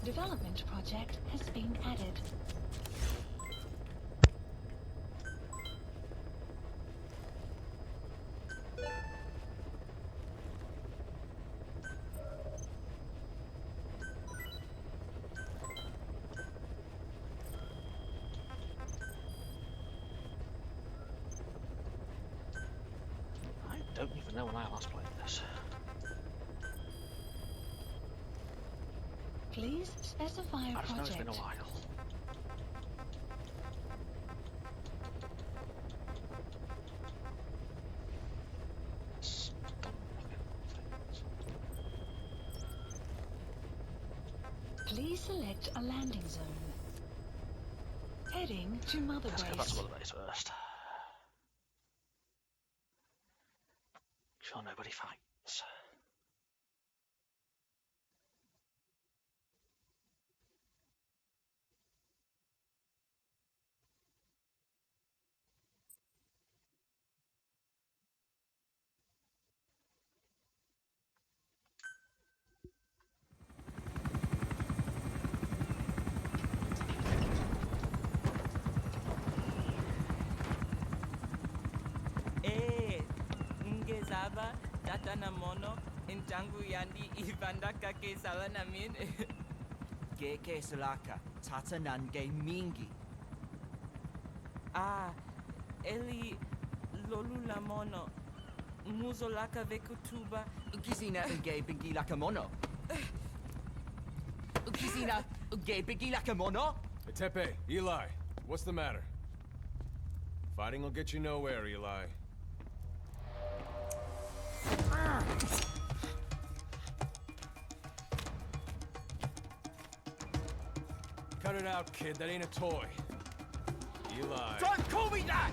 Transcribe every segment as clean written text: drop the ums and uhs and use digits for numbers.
development project has been added. I don't even know when I last played this. Please specify a I just know it's been a project. while. Please select a landing zone. Heading to Mother Let's go back to Base. Mother Base first. Sure nobody fights. Ngezaba tatana mono intangu yandi ibandaka ke salanamin. Geke salaka tatanange mingi. Eli lolula mono muzolaka vekutuba. Ukizina unge bingi lakamono. Ukizina unge bingi lakamono. Hey, Tepe, Eli, what's the matter? Fighting will get you nowhere, Eli. Cut it out, kid. That ain't a toy. Eli. Don't call me that!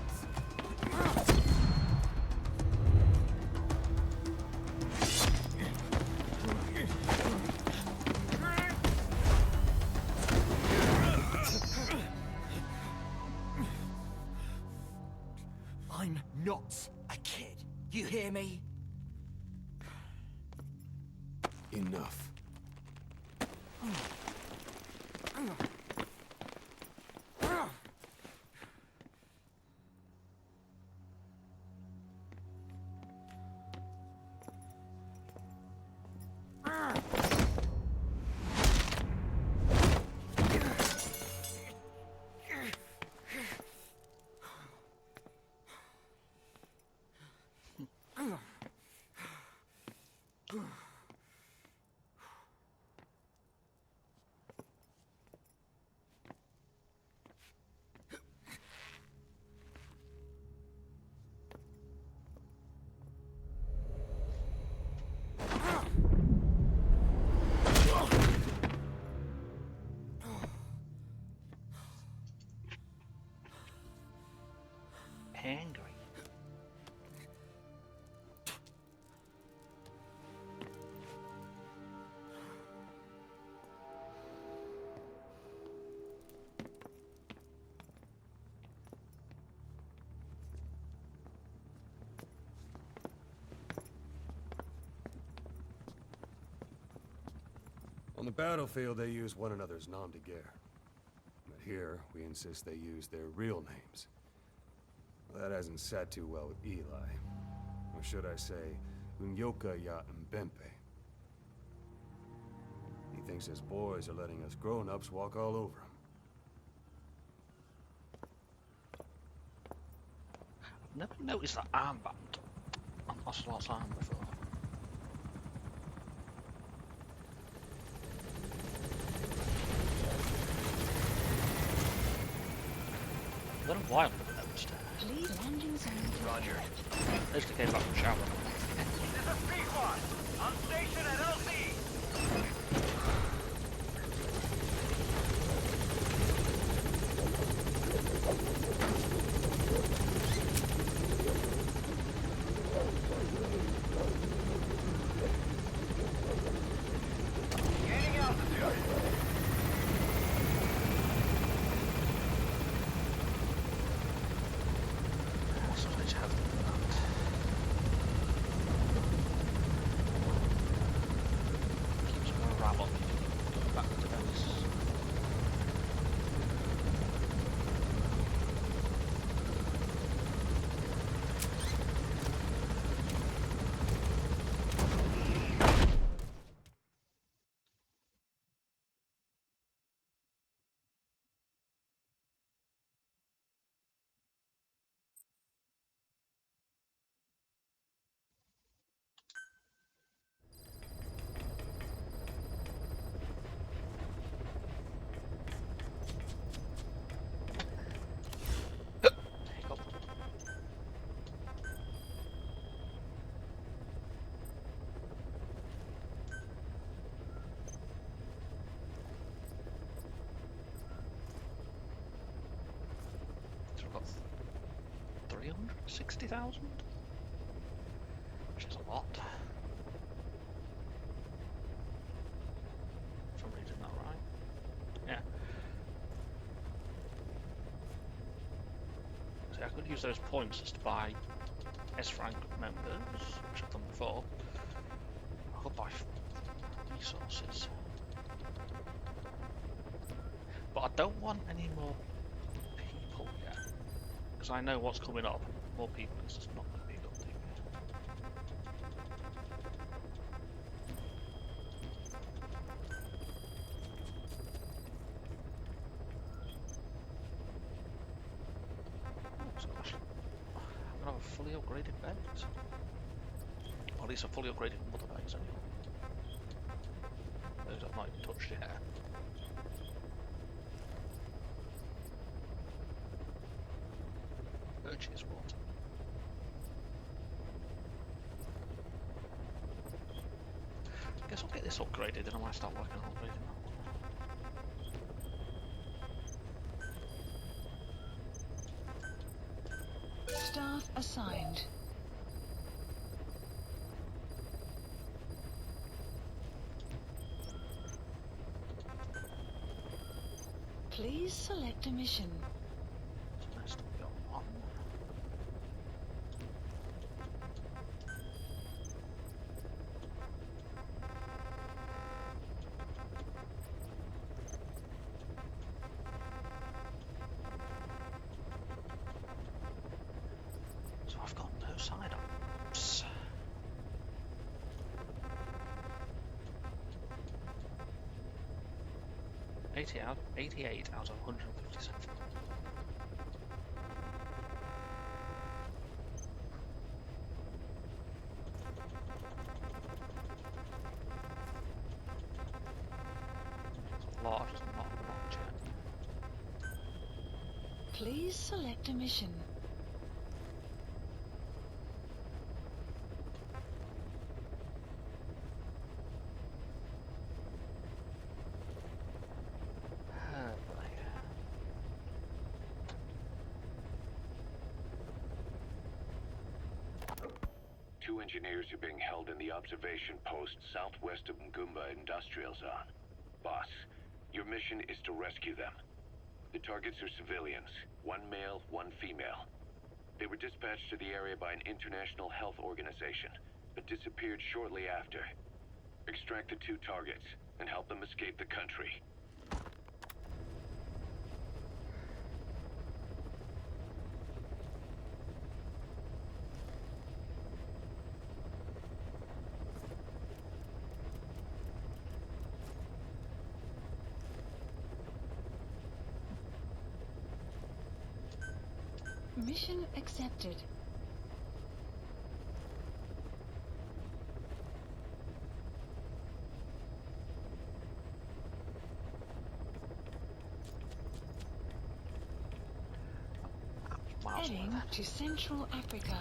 I'm not a kid. You hear me? Enough. Angry. On the battlefield, they use one another's nom de guerre. But here, we insist they use their real names. Well, that hasn't sat too well with Eli. Or should I say, Unyoka ya Mbempe. He thinks his boys are letting us grown-ups walk all over him. I've never noticed that armband on Ocelot's arm before. It's been a while I've never noticed it. Please landing zone. Roger. At least I came back from shower. This is Pequod, on station at LC. Gaining altitude. So let's have that. I've got 360,000, which is a lot. If I'm reading that right. Yeah. See, I could use those points just to buy S-Rank members, which I've done before. I could buy resources. But I don't want any more people yet, because I know what's coming up. More people is just not going to be a good thing. Oh, so I'm going to have a fully upgraded base. Or at least a fully upgraded mother base anyway. Those I've not even touched yet. Purchase what? I guess I'll get this upgraded, then I might start working on upgrading that one. Staff assigned. Please select a mission. So I still got one. So I've got no side ups. Out, 88 out of 157. A lot, just not much yet. Please select a mission. Two engineers are being held in the observation post southwest of Ngumba Industrial Zone. Boss, your mission is to rescue them. The targets are civilians, one male, one female. They were dispatched to the area by an international health organization, but disappeared shortly after. Extract the two targets and help them escape the country. Mission accepted. Miles away Heading then. to Central Africa.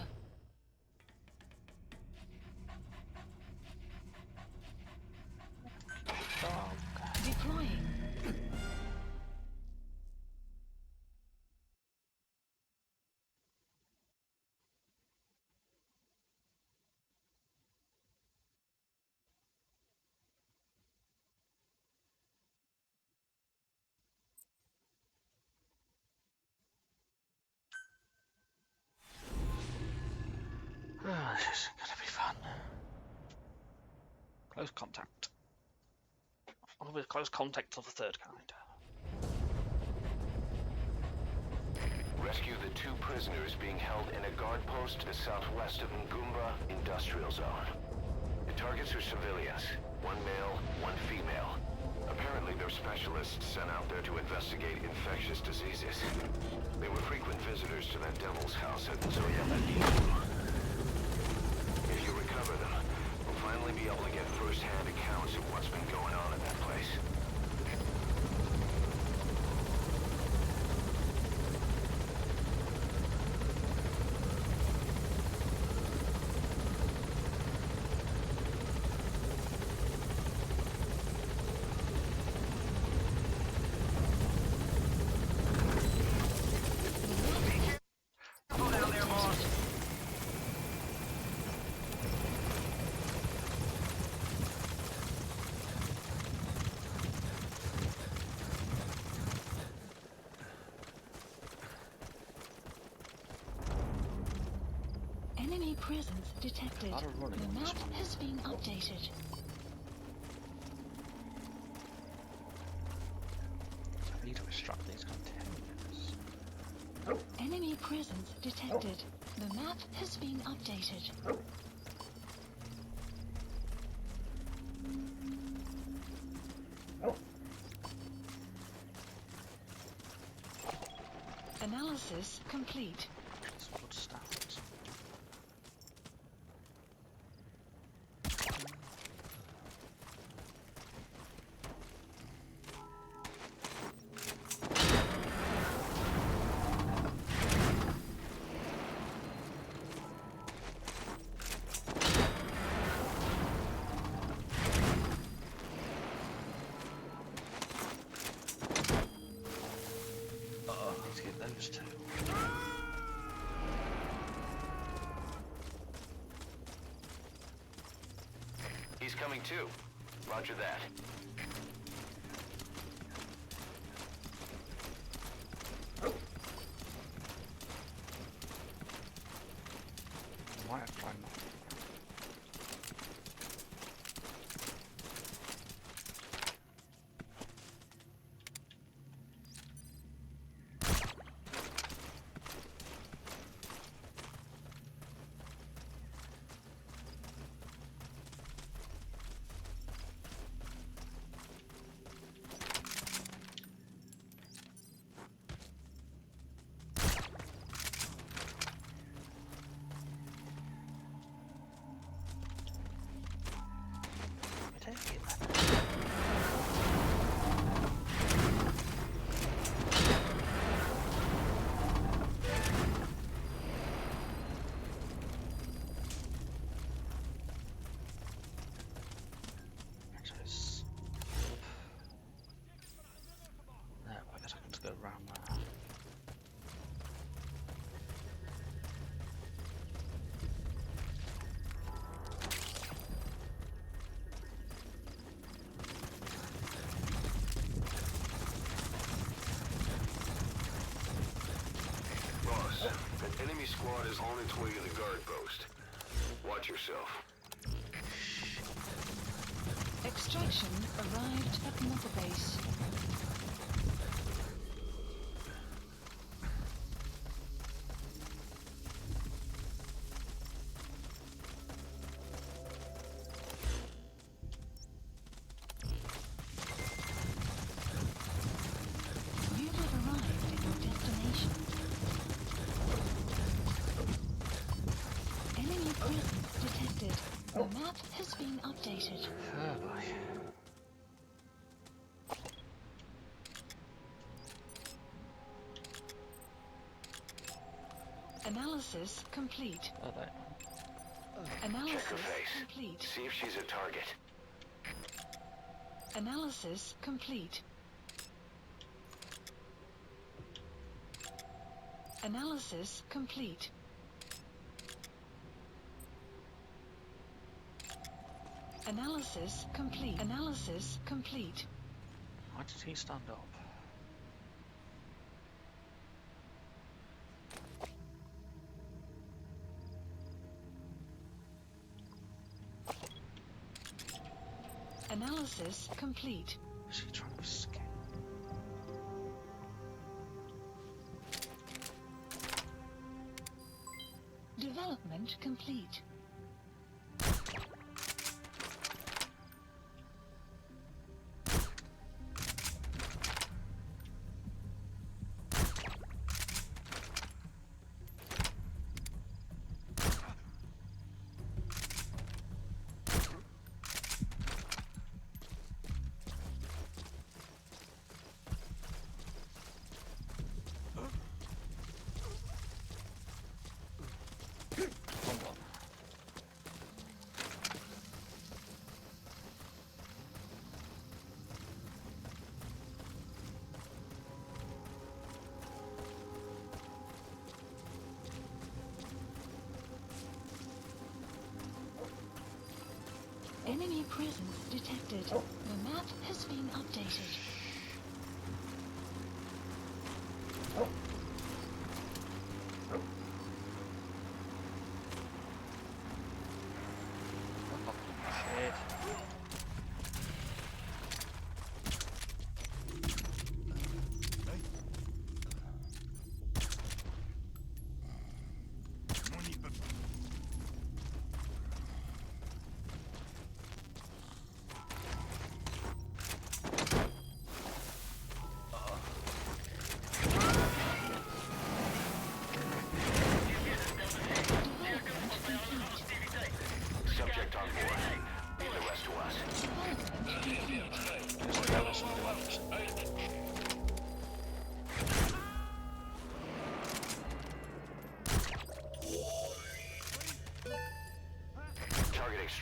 Dog. Deploying. This is gonna be fun. Close contact. With close contact of the third kind. Rescue the two prisoners being held in a guard post to the southwest of Ngumba Industrial Zone. The targets are civilians, one male, one female. Apparently they're specialists sent out there to investigate infectious diseases. They were frequent visitors to that devil's house at Zoya. If you recover them, we'll finally be able to get first-hand accounts of what's been going on in that place. Enemy presence detected. A lot of running The on this map one. has been updated. I need to extract these containers. Enemy presence detected. The map has been updated. Analysis complete. That's a good start. Need to get those two. He's coming too. Roger that. I might have tried not. Take it then. Just... No, I guess I can just go around there. Boss, an enemy squad is on its way to the guard post. Watch yourself. Extraction arrived at Mother Base. You have arrived at your destination. Enemy presence detected. The map has been updated. Oh boy. Analysis complete. Oh, they. Analysis Check her face. complete. See if she's a target. Analysis complete. Analysis complete. Analysis complete. Analysis complete. Why did he stand up? Analysis complete. Is he trying to escape? Development complete. Come on. Enemy presence detected. The map has been updated.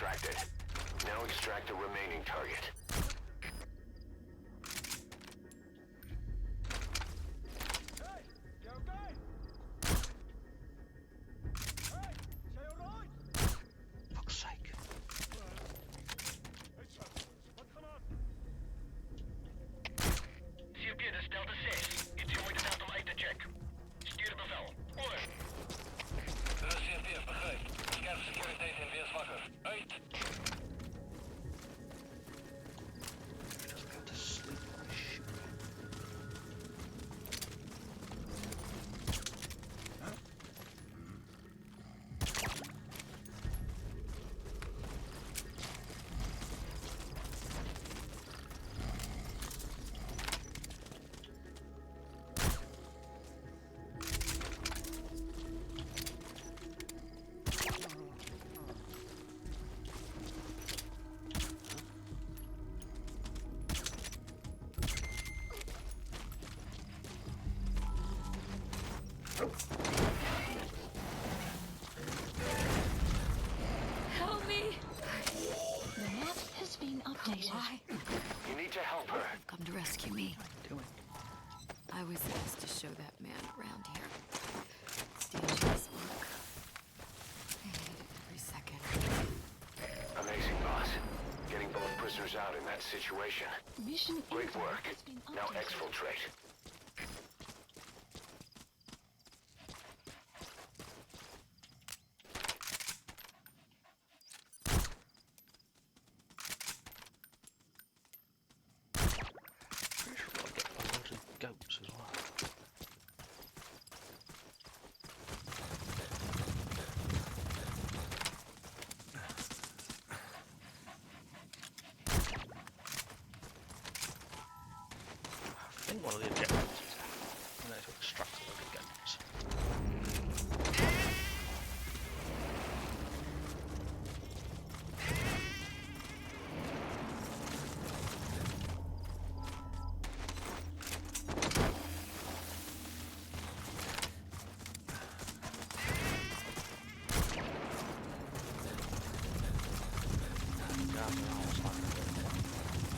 extracted. Now extract the remaining target. Fuck's sake. CP, dit is Delta 6. Iets je moet het om uit te check. Stuur de bevel. Over. De CP, begrijp. Scherp securiteit en weerswakker. Uit. Just go to sleep. Shit. Help me! The map has been updated. Why? You need to help her. Come to rescue me. Doing. I was asked to show that man around here. It's dangerous work. I hate it every second. Amazing, boss. Getting both prisoners out in that situation. Mission Great info work. has been Now updated. exfiltrate. Pretty sure I'll get a load of goats as well. I think one of the objectives is to extract a load of goats. Yeah, I know, it's like-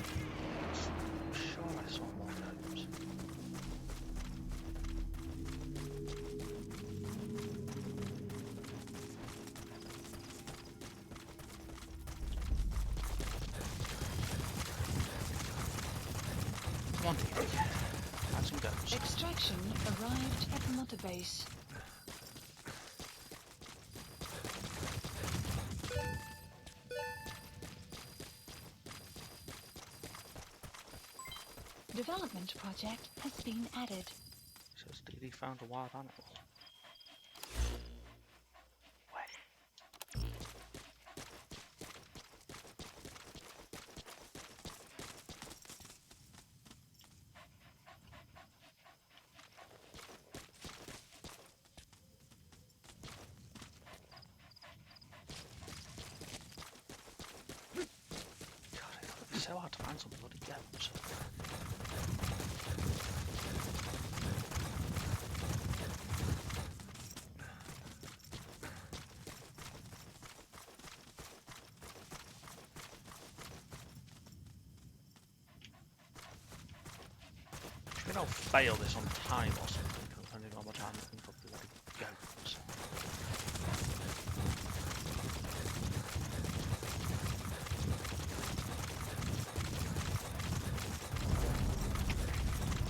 I'm sure I saw more goats. Come on, Dee. Have some goats. Extraction arrived at Mother Base. Development project has been added. Says Dee found a wild animal. When? God, it's so hard to find some bloody goats. I think I'll fail this on time or something, because I don't know how much I'm looking for bloody goats.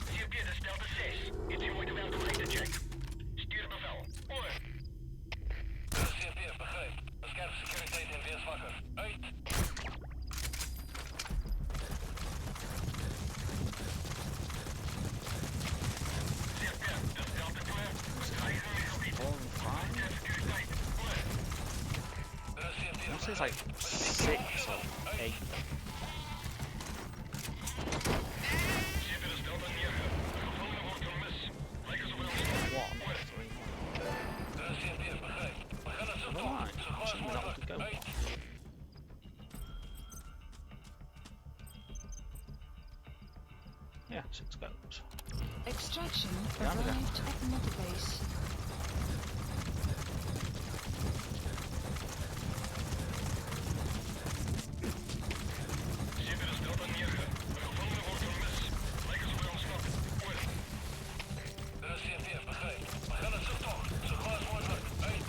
CP, dit is Delta 6. Iets je moet wel om uit te check. Stuur de bevel. Over. De CP, begrijp. Scherp securiteit en weerswakker. Uit. CP, dit is Delta 2. Strijgen in het gebied. Falling fine? Securiteit. Over. De CP, I want to say it's like 6 or 8. CP, dit is Delta 9. De gevangene wordt gemist. Lijken ze wel One, Over. 3, De CP, begrijp. We gaan het zo doen. Alright, Zo gauw als see that mogelijk. would go. Uit. Yeah, 6 guns. Extraction Yeah, I'm arrived down. at Mother Base. Север стрелка Нерха. Графоны wordt mis. Lijken ze bij ons nog. Oei. Er is CNV, begrijp. We gaan het zoektocht. Zo gauw als mogelijk. Uit.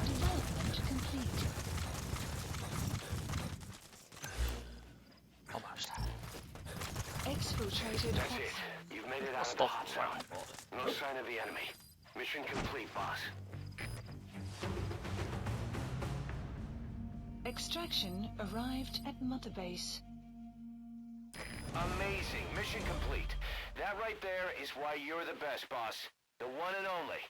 Development complete. Almost. Exfiltrated That's hot it. zone. You've made it out That's of the not hot zone. No sign of the enemy. Mission complete, boss. Extraction arrived at Mother Base. Amazing. Mission complete. That right there is why you're the best, boss. The one and only.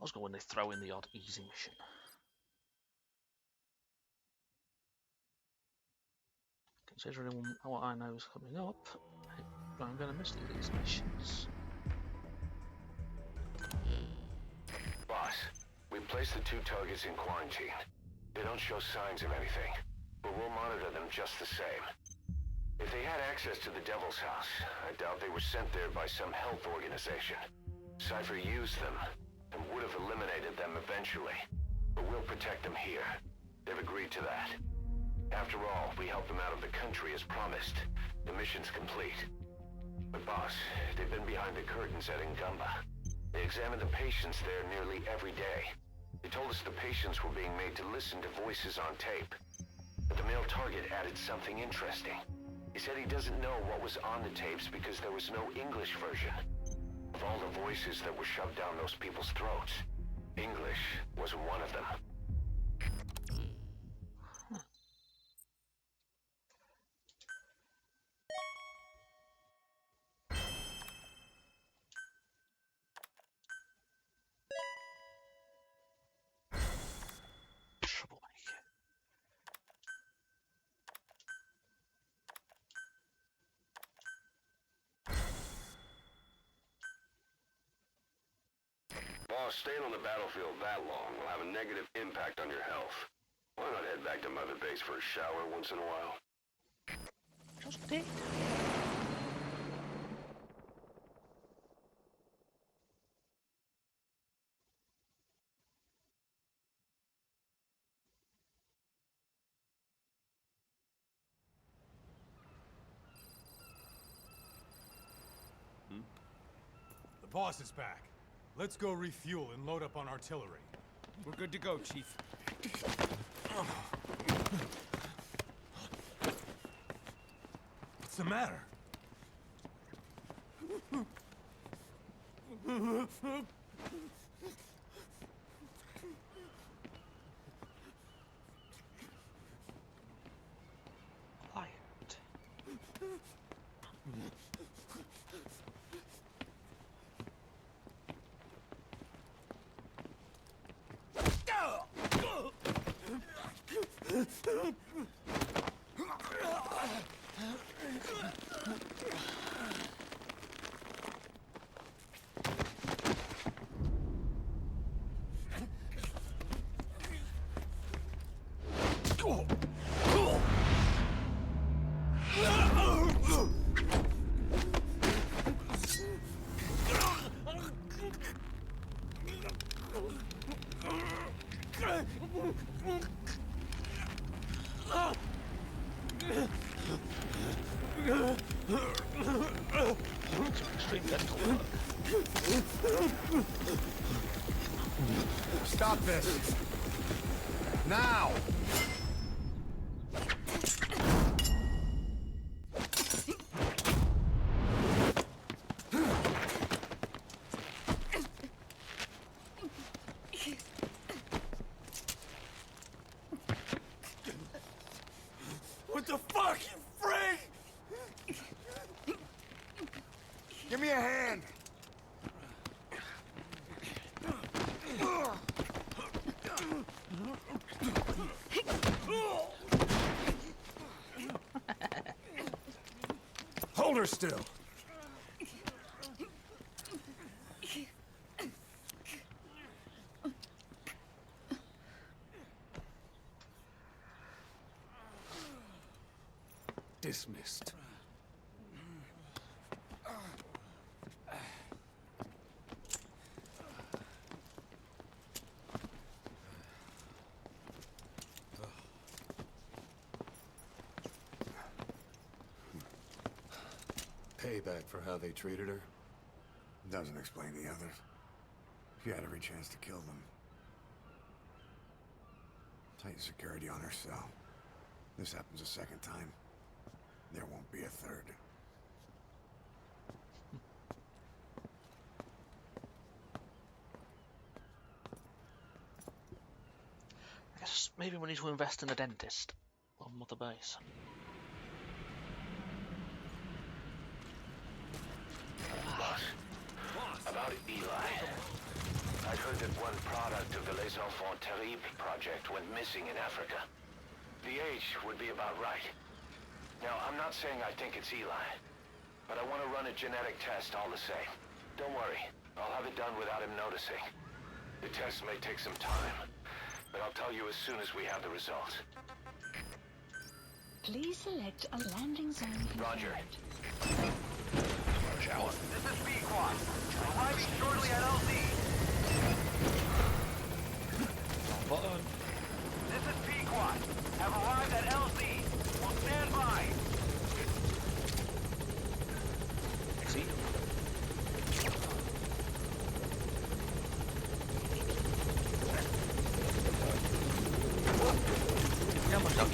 Let's go when they throw in the odd easy mission. Considering what I know is coming up, I'm going to miss these missions. Boss, we placed the 2 targets in quarantine. They don't show signs of anything, but we'll monitor them just the same. If they had access to the Devil's House, I doubt they were sent there by some health organization. Cypher used them, and would have eliminated them eventually. But we'll protect them here. They've agreed to that. After all, we helped them out of the country as promised. The mission's complete. But boss, they've been behind the curtains at Ngumba. They examined the patients there nearly every day. They told us the patients were being made to listen to voices on tape. But the male target added something interesting. He said he doesn't know what was on the tapes because there was no English version. Of all the voices that were shoved down those people's throats, English was one of them. Troublemaker. Boss, staying on the battlefield that long will have a negative impact on your health. Why not head back to Mother Base for a shower once in a while? Just did. The boss is back. Let's go refuel and load up on artillery. We're good to go, Chief. What's the matter? Quiet. Extreme dental work. Stop this! Now! What the fuck, you freak? Give me a hand! her still! Dismissed. Payback for how they treated her? Doesn't explain the others. She had every chance to kill them. Tight security on her cell. This happens a second time. There won't be a third. I guess maybe we need to invest in a dentist on Mother Base. Boss, about Eli. I'd heard that one product of the Les Enfants Terribles project went missing in Africa. The age would be about right. Now, I'm not saying I think it's Eli, but I want to run a genetic test all the same. Don't worry, I'll have it done without him noticing. The test may take some time, but I'll tell you as soon as we have the results. Please select a landing zone. Roger. Shower. This is Pequod. Arriving shortly at LZ. Button. This is Pequod. Have arrived at LZ. Will stand by. See? Yeah, I'm done.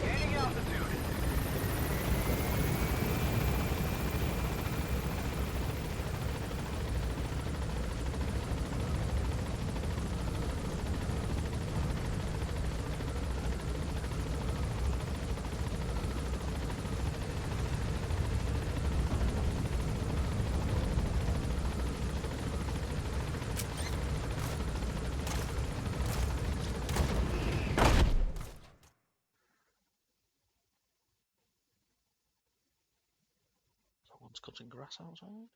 Gaining altitude. Someone's cutting grass outside.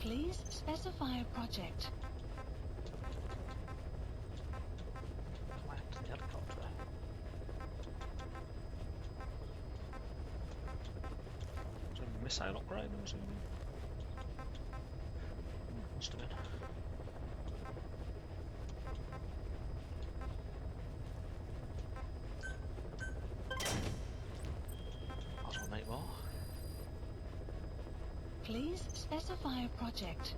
Please specify a project. Land the helicopter. Is it a missile upgrade, I'm assuming? Must have been. Might as well make more. Please specify a project.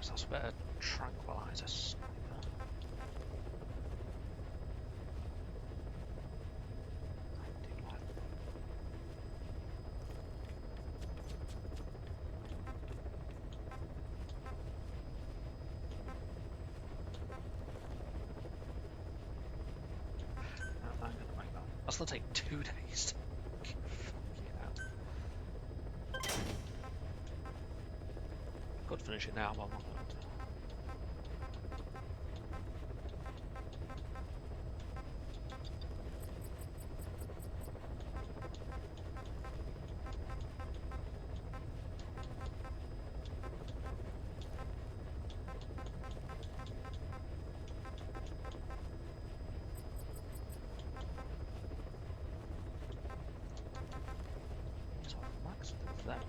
So that's a better tranquilizer sniper. I do like that. I'm gonna make that. That's gonna take 2 days. Fucking hell. Could finish it now, but I'm not going to. So max of them.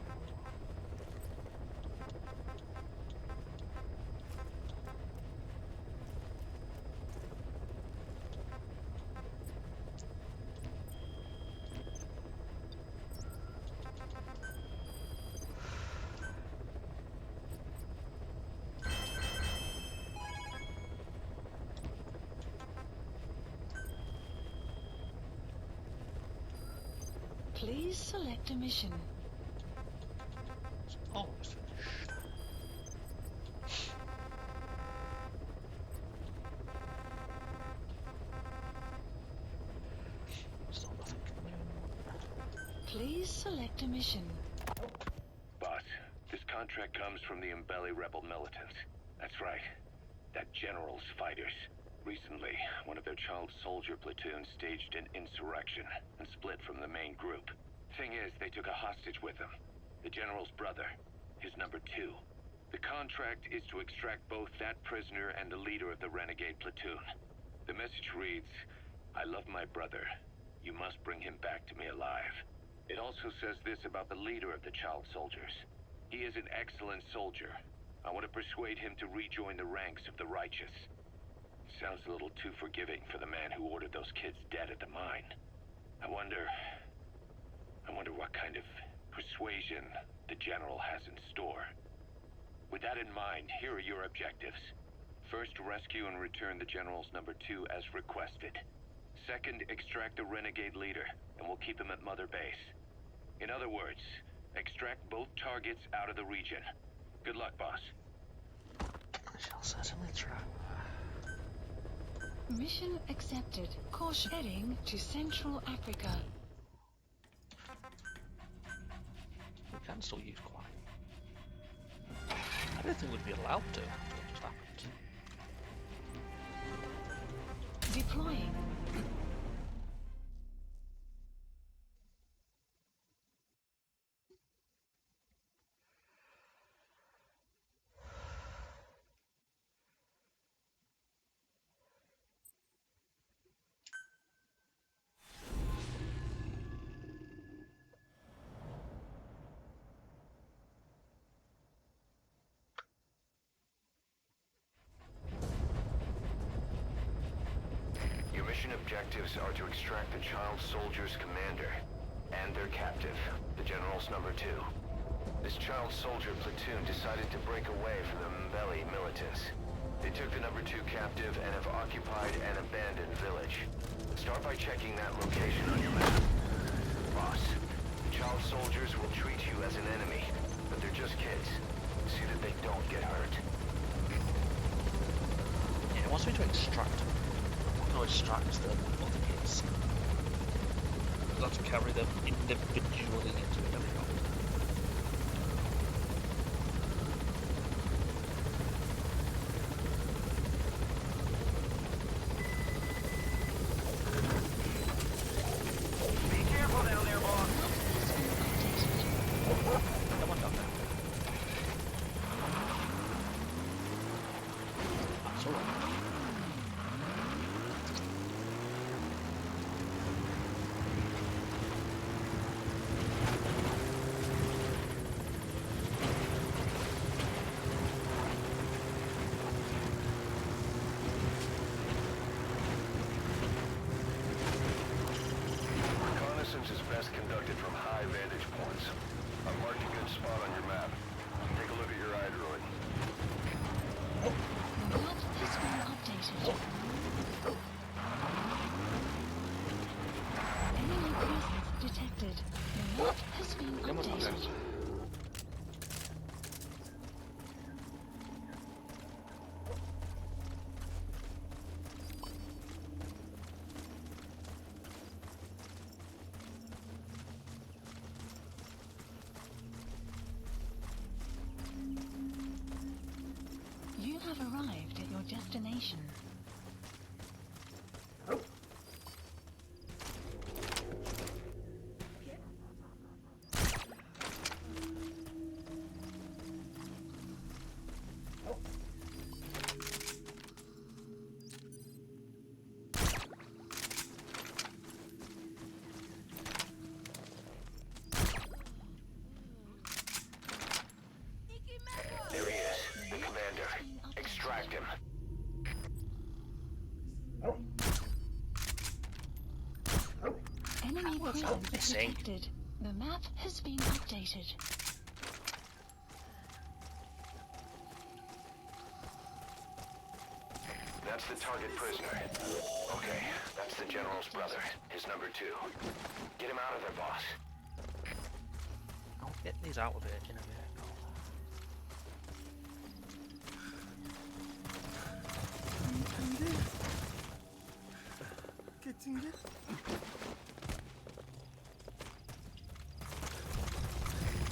Please select a mission. It's almost finished. Still nothing new. Please select a mission. Boss, this contract comes from the Mbeli rebel militants. That's right. That general's fighters. Recently, one of their child soldier platoons staged an insurrection and split from the main group. Thing is, they took a hostage with them. The general's brother, his number 2. The contract is to extract both that prisoner and the leader of the renegade platoon. The message reads, "I love my brother. You must bring him back to me alive." It also says this about the leader of the child soldiers. He is an excellent soldier. I want to persuade him to rejoin the ranks of the righteous. Sounds a little too forgiving for the man who ordered those kids dead at the mine. I wonder what kind of persuasion the general has in store. With that in mind, here are your objectives. First, rescue and return the general's number 2 as requested. Second, extract the renegade leader, and we'll keep him at Mother Base. In other words, extract both targets out of the region. Good luck, boss. I shall certainly try. Mission accepted. Caution heading to Central Africa. We can still use quite. I don't think we'd be allowed to. What just happened? Deploying. Mission objectives are to extract the child soldier's commander and their captive, the general's number 2. This child soldier platoon decided to break away from the Mbeli militants. They took the number 2 captive and have occupied an abandoned village. Start by checking that location on your map. Boss, the child soldiers will treat you as an enemy, but they're just kids. See that they don't get hurt. Yeah, it wants me to extract them. No, extract the other kids. I'll have to carry them individually into the helicopter. Be careful down there, boss. Come on, doctor. That's alright. Reconnaissance is best conducted from high vantage points. I've marked a good spot on your map. Take a look at your eye droid. The map has been updated. Enemy presence detected. The map has been updated. You have arrived at your destination. There he is, the commander. Extract him. Enemy presence missing? detected. The map has been updated. That's the target prisoner. Okay, that's the general's brother, his number 2. Get him out of there, boss. He's out of it in a minute.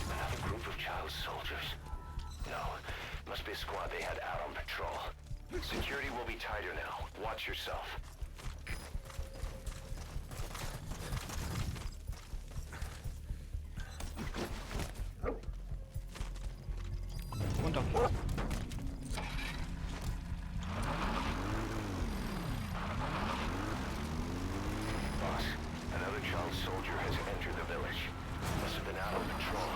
Another group of child soldiers? No, must be a squad they had out on patrol. Security will be tighter now. Watch yourself. One dog. Boss, another child soldier has entered the village. Must have been out on patrol.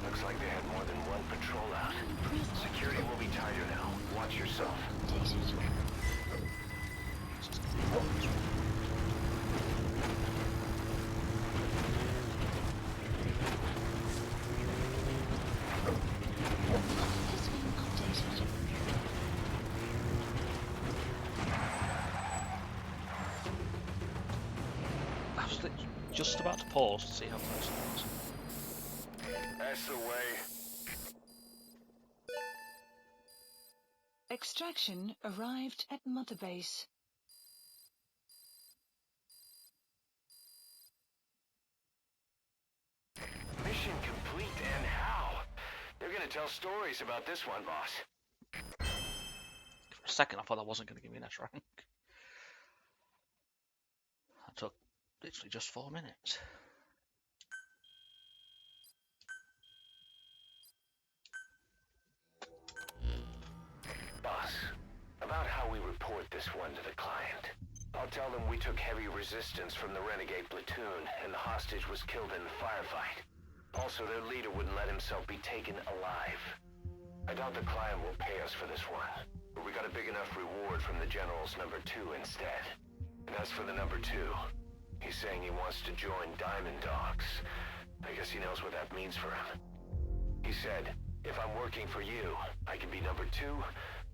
Looks like they had more than one patrol out. Security will be tighter now. Watch yourself. Has been updated. I was just about to pause to see how close it was. That's the way. Extraction arrived at Mother Base. Mission complete, and how? They're gonna tell stories about this one, boss. For a second I thought that wasn't going to give me an S rank. That took literally just 4 minutes. Boss, about how we report this one to the client. I'll tell them we took heavy resistance from the renegade platoon, and the hostage was killed in the firefight. Also, their leader wouldn't let himself be taken alive. I doubt the client will pay us for this one, but we got a big enough reward from the General's number 2 instead. And as for the number 2, he's saying he wants to join Diamond Dogs. I guess he knows what that means for him. He said, if I'm working for you, I can be number 2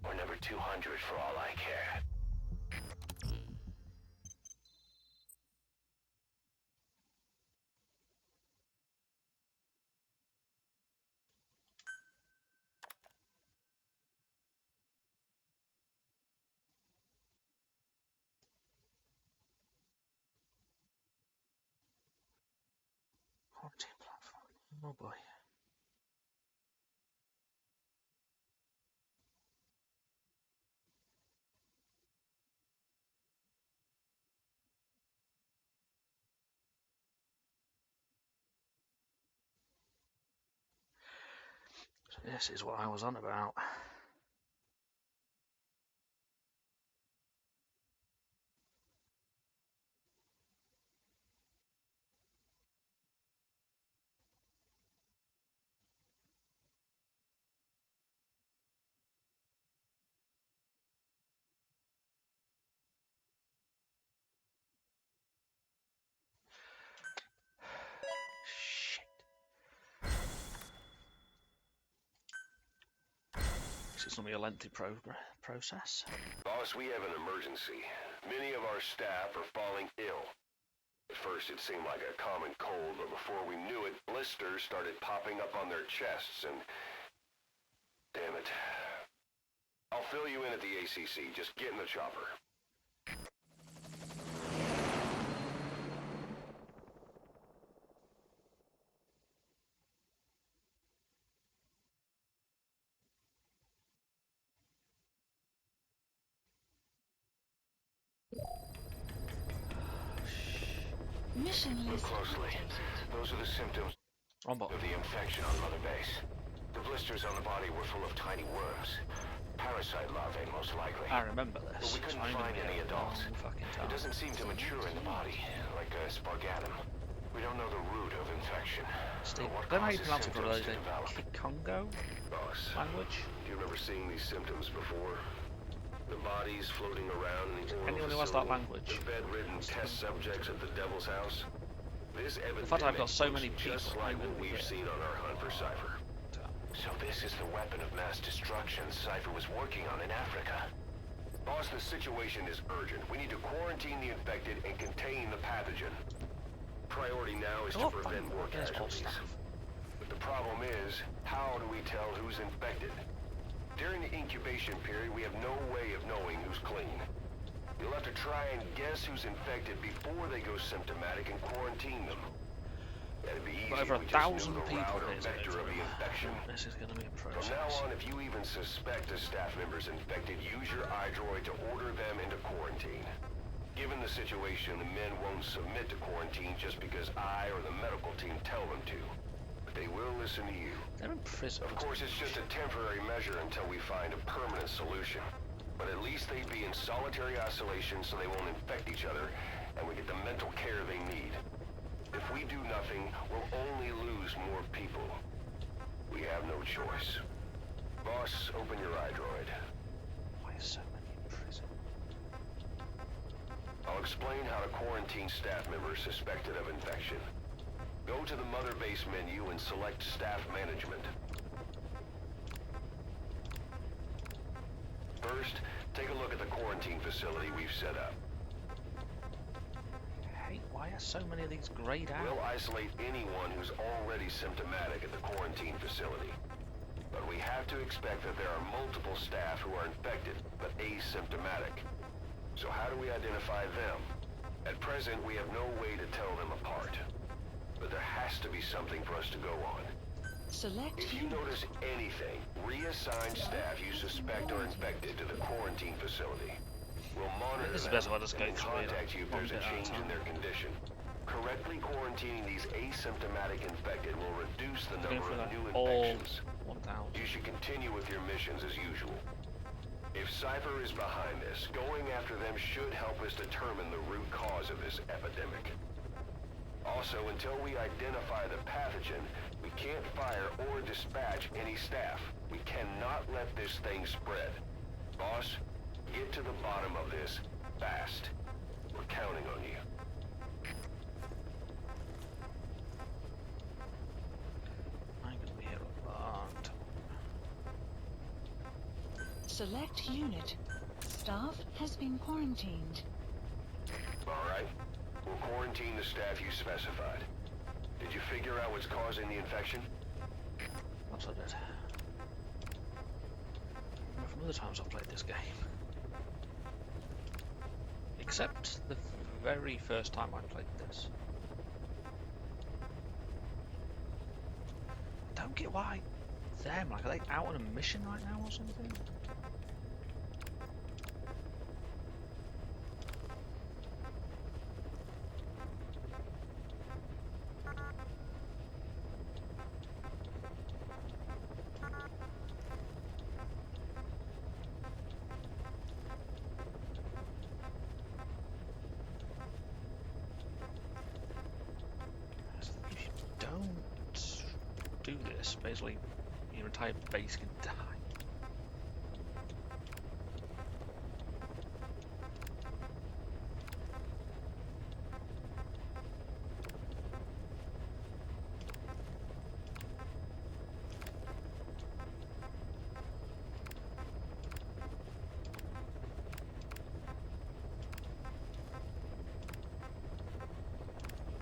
or number 200 for all I care. Quarantine platform. Oh boy. So this is what I was on about. Shit. This is going to be a lengthy process. Boss, we have an emergency. Many of our staff are falling ill. At first it seemed like a common cold, but before we knew it, blisters started popping up on their chests and... Damn it. I'll fill you in at the ACC. Just get in the chopper. Mission Look list closely. updated. Those are the symptoms Rumble. of the infection on Mother Base. The blisters on the body were full of tiny worms. Parasite larvae, most likely. I remember this. But we couldn't It's find been any a adults. long fucking time. It doesn't seem to mature in the body, like a spargatum. We don't know the root of infection. Steve, or what don't know how you causes pronounce it for symptoms those to develop. Kikongo Boss, language. do you remember seeing these symptoms before? The bodies floating around in the oral Anyone who has that facility, language. the bedridden test subjects at the Devil's House. This The fact I've got so many looks people, just I'm like what gonna we've get- seen on our hunt for Cypher. So this is the weapon of mass destruction Cypher was working on in Africa. Boss, the situation is urgent. We need to quarantine the infected and contain the pathogen. Priority now is to Oh, prevent more there's all casualties. staff. But the problem is, how do we tell who's infected? During the incubation period, we have no way of knowing who's clean. You'll have to try and guess who's infected before they go symptomatic and quarantine them. That'd be easy Got over if we just 1,000 knew the people route or here to go vector of the through. infection. This is going to be a From process. now on, if you even suspect a staff member's infected, use your iDroid to order them into quarantine. Given the situation, the men won't submit to quarantine just because I or the medical team tell them to. But they will listen to you. They're in prison. Of course, it's just a temporary measure until we find a permanent solution. But at least they'd be in solitary isolation so they won't infect each other, and we get the mental care they need. If we do nothing, we'll only lose more people. We have no choice. Boss, open your iDroid. Why are so many in prison? I'll explain how to quarantine staff members suspected of infection. Go to the Mother Base menu and select Staff Management. First, take a look at the quarantine facility we've set up. Hey, why are so many of these grayed out? We'll isolate anyone who's already symptomatic at the quarantine facility. But we have to expect that there are multiple staff who are infected, but asymptomatic. So how do we identify them? At present, we have no way to tell them apart. But there has to be something for us to go on. Select If you notice anything, reassign staff you suspect are infected to the quarantine facility. We'll monitor This is them the best way to just go and through it contact you if one there's a bit at a change in time. their condition. Correctly quarantining these asymptomatic infected will reduce the Going number for of like new all infections. 1,000. You should continue with your missions as usual. If Cypher is behind this, going after them should help us determine the root cause of this epidemic. Also, until we identify the pathogen, we can't fire or dispatch any staff. We cannot let this thing spread. Boss, get to the bottom of this fast. We're counting on you. I'm going to be here a long time. Select unit. Staff has been quarantined. All right. We'll quarantine the staff you specified. Did you figure out what's causing the infection? That's what I did. From other times I've played this game. Except the very first time I played this. I don't get why them, like, are they out on a mission right now or something? If you don't do this, basically your entire base can die.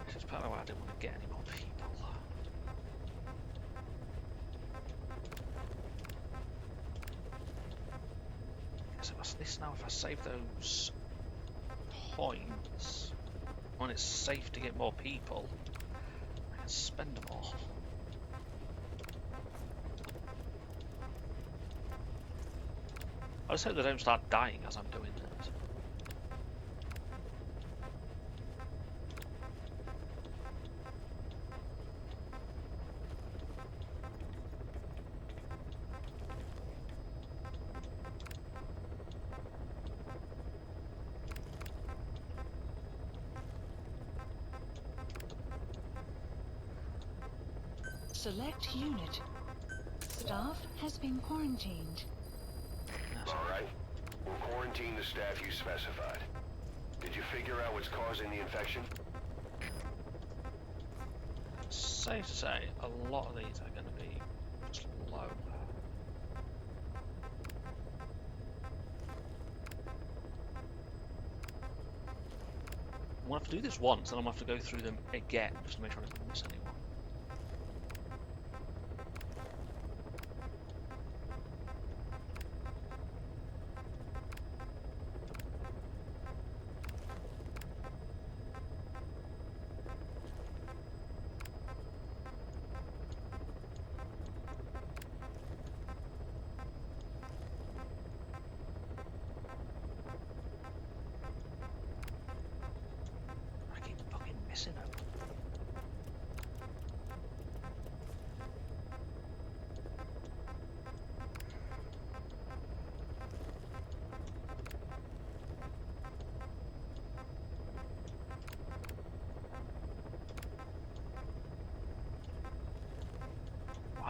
This is part of why I didn't want to get any more people. So at least now if I save those points, when it's safe to get more people, I can spend them all. I just hope they don't start dying as I'm doing this. Select unit. Staff has been quarantined. All right. We'll quarantine the staff you specified. Did you figure out what's causing the infection? Safe to say, a lot of these are going to be just low. I'm going to have to do this once, and I'm going to have to go through them again just to make sure I don't miss anyone.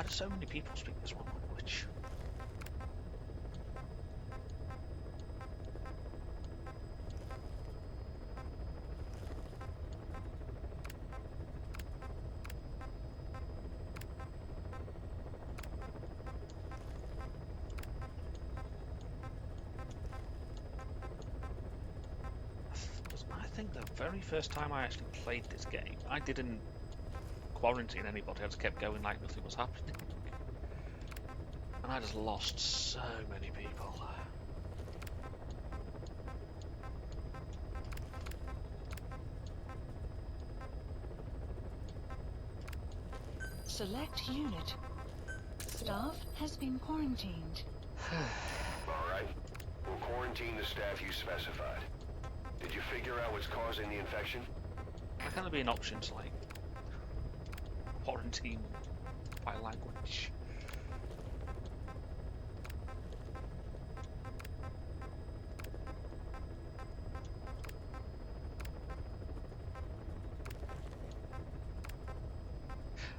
Why do so many people speak this one language? I think the very first time I actually played this game, I didn't quarantine anybody, I just kept going like nothing was happening. And I just lost so many people. Select unit. Staff has been quarantined. Alright. We'll quarantine the staff you specified. Did you figure out what's causing the infection? There can be an option to like quarantine by language.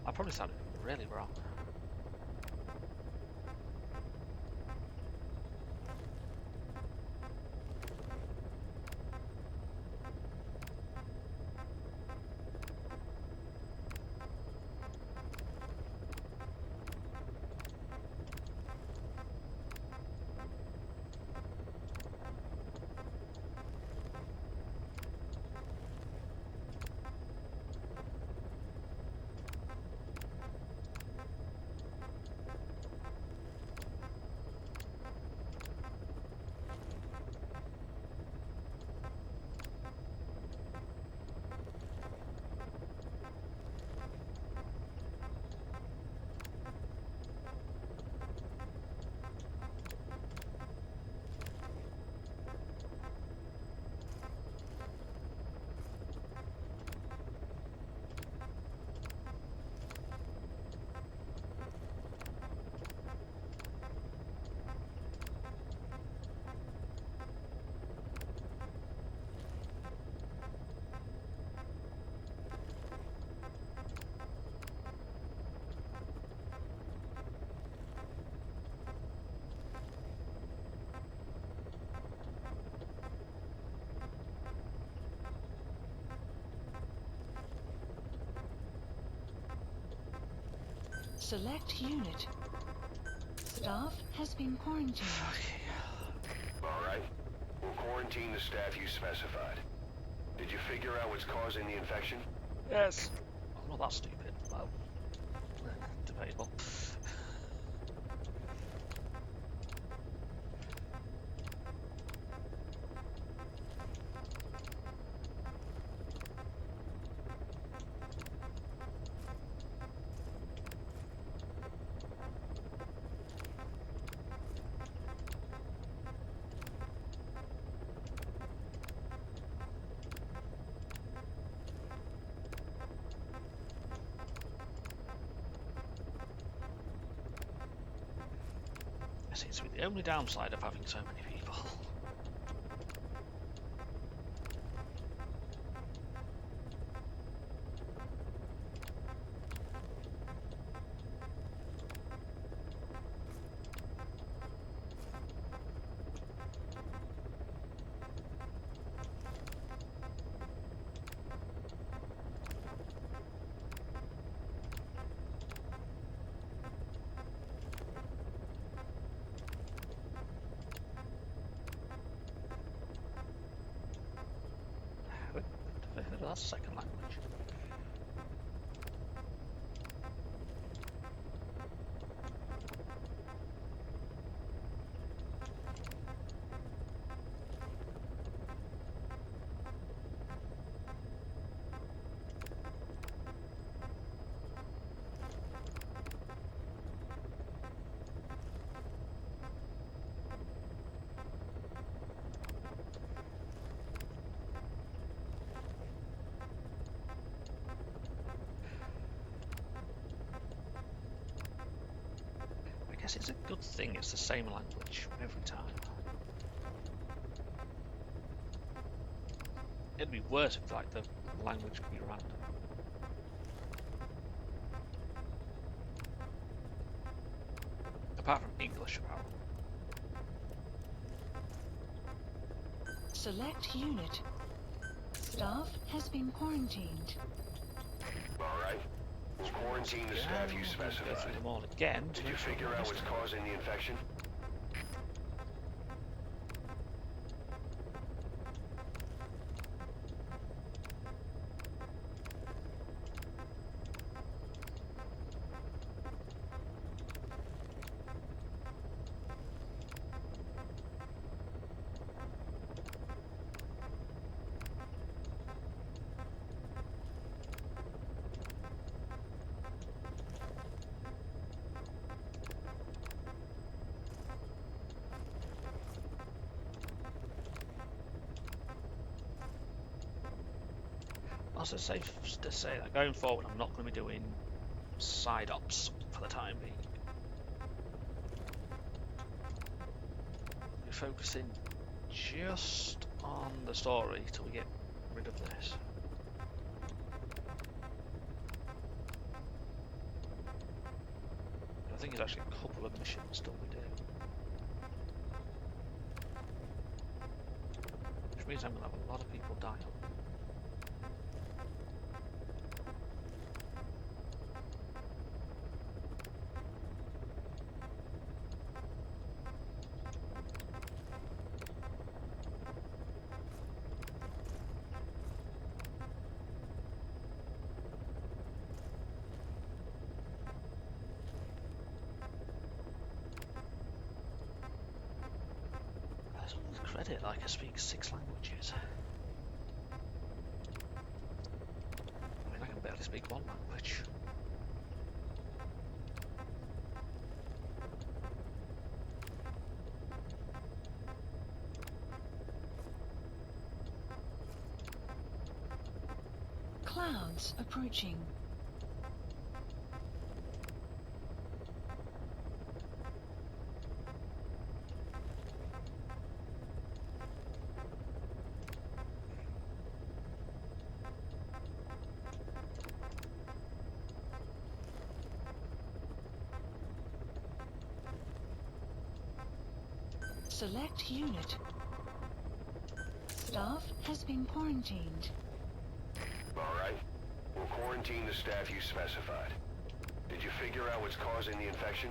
I probably sounded really wrong. Select unit. Staff has been quarantined. Alright. We'll quarantine the staff you specified. Did you figure out what's causing the infection? Yes. I'm not that stupid. Well, debatable. That seems to be the only downside of having so many people. That's second language. I guess it's a good thing it's the same language every time. It'd be worse if like the language could be random. Apart from English, apparently. Select unit. Staff has been quarantined. Alright. We'll quarantine the staff you Go through specified. them all again. to Did you make sure figure we out missed what's anything. causing the infection? Also, safe to say that going forward, I'm not going to be doing side ops for the time being. We're focusing just on the story till we get rid of this. I think there's actually a couple of missions still we do. Which means I'm going to have a lot of people die on. Credit like I speak 6 languages. I mean, I can barely speak 1 language. Clouds approaching. Select unit. Staff has been quarantined. Alright. We'll quarantine the staff you specified. Did you figure out what's causing the infection?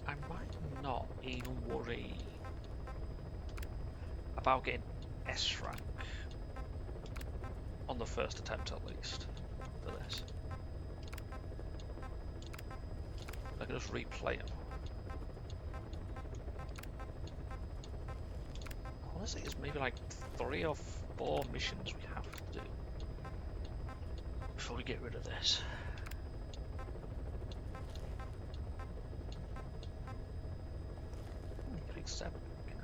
I might not even worry about getting S rank on the first attempt at least for this. I can just replay them. Honestly, it's maybe like 3 or 4 missions we have to do before we get rid of this. Click 7. You know.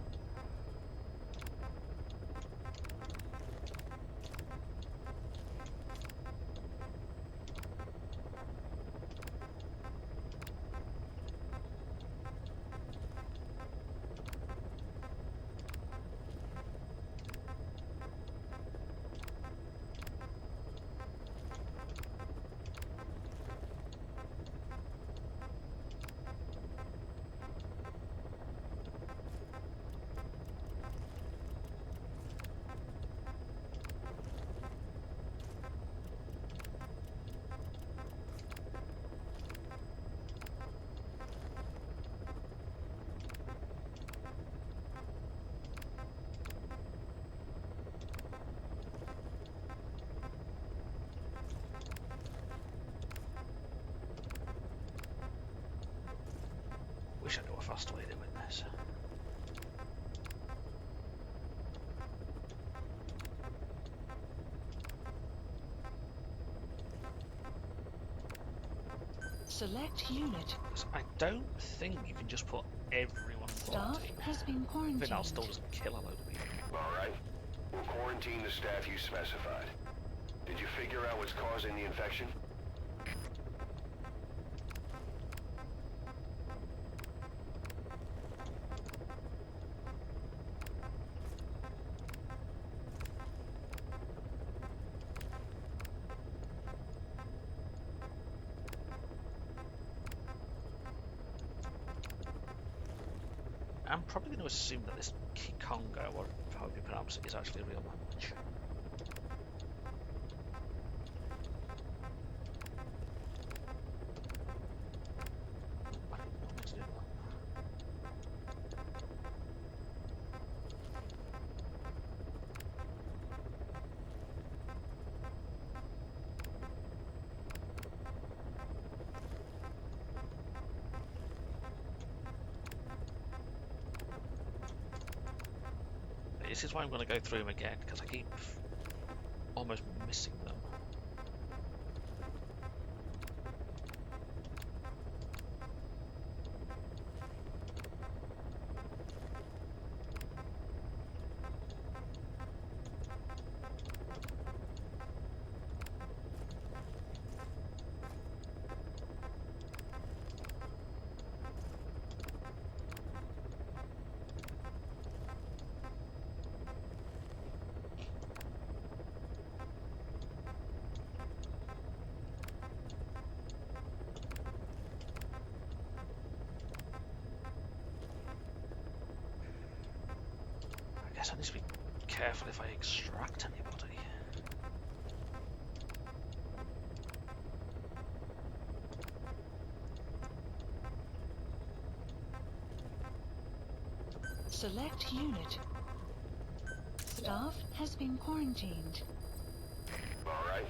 Wish I knew a faster way of doing this. Select unit. I don't think you can just put everyone in Staff quarantine. has been I think quarantined. that still doesn't kill a load of people. Alright. We'll quarantine the staff you specified. Did you figure out what's causing the infection? I'm probably going to assume that this Kikongo, or however you pronounce it, is actually a real language. I didn't want me to do that. This is why I'm going to go through them again, because I keep almost missing them. I guess I need to be careful if I extract anybody. Select unit. Staff has been quarantined. Alright.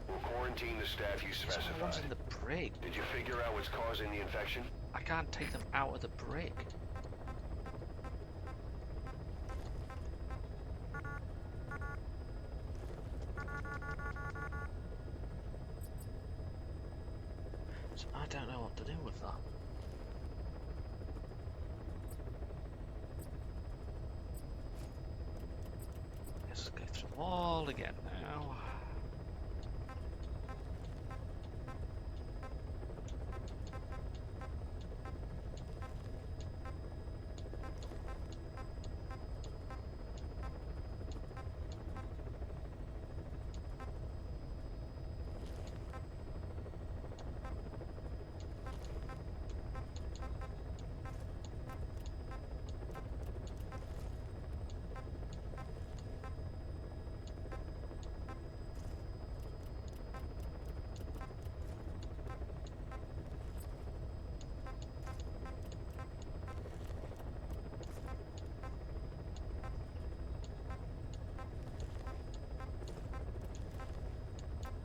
We'll quarantine the staff you There's specified. ones in the brig. Did you figure out what's causing the infection? I can't take them out of the brig. So I don't know what to do with that. Let's go through them all again now.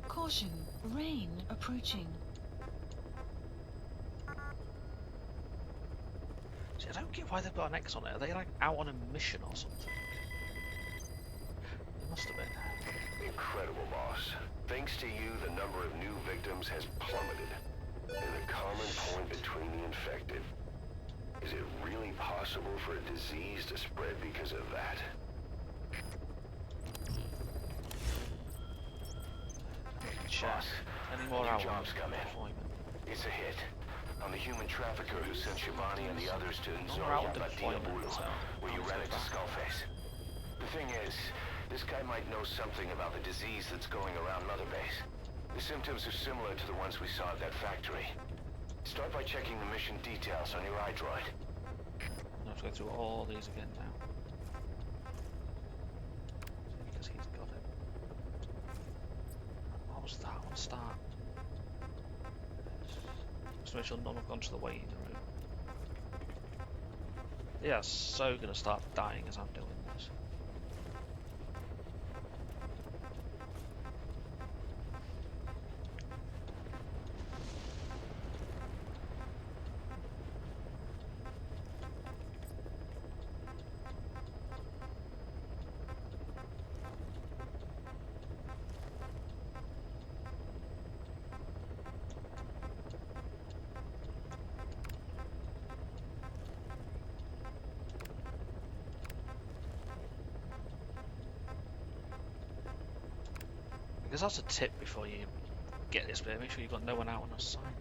Caution, rain approaching. See, I don't get why they've got an X on it. Are they like out on a mission or something? They must have been. Incredible, boss. Thanks to you, the number of new victims has plummeted. And the common point between the infected. Is it really possible for a disease to spread because of that? Boss, any more new hours? jobs come in. Deployment. It's a hit. I'm the human trafficker who sent Shivani and the others to More out Zorya deployment, Bulu, so where you I'll ran go into back. Skullface. The thing is, this guy might know something about the disease that's going around Mother Base. The symptoms are similar to the ones we saw at that factory. Start by checking the mission details on your iDroid. I have to go through all these again now. Because he's got it. What was that one? Start. Just make sure none have gone to the waiting room. Yeah, so gonna start dying as I'm doing this. Because that's a tip before you get this bit, make sure you've got no one out on assignment.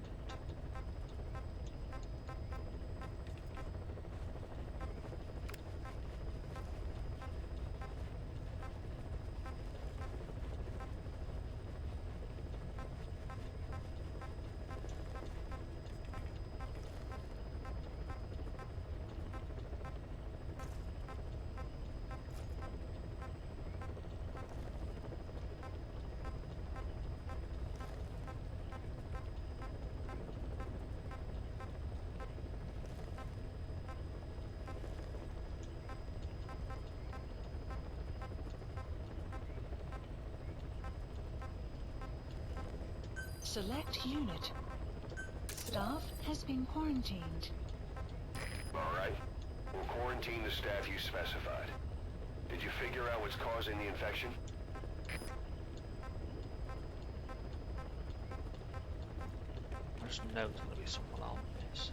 Select unit. Staff has been quarantined. Alright. We'll quarantine the staff you specified. Did you figure out what's causing the infection? I just know there's going to be someone on this.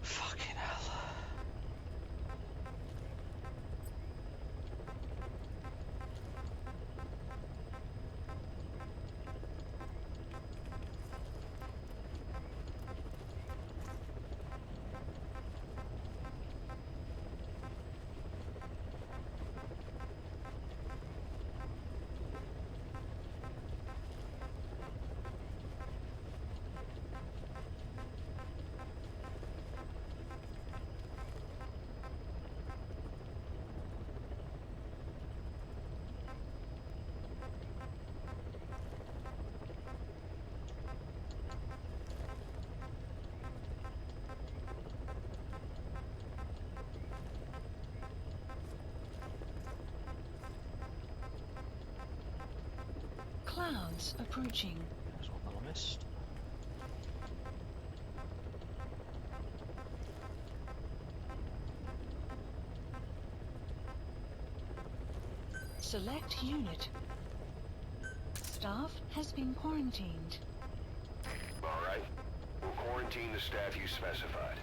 Fucking hell. Clouds approaching. There's one that I missed. Select unit. Staff has been quarantined. Alright. We'll quarantine the staff you specified.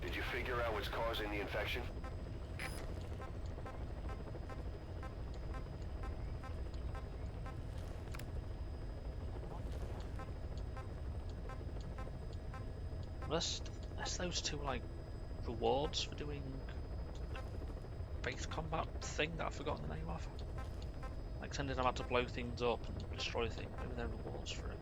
Did you figure out what's causing the infection? That's those two, like, rewards for doing the base combat thing that I've forgotten the name of. Like sending them out to blow things up and destroy things. Maybe they're rewards for it.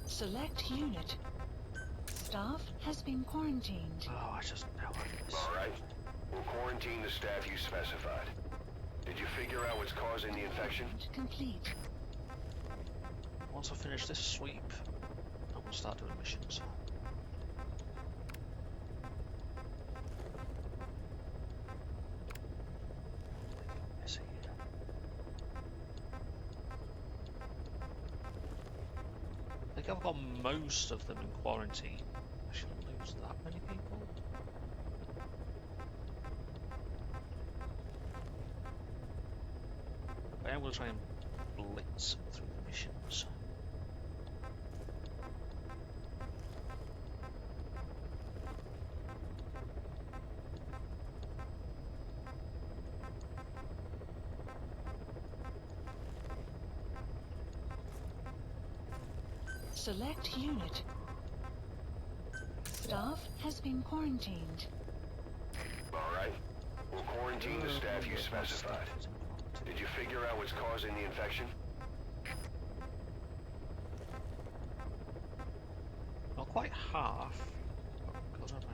Select unit. Staff has been quarantined. Oh, I just know what it is. Alright. We'll quarantine the staff you specified. Did you figure out what's causing the infection? Complete. Once I finish this sweep, I will start doing missions. Let's see. I think I've got most of them in quarantine. I shouldn't Was that many people? I am going to try and blitz through the missions. Select unit. Staff has been quarantined. Alright. We'll quarantine the staff you specified. Did you figure out what's causing the infection? Not quite half. But good amount.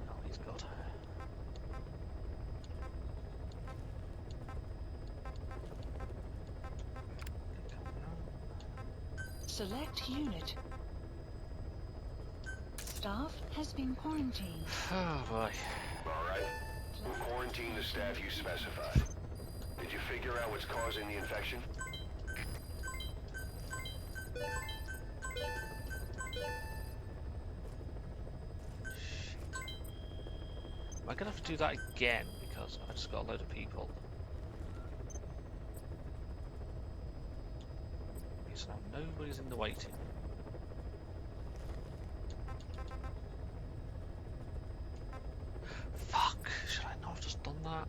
Oh, he's got. Select unit. Staff has been quarantined. Oh boy. Alright. We'll quarantine the staff you specified. Did you figure out what's causing the infection? Am I gonna have to do that again because I just got a load of people? Okay, so now nobody's in the waiting. Fuck! Should I not have just done that?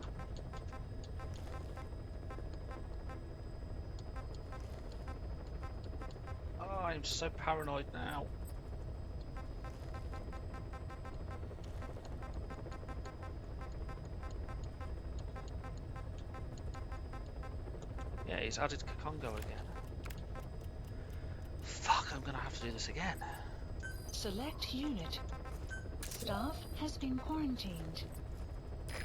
Oh, I'm so paranoid now. Yeah, he's added Kakongo again. Fuck, I'm gonna have to do this again. Select unit. Staff has been quarantined.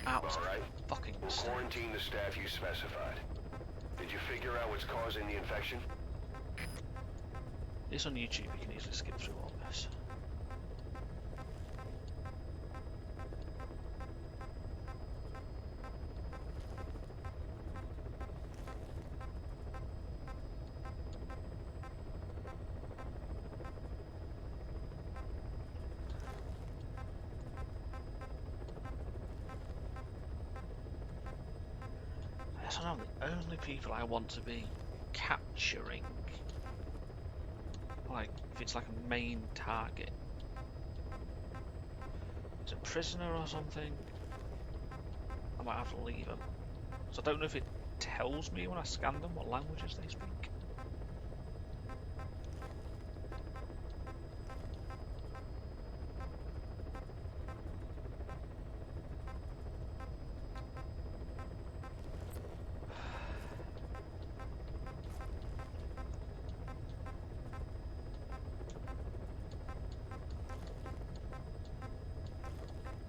That was Alright. a fucking We'll mistake. quarantine the staff you specified. Did you figure out what's causing the infection? It's on YouTube, you can easily skip through all this. Yes, I know the only people I want to be capturing, like if it's like a main target, is a prisoner or something, I might have to leave them. So I don't know if it tells me when I scan them what languages they speak.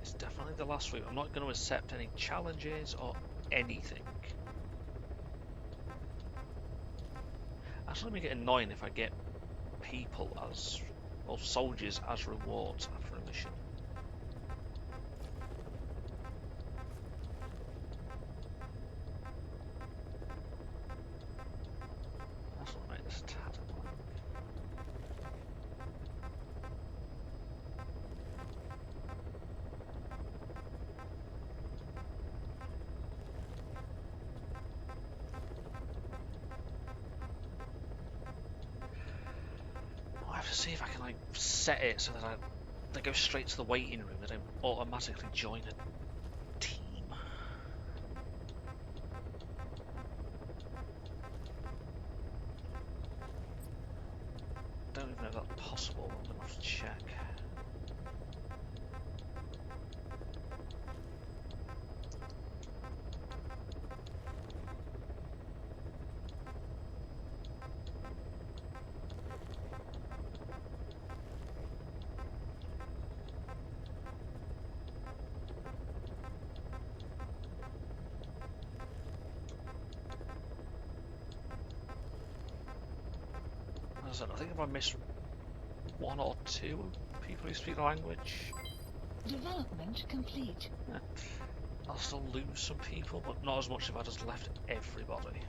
It's definitely the last route. I'm not going to accept any challenges or anything. That's going to make it annoying if I get people as, or soldiers as rewards after a mission. That's what makes this tad annoying. I have to see if I can like set it so that they go straight to the waiting room. They don't automatically join a team. Don't even know if that's possible. I'm gonna have to check. said, I think if I miss one or two people who speak the language, Development complete. I'll still lose some people, but not as much if I just left everybody.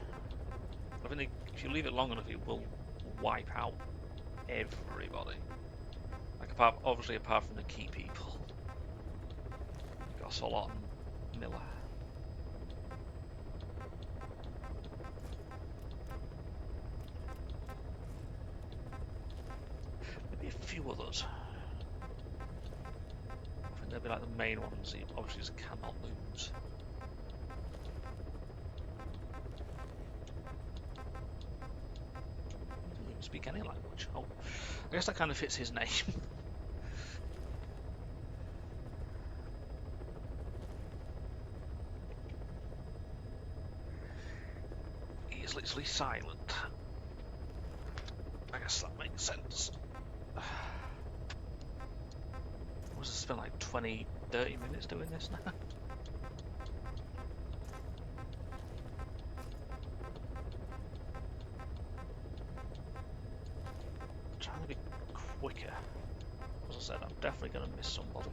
I think if you leave it long enough, it will wipe out everybody. Like obviously apart from the key people. You've got Solot and Miller. Maybe a few others. I think they'll be like the main ones that you obviously just cannot lose. He doesn't speak any language. Oh, I guess that kind of fits his name. He is literally silent. I guess that makes sense. Was it spent like 20, 30 minutes doing this now? Trying to be quicker. As I said, I'm definitely going to miss somebody.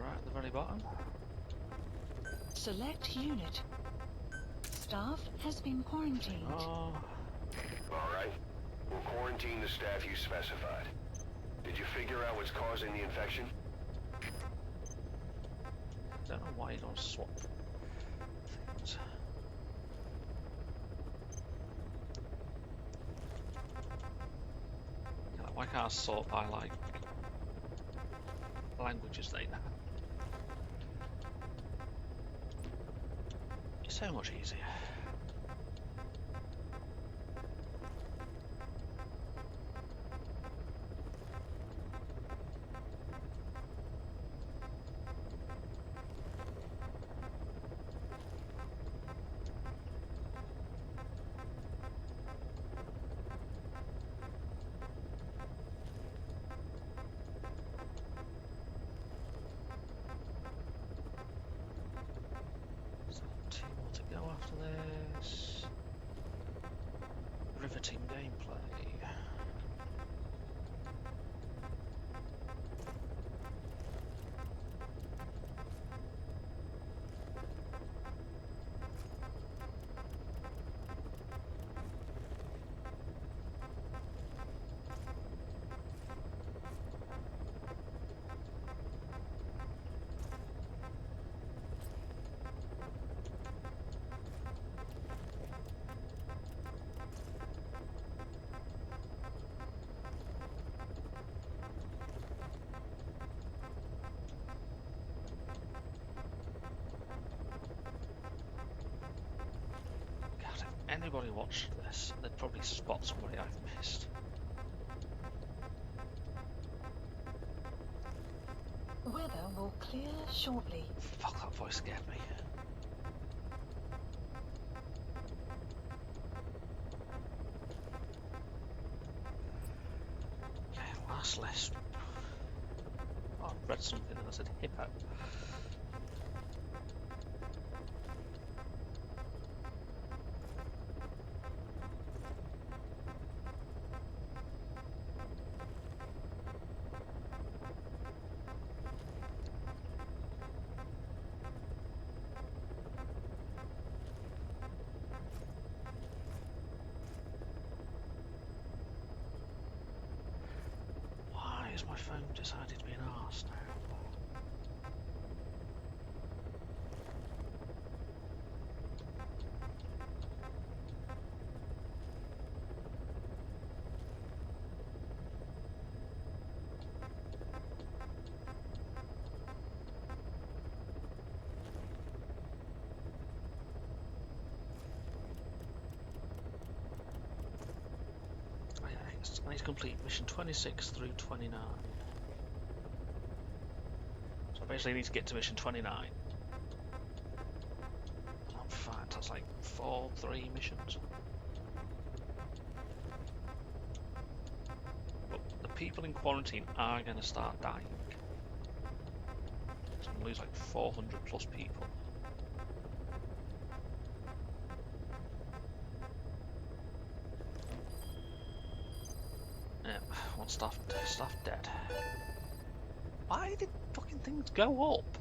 Right at the very bottom. Select unit. Staff has been quarantined. Oh, Alright. We'll quarantine the staff you specified. Did you figure out what's causing the infection? don't know why you don't swap things. Like, why can't I sort by like languages they know? It's so much easier. Riveting gameplay. Anybody watched this, they'd probably spot somebody I've missed. Weather will clear shortly. Fuck, that voice scared me. Okay, last list. Oh, I read something and I said hippo. My phone decided to be an arse now. I need to complete mission 26 through 29. So I basically need to get to mission 29. Oh, in fact, that's like 3 missions. But the people in quarantine are going to start dying. It's going to lose like 400 plus people. Yeah, one staff dead. Why did fucking things go up?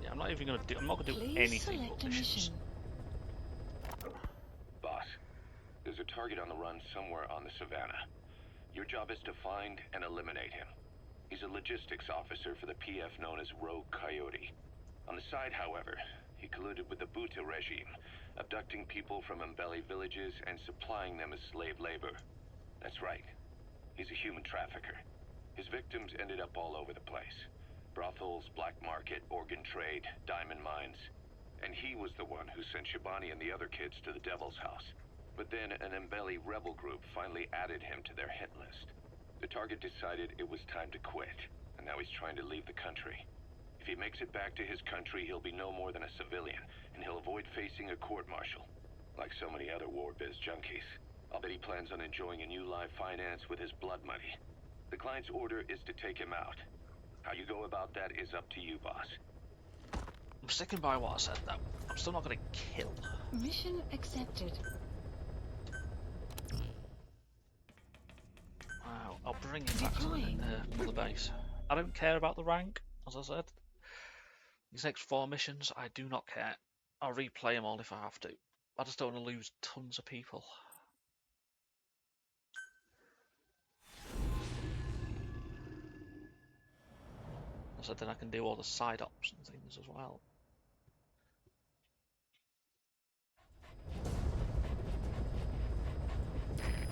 Yeah, I'm not even gonna do. I'm not gonna do Please anything select but a missions. mission. Boss, there's a target on the run somewhere on the Savannah. Your job is to find and eliminate him. He's a logistics officer for the PF known as Rogue Coyote. On the side, however, he colluded with the Buta regime, abducting people from Mbeli villages and supplying them as slave labor. That's right. He's a human trafficker. His victims ended up all over the place. Brothels, black market, organ trade, diamond mines. And he was the one who sent Shabani and the other kids to the Devil's House. But then an Mbeli rebel group finally added him to their hit list. The target decided it was time to quit, and now he's trying to leave the country. If he makes it back to his country, he'll be no more than a civilian, and he'll avoid facing a court-martial, like so many other war biz junkies. I'll bet he plans on enjoying a new live finance with his blood money. The client's order is to take him out. How you go about that is up to you, boss. I'm sticking by what I said though. I'm still not gonna kill. Mission accepted. Wow, I'll bring him back to Deploying. the base. I don't care about the rank, as I said. These next 4 missions, I do not care. I'll replay them all if I have to. I just don't want to lose tons of people. So then I can do all the side ops and things as well.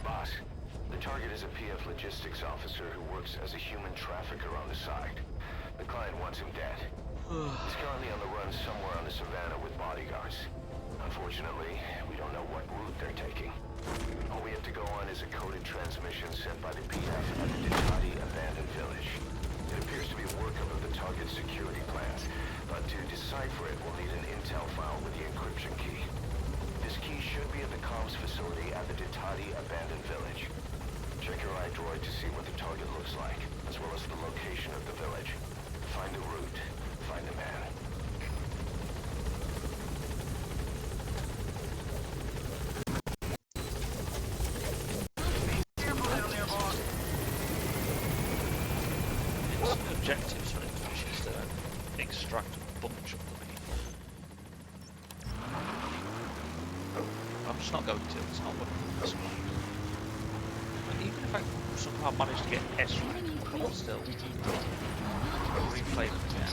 Boss, the target is a PF logistics officer who works as a human trafficker on the side. The client wants him dead. He's currently on the run somewhere on the Savannah with bodyguards. Unfortunately, we don't know what route they're taking. All we have to go on is a coded transmission sent by the PF at the Ditati abandoned village. It appears to be a workup of the target's security plans, but to decipher it, we'll need an intel file with the encryption key. This key should be at the comms facility at the Ditati abandoned village. Check your iDroid to see what the target looks like, as well as the location of the village. Find the route. Find the man. Its objectives for it is to extract a bunch of the people. I'm just not going to. It's not working this way. But even if I somehow manage to get S rank, Enemy I'll presence still detected. replay them again.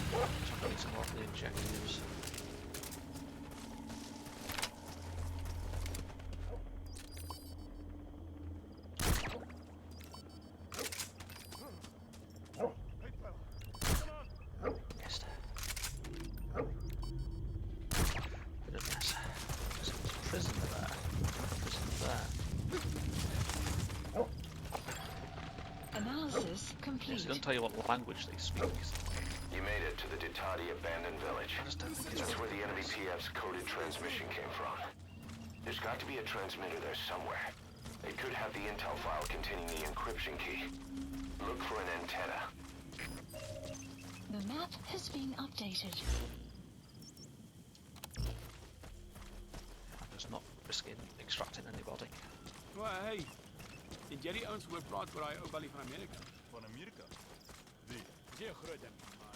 So I need some more of the objectives. Missed. Bit of mess. There's a prisoner there. Prisoner there. Analysis Yes, complete. it doesn't tell you what language they speak. You made it to the Ditati abandoned village. I just don't think it's That's where the enemy PF's coded transmission came from. There's got to be a transmitter there somewhere. It could have the intel file containing the encryption key. Look for an antenna. The map has been updated. I'm just not risking extracting anybody. Maar hey, het jy die ouens gehoor praat oor daai ou balie van Amerika? Van Amerika? Wie? Zeer groot ding, maar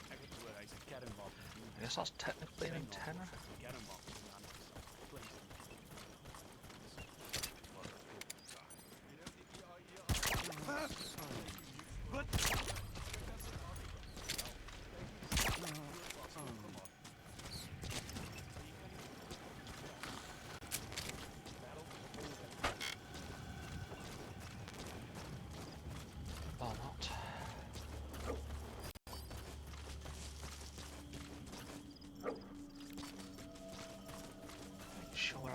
ek het gehoor hy's 'n kernwapen. I guess that's technically an antenna. Kernwapen in die hande gesit. Wat? Or not.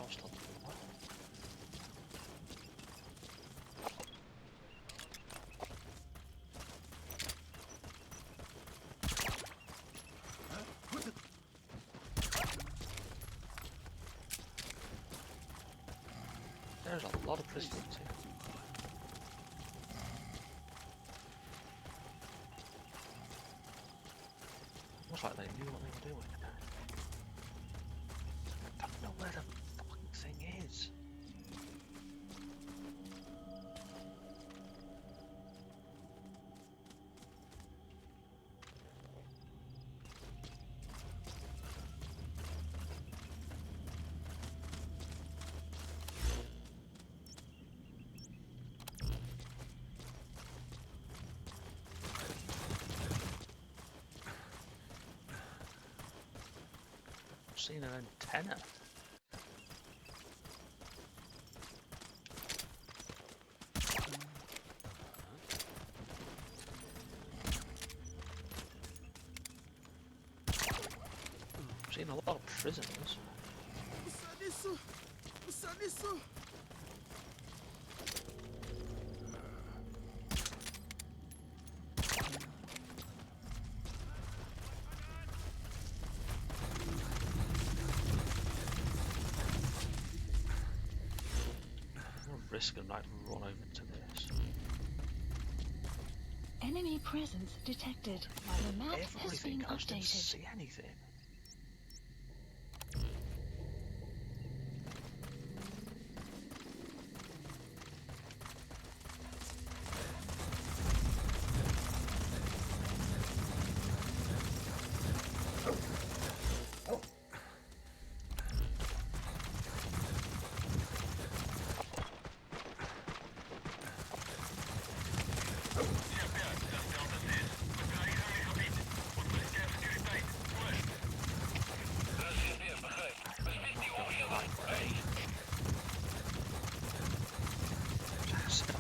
was still what? There's a lot of prisoners here. Almost like they knew what they were doing. I don't know where the fucking thing is. Seen an antenna. Seen a lot of prisoners. Risk and like run over to this. Enemy presence detected. The map has been Everything, I just didn't updated. see anything.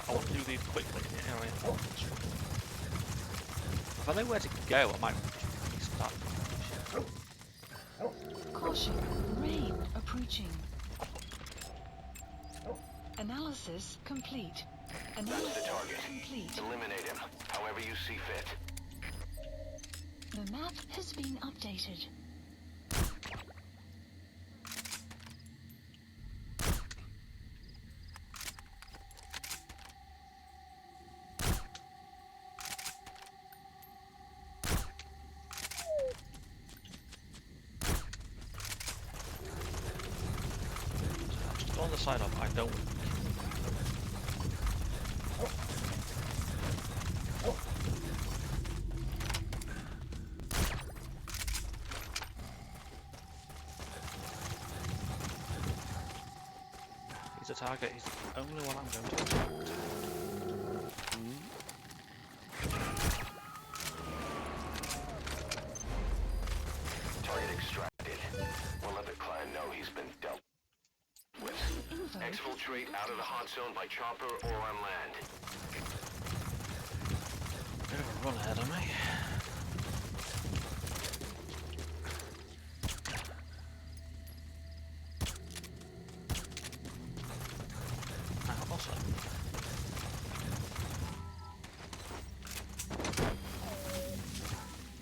I want to do these quickly. If I know where to go, I might start. Caution, rain approaching. Analysis complete. That's Analysis the target. complete. Eliminate him, however you see fit. The map has been updated. Just on the side of I don't. He's a target. He's the only one I'm going to attack. Target extracted. We'll let the client know he's been dealt with. Exfiltrate out of the hot zone by chopper or on land. Bit of a run ahead of me.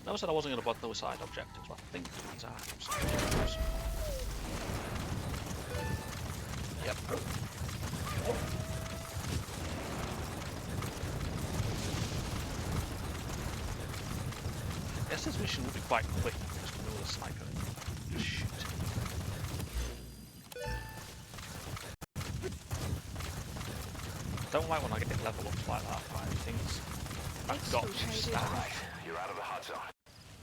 I said I wasn't going to bother those side objectives, but I think these are side objectives. Yep. I guess this mission will be quite quick, just going to with a sniper and just shoot. Don't like when I get level ups like that, right? Things I've got to start. Alright, you're out of the hot zone.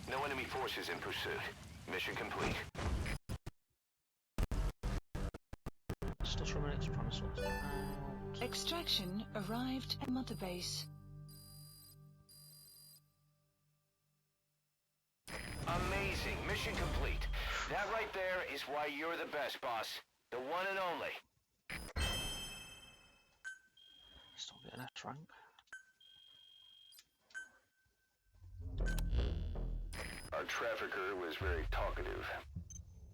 No enemy forces in pursuit. Mission complete. Still 3 minutes trying to sort that out. Extraction arrived at Mother Base. Amazing. Mission complete. That right there is why you're the best, boss. The one and only. Still getting S rank. Our trafficker was very talkative.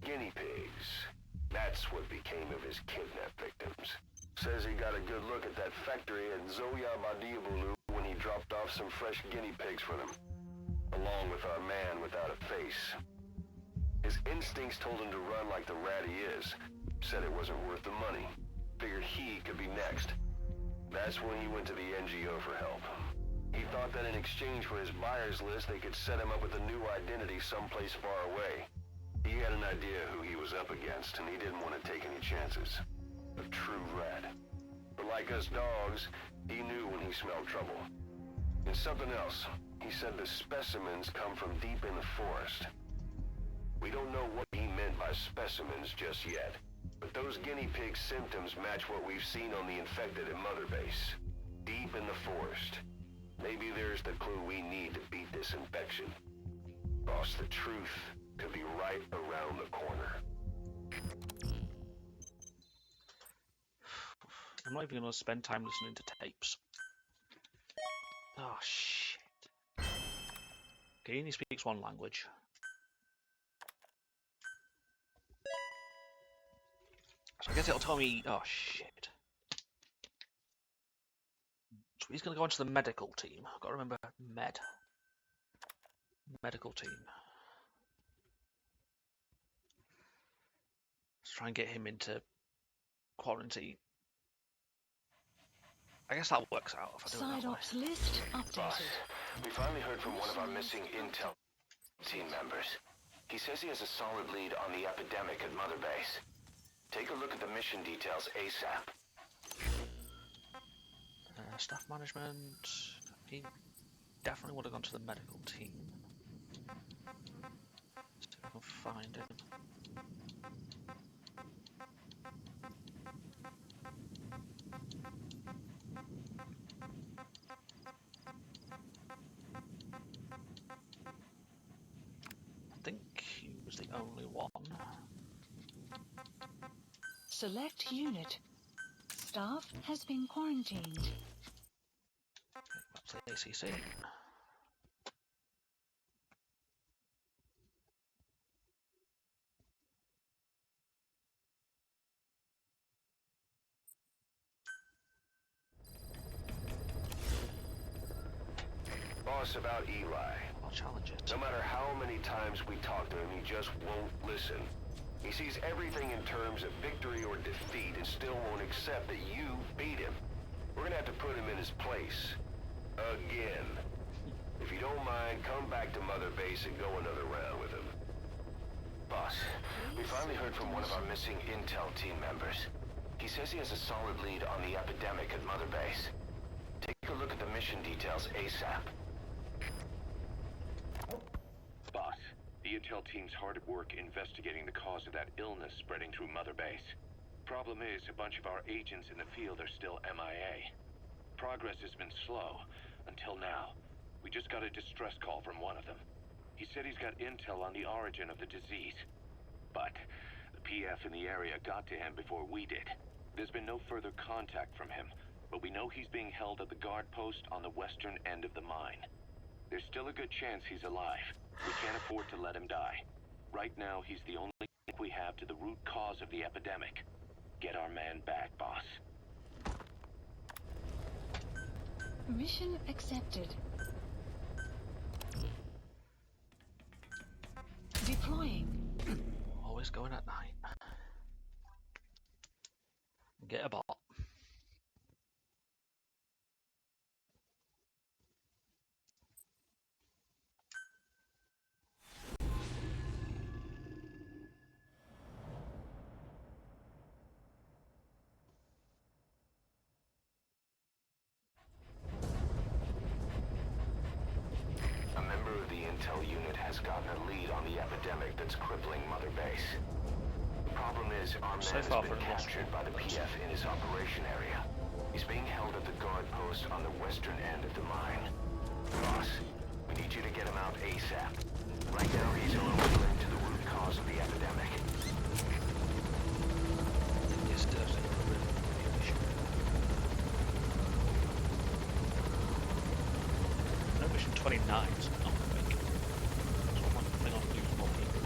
Guinea pigs. That's what became of his kidnapped victims. Says he got a good look at that factory at Zoya Badiabulu when he dropped off some fresh guinea pigs for them, along with our man without a face. His instincts told him to run like the rat he is. Said it wasn't worth the money. Figured he could be next. That's when he went to the NGO for help. He thought that in exchange for his buyer's list, they could set him up with a new identity someplace far away. He had an idea who he was up against, and he didn't want to take any chances. A true rat. But like us dogs, he knew when he smelled trouble. And something else. He said the specimens come from deep in the forest. We don't know what he meant by specimens just yet, but those guinea pig symptoms match what we've seen on the infected at Mother Base. Deep in the forest. Maybe there's the clue we need to beat this infection. Boss, the truth could be right around the corner. I'm not even going to spend time listening to tapes. Oh, shit. Okay, he only speaks one language. So I guess it'll tell me... Oh, shit. So he's going to go onto the medical team. I've got to remember medical team. Let's try and get him into quarantine. I guess that works out if I do it Side that way. ops list Boss, updated. we finally heard from one of our missing intel team members. He says he has a solid lead on the epidemic at Mother Base. Take a look at the mission details ASAP. Staff management. He definitely would have gone to the medical team. See if I can find him. I think he was the only one. Select unit. Staff has been quarantined. That's the ACC. Boss, about Eli. I'll challenge it. No matter how many times we talk to him, he just won't listen. He sees everything in terms of victory or defeat and still won't accept that you beat him. We're gonna have to put him in his place. Again. If you don't mind, come back to Mother Base and go another round with him. Boss, we finally heard from one of our missing intel team members. He says he has a solid lead on the epidemic at Mother Base. Take a look at the mission details ASAP. Boss, the intel team's hard at work investigating the cause of that illness spreading through Mother Base. Problem is, a bunch of our agents in the field are still MIA. Progress has been slow, until now. We just got a distress call from one of them. He said he's got intel on the origin of the disease. But the PF in the area got to him before we did. There's been no further contact from him, but we know he's being held at the guard post on the western end of the mine. There's still a good chance he's alive. We can't afford to let him die. Right now, he's the only link we have to the root cause of the epidemic. Get our man back, boss. Mission accepted. Deploying. Always going at night. Get a bot. A member of the intel unit has gotten a lead on the epidemic that's crippling Mother Base. The problem is, our man has been captured by the PF in his operation area. He's being held at the guard post on the western end of the mine. Boss, we need you to get him out ASAP. Right now, he's a little linked to the root cause of the epidemic. No, mission 29 is not quick. So one thing on lose more people.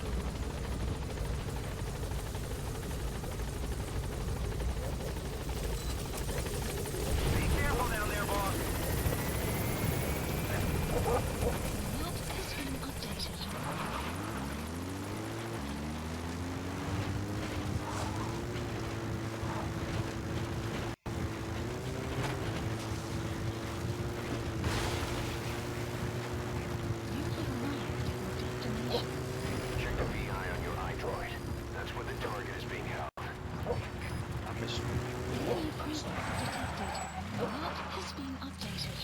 presence detected. The map has been updated.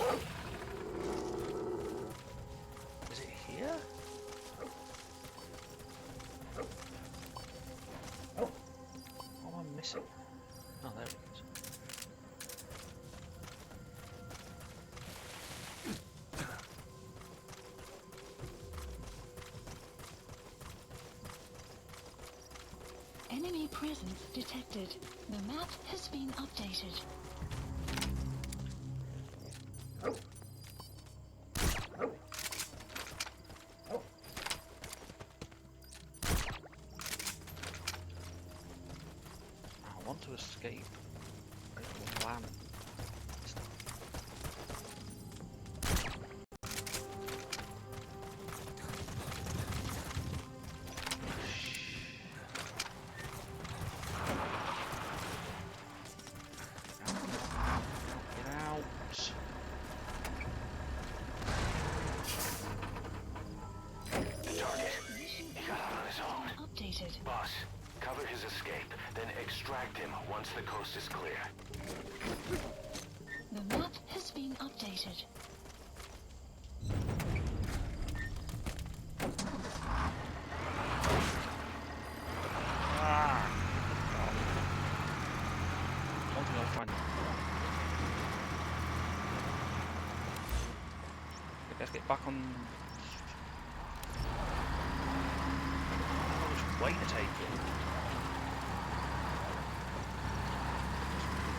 Is it here? What am I missing? Oh, there it is. Enemy presence detected. The map has been updated. I want to escape. I will land. Get out. The target. He got out on his own. Updated. Boss, cover his escape, then extract him once the coast is clear. The map has been updated. One thing I'll find. Let's get back on. I don't know which way to take it.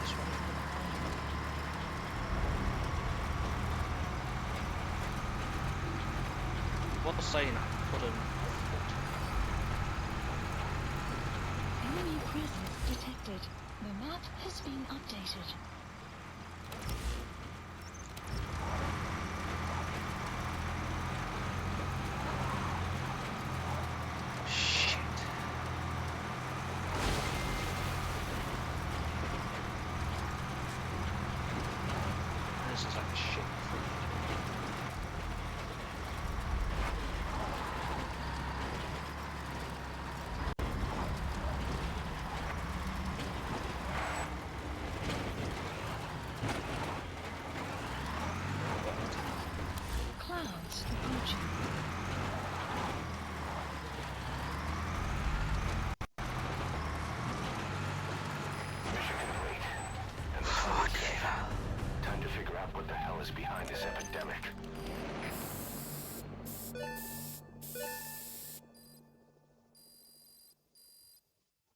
This way. What was saying I couldn't. Enemy presence detected. The map has been updated. Shit. This is like a shit. Clouds approaching. Mission complete. And the sun is safe. Time to figure out what the hell is behind this epidemic.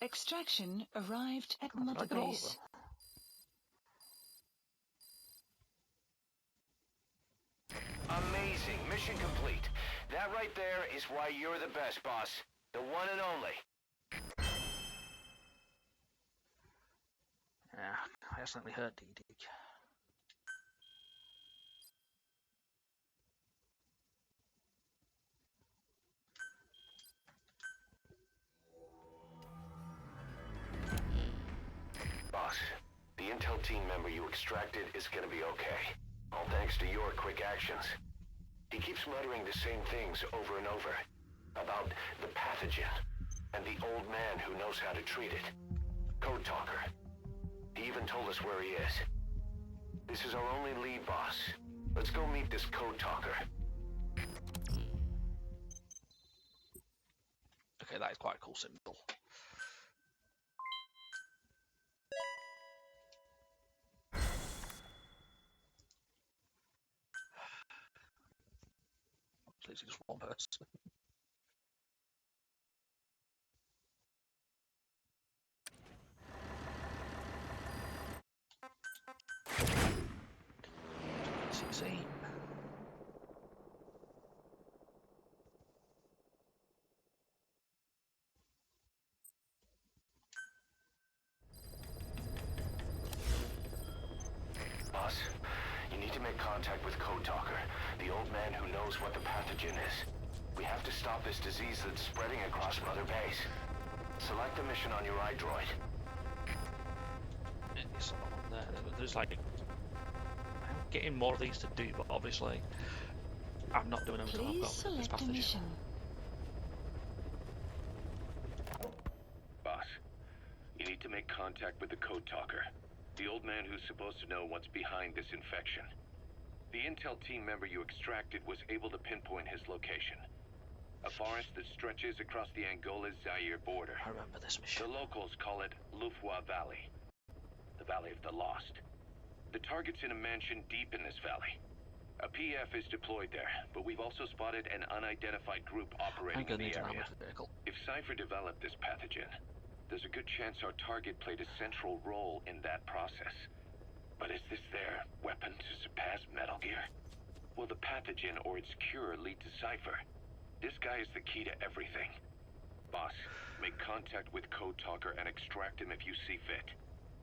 Extraction arrived at Mother get all of Base. Amazing. Mission complete. That right there is why you're the best, boss. The one and only. Yeah, I accidentally hurt DD. Boss, the intel team member you extracted is gonna be okay. All thanks to your quick actions. He keeps muttering the same things over and over. About the pathogen, and the old man who knows how to treat it. Code Talker. He even told us where he is. This is our only lead, boss. Let's go meet this Code Talker. Okay, that is quite a cool symbol. It's literally just one person. See. Boss, you need to make contact with Code Talker, the old man who knows what the pathogen is. We have to stop this disease that's spreading across Mother Base. Select the mission on your iDroid. It's not on there. There's like, I'm getting more of these to do, but obviously I'm not doing them until I've Please got this select a pathogen. mission. Boss, you need to make contact with the Code Talker, the old man who's supposed to know what's behind this infection. The intel team member you extracted was able to pinpoint his location. A forest that stretches across the Angola-Zaire border. I remember this mission. The locals call it Lufwa Valley. The Valley of the Lost. The target's in a mansion deep in this valley. A PF is deployed there, but we've also spotted an unidentified group operating in the area. If Cypher developed this pathogen, there's a good chance our target played a central role in that process. But is this their weapon to surpass Metal Gear? Will the pathogen or its cure lead to Cypher? This guy is the key to everything. Boss, make contact with Code Talker and extract him if you see fit.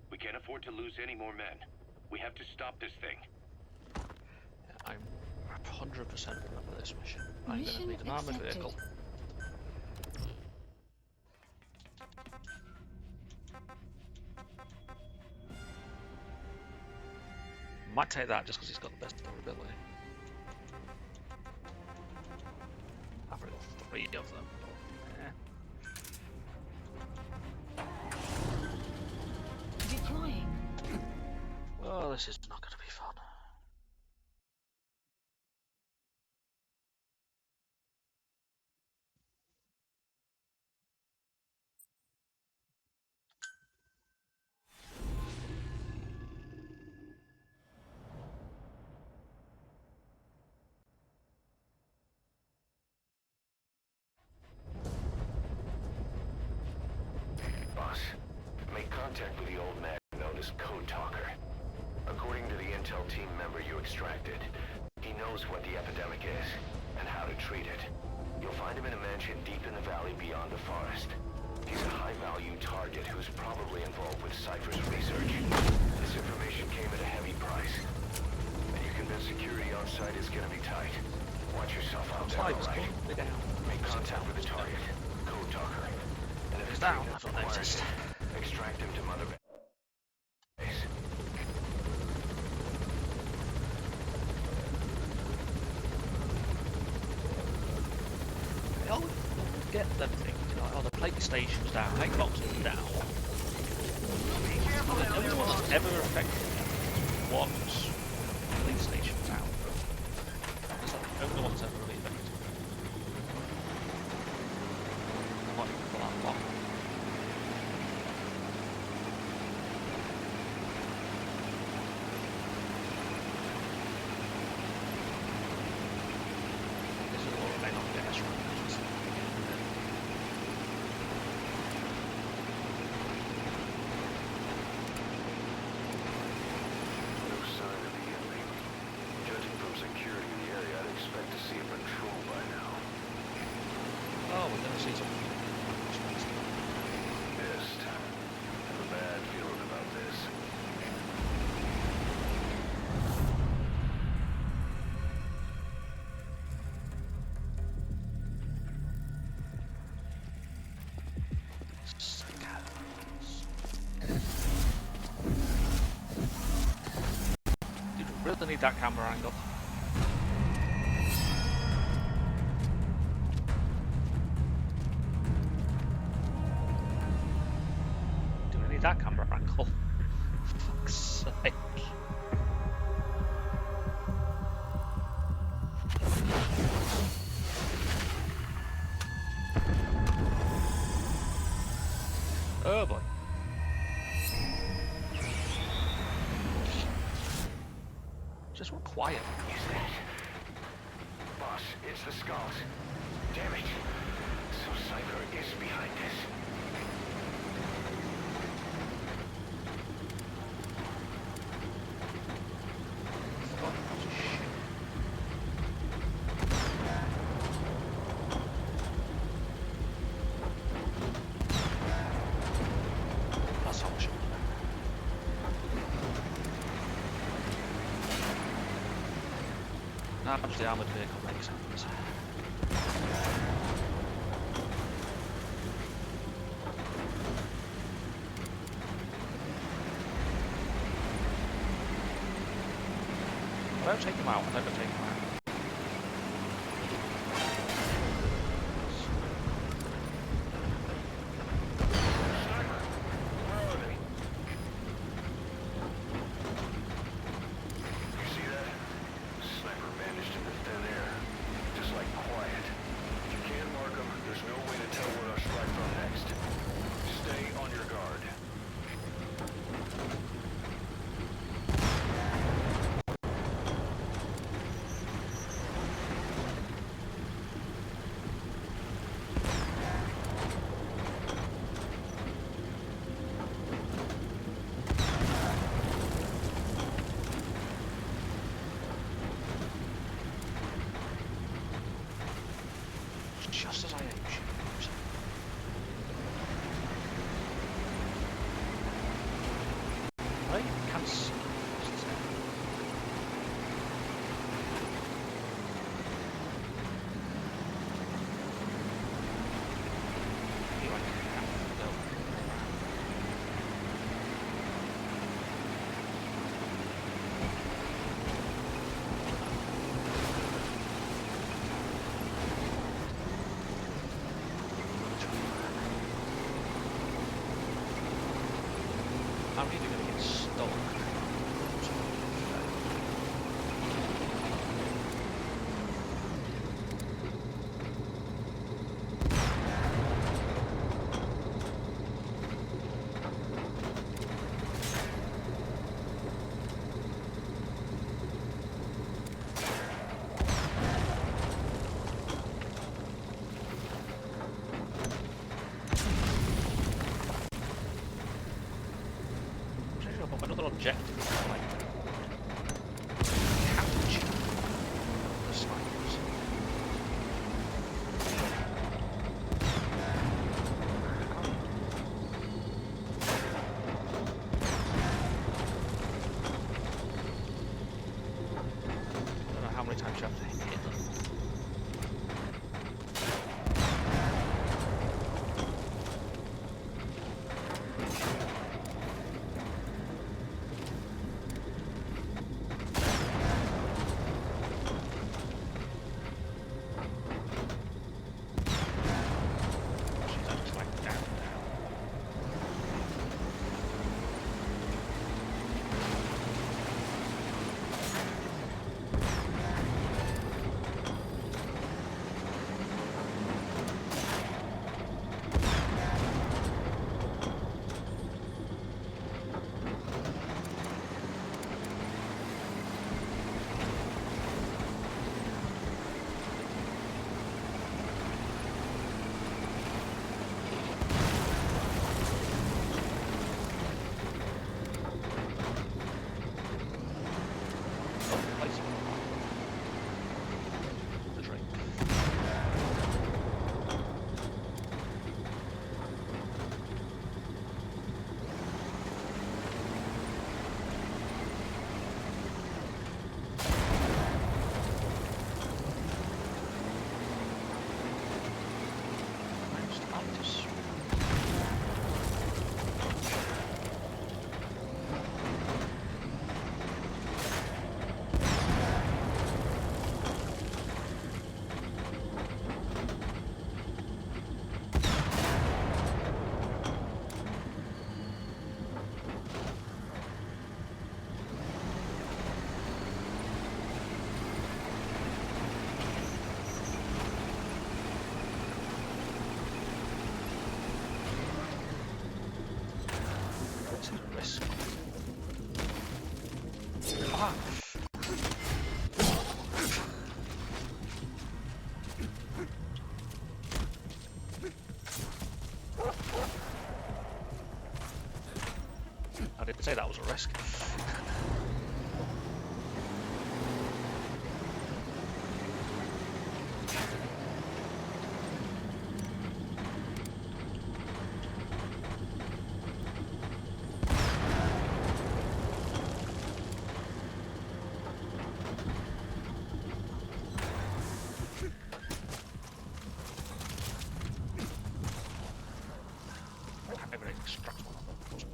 We can't afford to lose any more men. We have to stop this thing. Yeah, I'm 100% remember this mission. I'm Mission gonna need an armored accepted. vehicle. Might take that just because he's got the best durability. I've already got 3 of them. Yeah. Deploying. Oh, this is not going to be fun. Boss, make contact with the old man known as Code Talker. According to the intel team member you extracted, he knows what the epidemic is and how to treat it. You'll find him in a mansion deep in the valley beyond the forest. He's a high-value target who's probably involved with Cypher's research. This information came at a heavy price. And you convinced security on site is gonna be tight. Watch yourself out there, alright? Make contact with the target, Code Talker. And if He's it's down, treatment that's what they requires exist. it, extract him to Mother Base. They all get them things, you know, oh, the PlayStation's down, Xbox is down. The only one that's ever affected them was PlayStation down. It's like the only one that's ever really affected them. I'm not even for that long. This is what may not get us right. No sign of the enemy. Judging from security in the area, I'd expect to see a patrol by now. Oh, we're gonna see something. Missed. Have a bad feeling about this. Dude, we really need that camera angle. Do we need that camera angle? For fuck's sake. Oh boy. Just real quiet. Is that? Boss, it's the skulls. Damn it. So Cypher is behind this. That's how I should. Now, the armoured vehicle makes sense. I don't take him out, I never take him out. I'm either going to get stuck. Another objective, like capture the snipers. I don't know how many times you have to hit them. Risk. Ah. I didn't say that was a risk.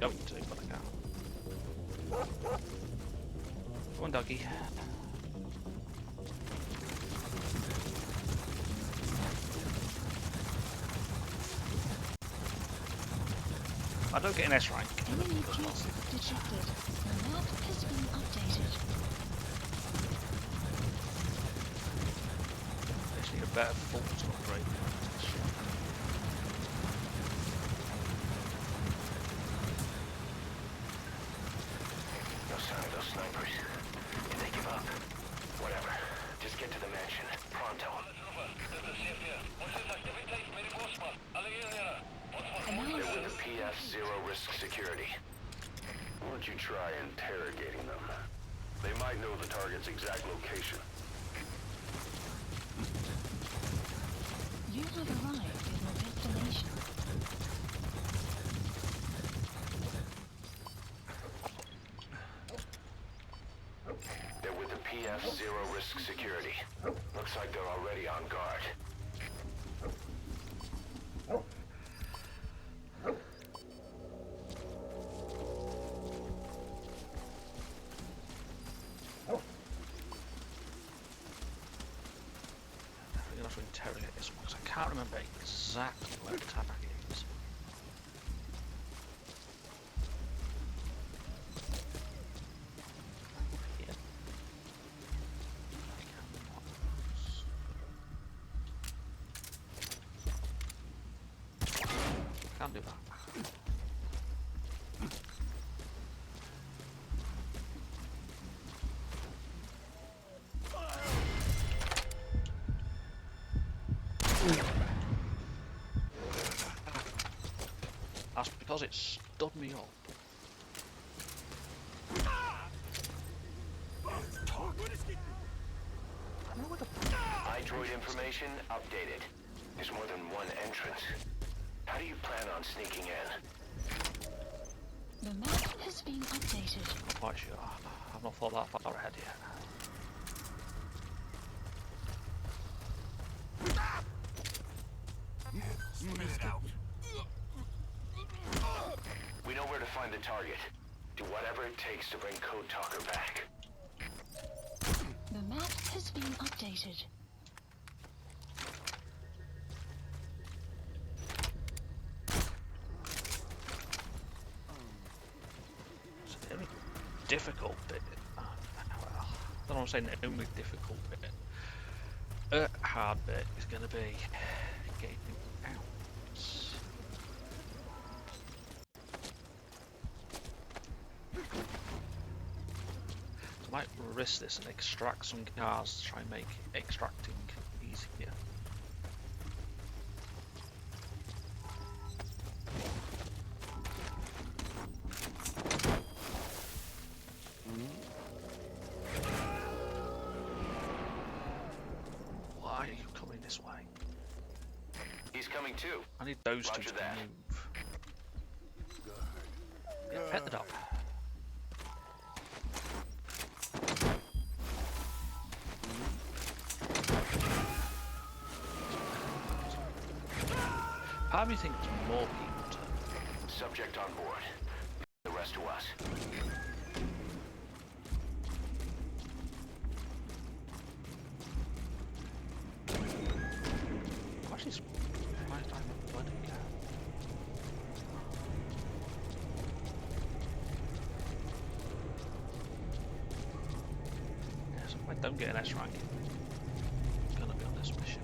Going to, but I can't. Go on, doggy. I don't get an S rank. Enemy presence detected. The map has been updated. I just need a better fort to upgrade. Snipers. If they give up, whatever. Just get to the mansion. Pronto. They're with the PS Zero Risk Security. Why don't you try interrogating them? They might know the target's exact location. You have arrived at your destination. PS Zero Risk Security. Looks like they're already on guard. I'm going to have to interrogate this one because I can't remember exactly where the tabac is. do that. That's because it stood me up. iDroid information updated. There's more than one entrance. How do you plan on sneaking in? The map has been updated. Not quite sure. I've not thought that far ahead yet. Spit it out. We know where to find the target. Do whatever it takes to bring Code Talker back. The map has been updated. It's the only difficult bit. Well, I don't want to say the only difficult bit. Hard bit is going to be getting out. I might risk this and extract some cars to try and make extracting easier. Why are you coming this way? He's coming too. I need those two Roger to that. move. Yeah, pet the dog. Part of me thinks more people to... Subject on board. The rest to us. Actually, why did I not bloody yeah, so if I don't get an S rank, I'm gonna be on this mission.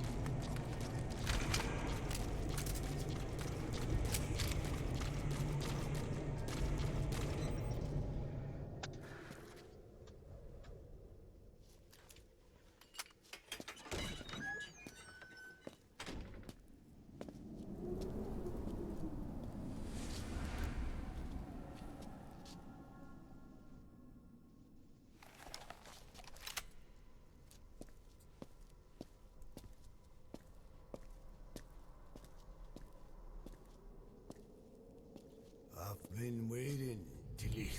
I've been waiting, Tilly.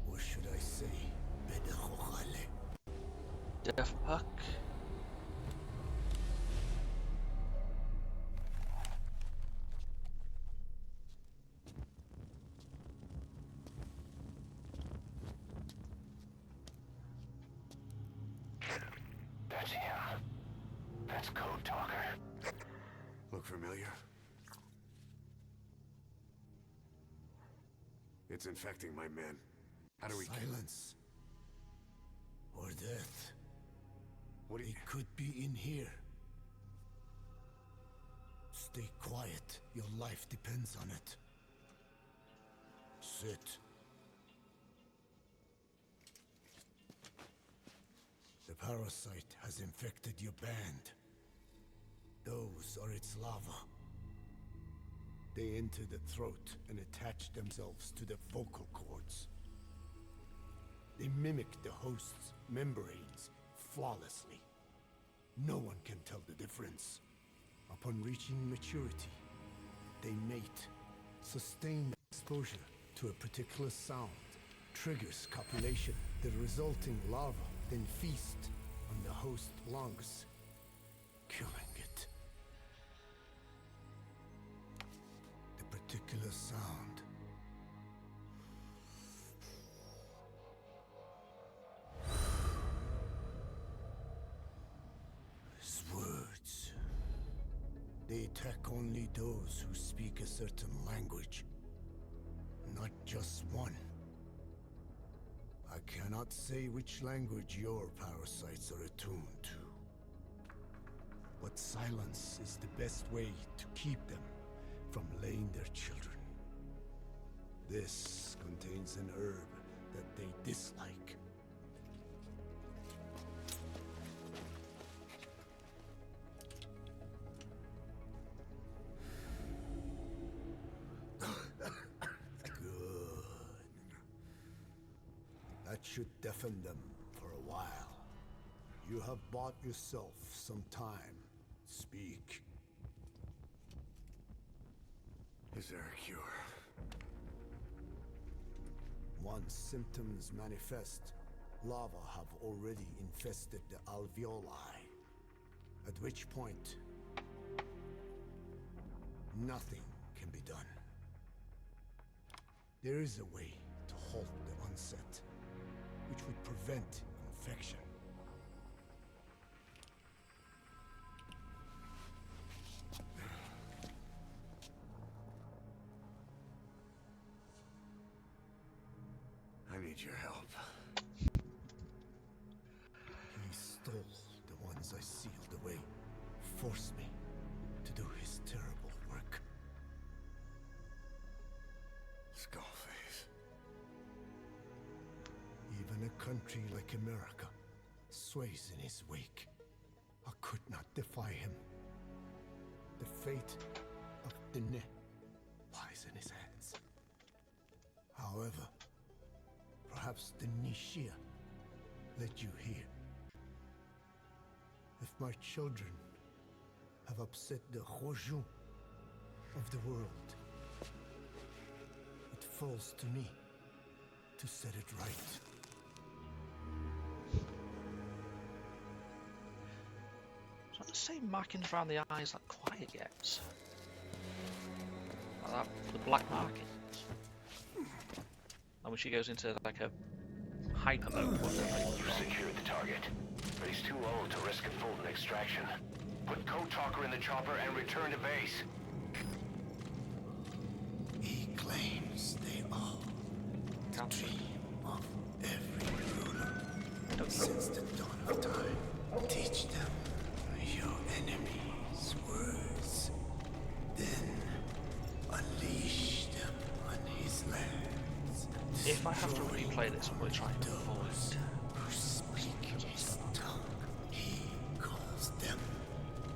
Or should I say, Bedahokhale? Death Puck. That's him. That's Code Talker. Look familiar? It's infecting my men. How do we Silence. Or death. What do you... It could be in here. Stay quiet. Your life depends on it. Sit. The parasite has infected your band. Those are its larvae. They enter the throat and attach themselves to the vocal cords. They mimic the host's membranes flawlessly. No one can tell the difference. Upon reaching maturity, they mate. Sustained exposure to a particular sound triggers copulation. The resulting larva then feast on the host lungs, killing it. The particular sound is words. They attack only those who speak a certain language, not just one. I cannot say which language your parasites are attuned to. But silence is the best way to keep them from laying their children. This contains an herb that they dislike. Good. That should deafen them for a while. You have bought yourself some time. Speak. Is there a cure? Once symptoms manifest, lava have already infested the alveoli. At which point, nothing can be done. There is a way to halt the onset, which would prevent infection. I need your help. He stole the ones I sealed away, forced me to do his terrible work. Skullface. Even a country like America sways in his wake. I could not defy him. The fate of Dine lies in his hands. However, perhaps the Nishia led you here. If my children have upset the Hojun of the world, it falls to me to set it right. Is that the same markings around the eyes that Quiet gets? Like that, the black markings. And when she goes into like a hyper mode, You've secured the target, but he's too old to risk a Fulton extraction. Put Code Talker in the chopper and return to base. He claims they all dream of every ruler since the dawn of time. Teach them your enemy's words, then unleash them on his lands. if I have to replay this, I'm going to try and avoid. Who speak his tongue, he calls them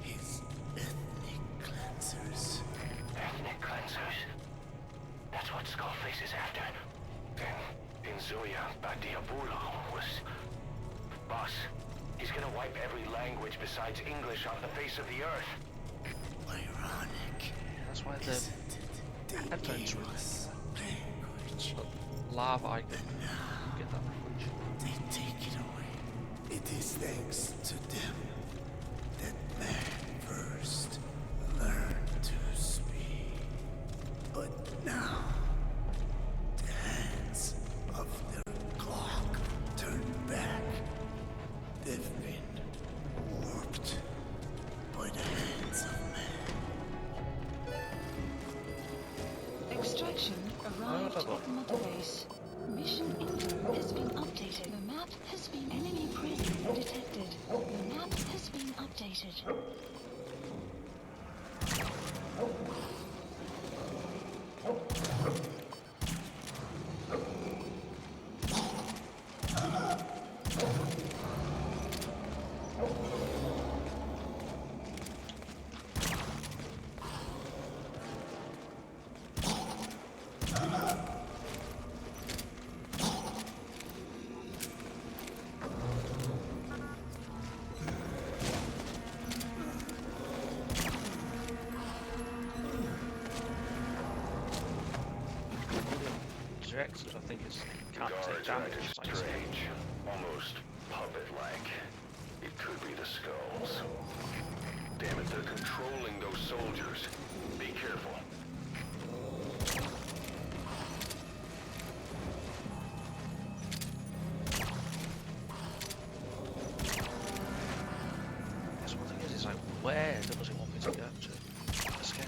his ethnic cleansers. Ethnic cleansers? That's what Skullface is after. Then Inzuya Badiabulo was... Boss, he's gonna wipe every language besides English off the face of the earth. Ironic. That's why the Isn't it? headphones They gave were us language. lava icon. And now Get that language. they take it away. It is thanks to them that man first learned to speak. But now, the hands of their clock turned back. They've been warped by the hands of man. Extraction arrived at Mother Base. Mission info has been updated. The map has been enemy prison detected. The map has been updated. Directed, I think it's The can't take guards are damage. acting It's like strange, almost puppet-like. It could be the skulls. Damn it, they're controlling those soldiers. Be careful. That's one thing is like where does it want me to go to escape?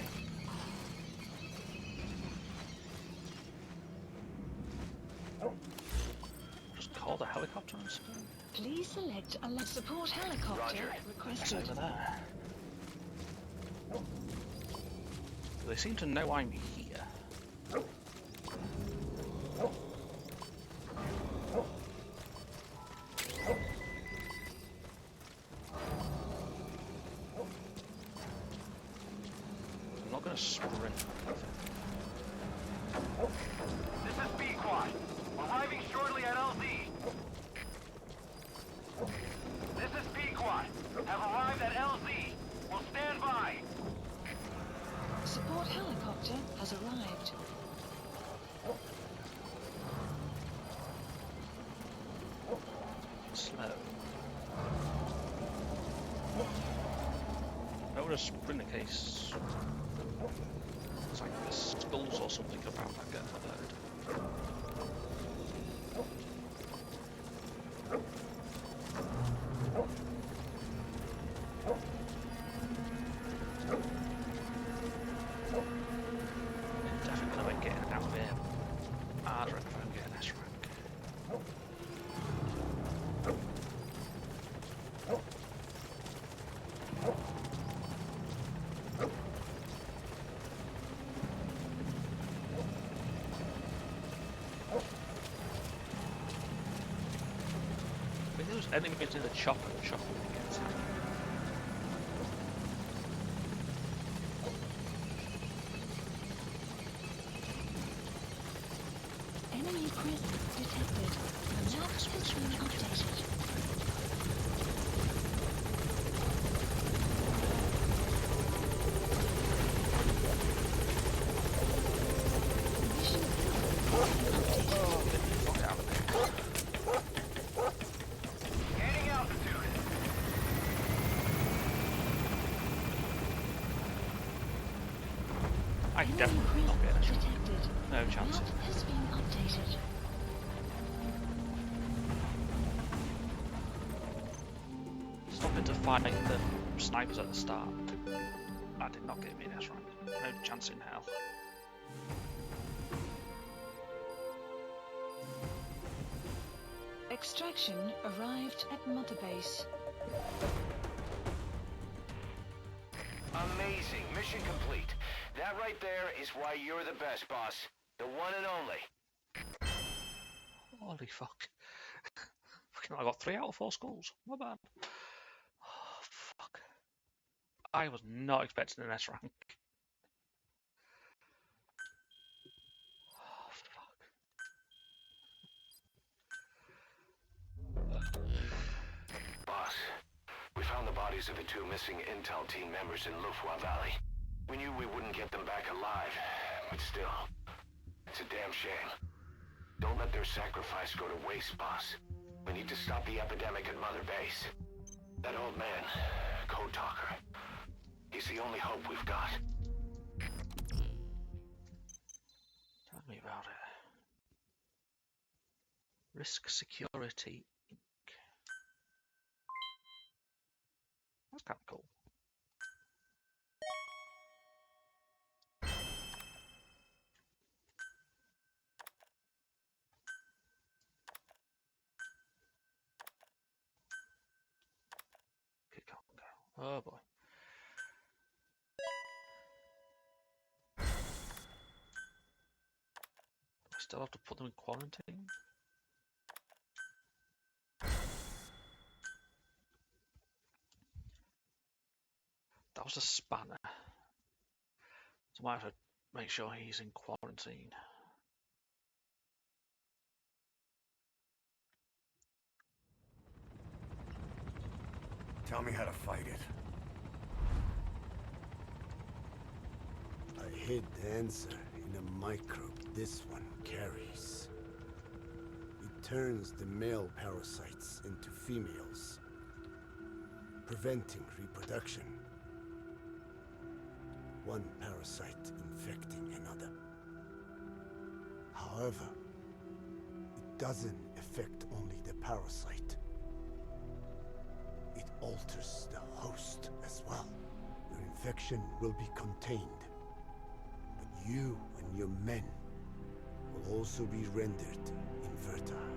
Just call the helicopter and stuff. Please select a support helicopter Roger. It's requested. over there. they seem to know I'm here. I'm not going to sprint. This is B-Quad. Arriving shortly at LZ. This is B-Quad. Have arrived at LZ. Will stand by. Support helicopter has arrived. Slow. I would have sprint in case. It's like the skulls or something around that get hurt. Definitely gonna make getting out of here harder if I'm getting S rank. I think those enemies in the chopper when it gets hit. Enemy prison detected. The map has been updated. Mission Gaining altitude. I definitely not get S rank. detected. No chances. Map has been updated. Stopping to fight the snipers at the start. That did not get me an S rank. No chance in hell. Extraction arrived at Mother Base. Amazing. Mission complete. That right there is why you're the best, boss. The one and only. Holy fuck. Fucking I got 3 out of 4 skulls. Not bad. Oh, fuck. I was not expecting an S rank. Oh, fuck. Boss, we found the bodies of the 2 missing Intel team members in Lufwa Valley. We knew we wouldn't get them back alive, but still, it's a damn shame. Don't let their sacrifice go to waste, boss. We need to stop the epidemic at Mother Base. That old man, Code Talker, he's the only hope we've got. Tell me about it. Risk Security Inc. That's kind of cool. Kick on go. Oh boy. I still have to put them in quarantine? That was a spanner. So I might have to make sure he's in quarantine. Tell me how to fight it. I hid the answer in a microbe this one carries. It turns the male parasites into females, preventing reproduction. One parasite infecting another. However, it doesn't affect only the parasite. It alters the host as well. Your infection will be contained, but you and your men will also be rendered infertile.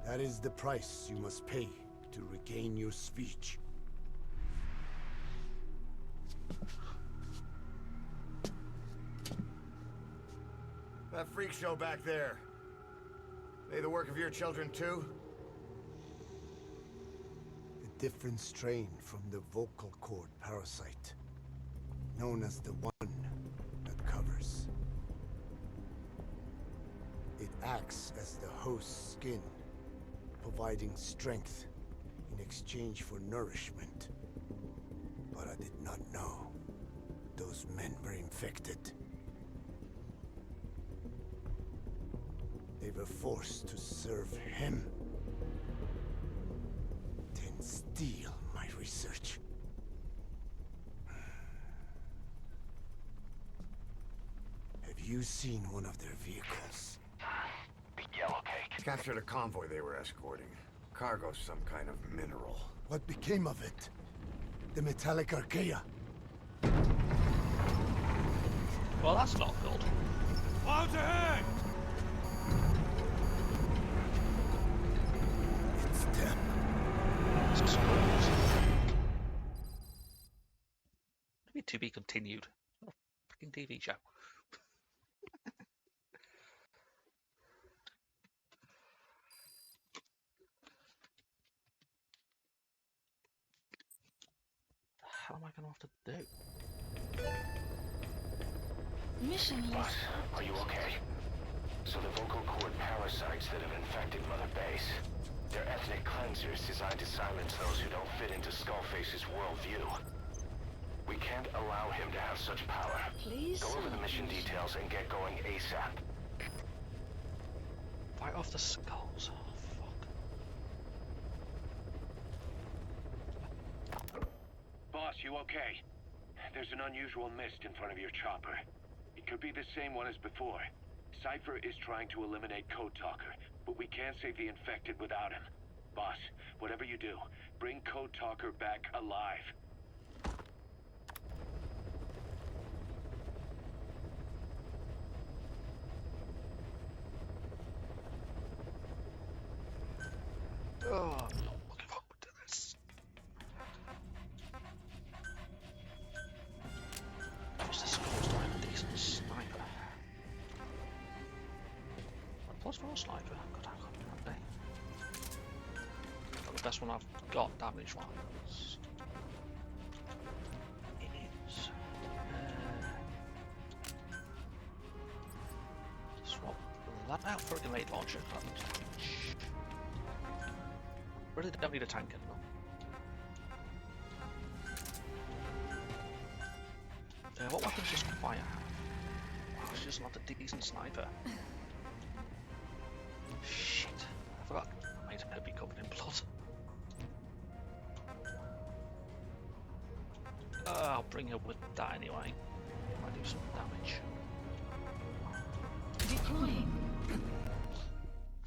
That is the price you must pay to regain your speech. That freak show back there. They the work of your children too? A different strain from the vocal cord parasite, known as the one that covers. It acts as the host's skin, providing strength in exchange for nourishment. But I did not know those men were infected. They were forced to serve him, then steal my research. Have you seen one of their vehicles? The Yellow Cake. Captured a convoy they were escorting. Cargo, some kind of mineral. What became of it? The metallic archaea. Well, that's not good. Clouds ahead! It's them. Maybe to be continued. Oh, freaking TV show. What am I going to have to do? Mission Boss, list. are you okay? So the vocal cord parasites that have infected Mother Base, they're ethnic cleansers designed to silence those who don't fit into Skullface's worldview. We can't allow him to have such power. Please. Go over the mission details and get going ASAP. Fight off the skulls. Oh, fuck. Boss, you okay? There's an unusual mist in front of your chopper. It could be the same one as before. Cypher is trying to eliminate Code Talker, but we can't save the infected without him. Boss, whatever you do, bring Code Talker back alive. Oh, I'm not looking forward to this. Plus the skulls don't have a decent sniper. Plus 4 sniper. God, I can't remember. But the best one I've got damage wise. Is swap that out for a grenade launcher. Really don't need a tank anymore. What weapons just fire? Oh, she's just not a decent sniper. Shit. I forgot. I made her be covered in blood. I'll bring her with that anyway. Might do some damage. Deploying.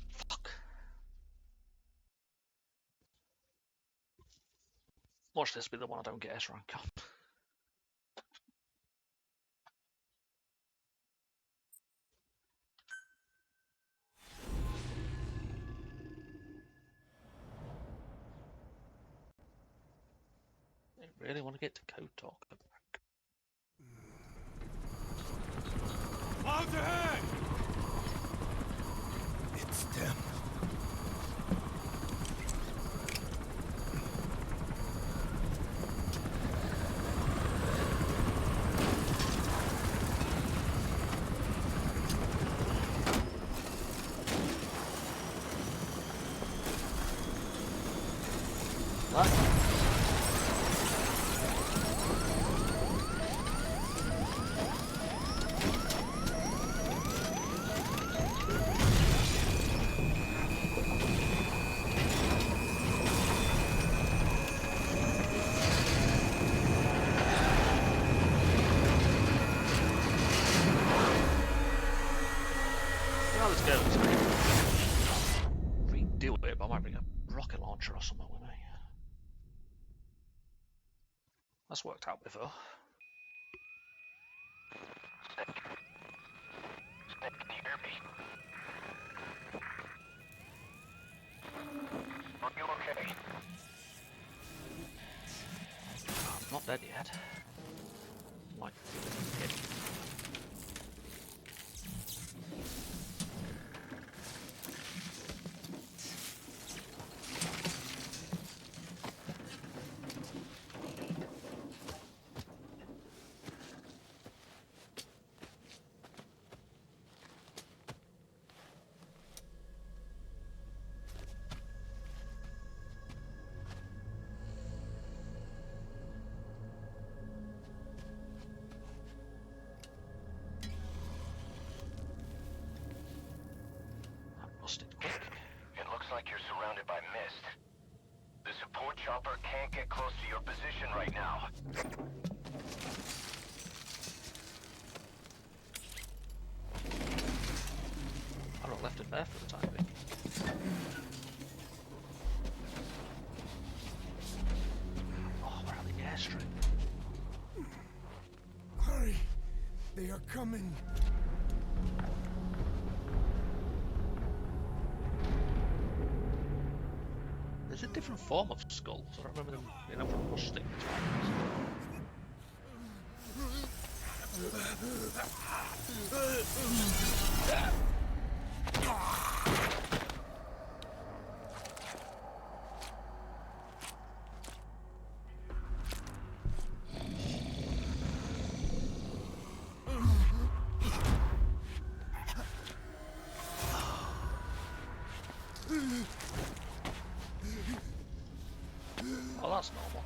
Fuck. Watch this be the one I don't get S rank on. I really want to get to Code Talker back. Clouds ahead! It's them. Redo it, but I might bring a rocket launcher or something with me. That's worked out before. Snake, can you hear me? Are you okay? I'm not dead yet. Like, busted quick. It looks like you're surrounded by mist. The support chopper can't get close to your position right now. I don't left it there for the time being. Oh, we're at the airstrip. Hurry! They are coming! There's a different form of skulls. I don't remember them being able to rustic. Oh, that's normal.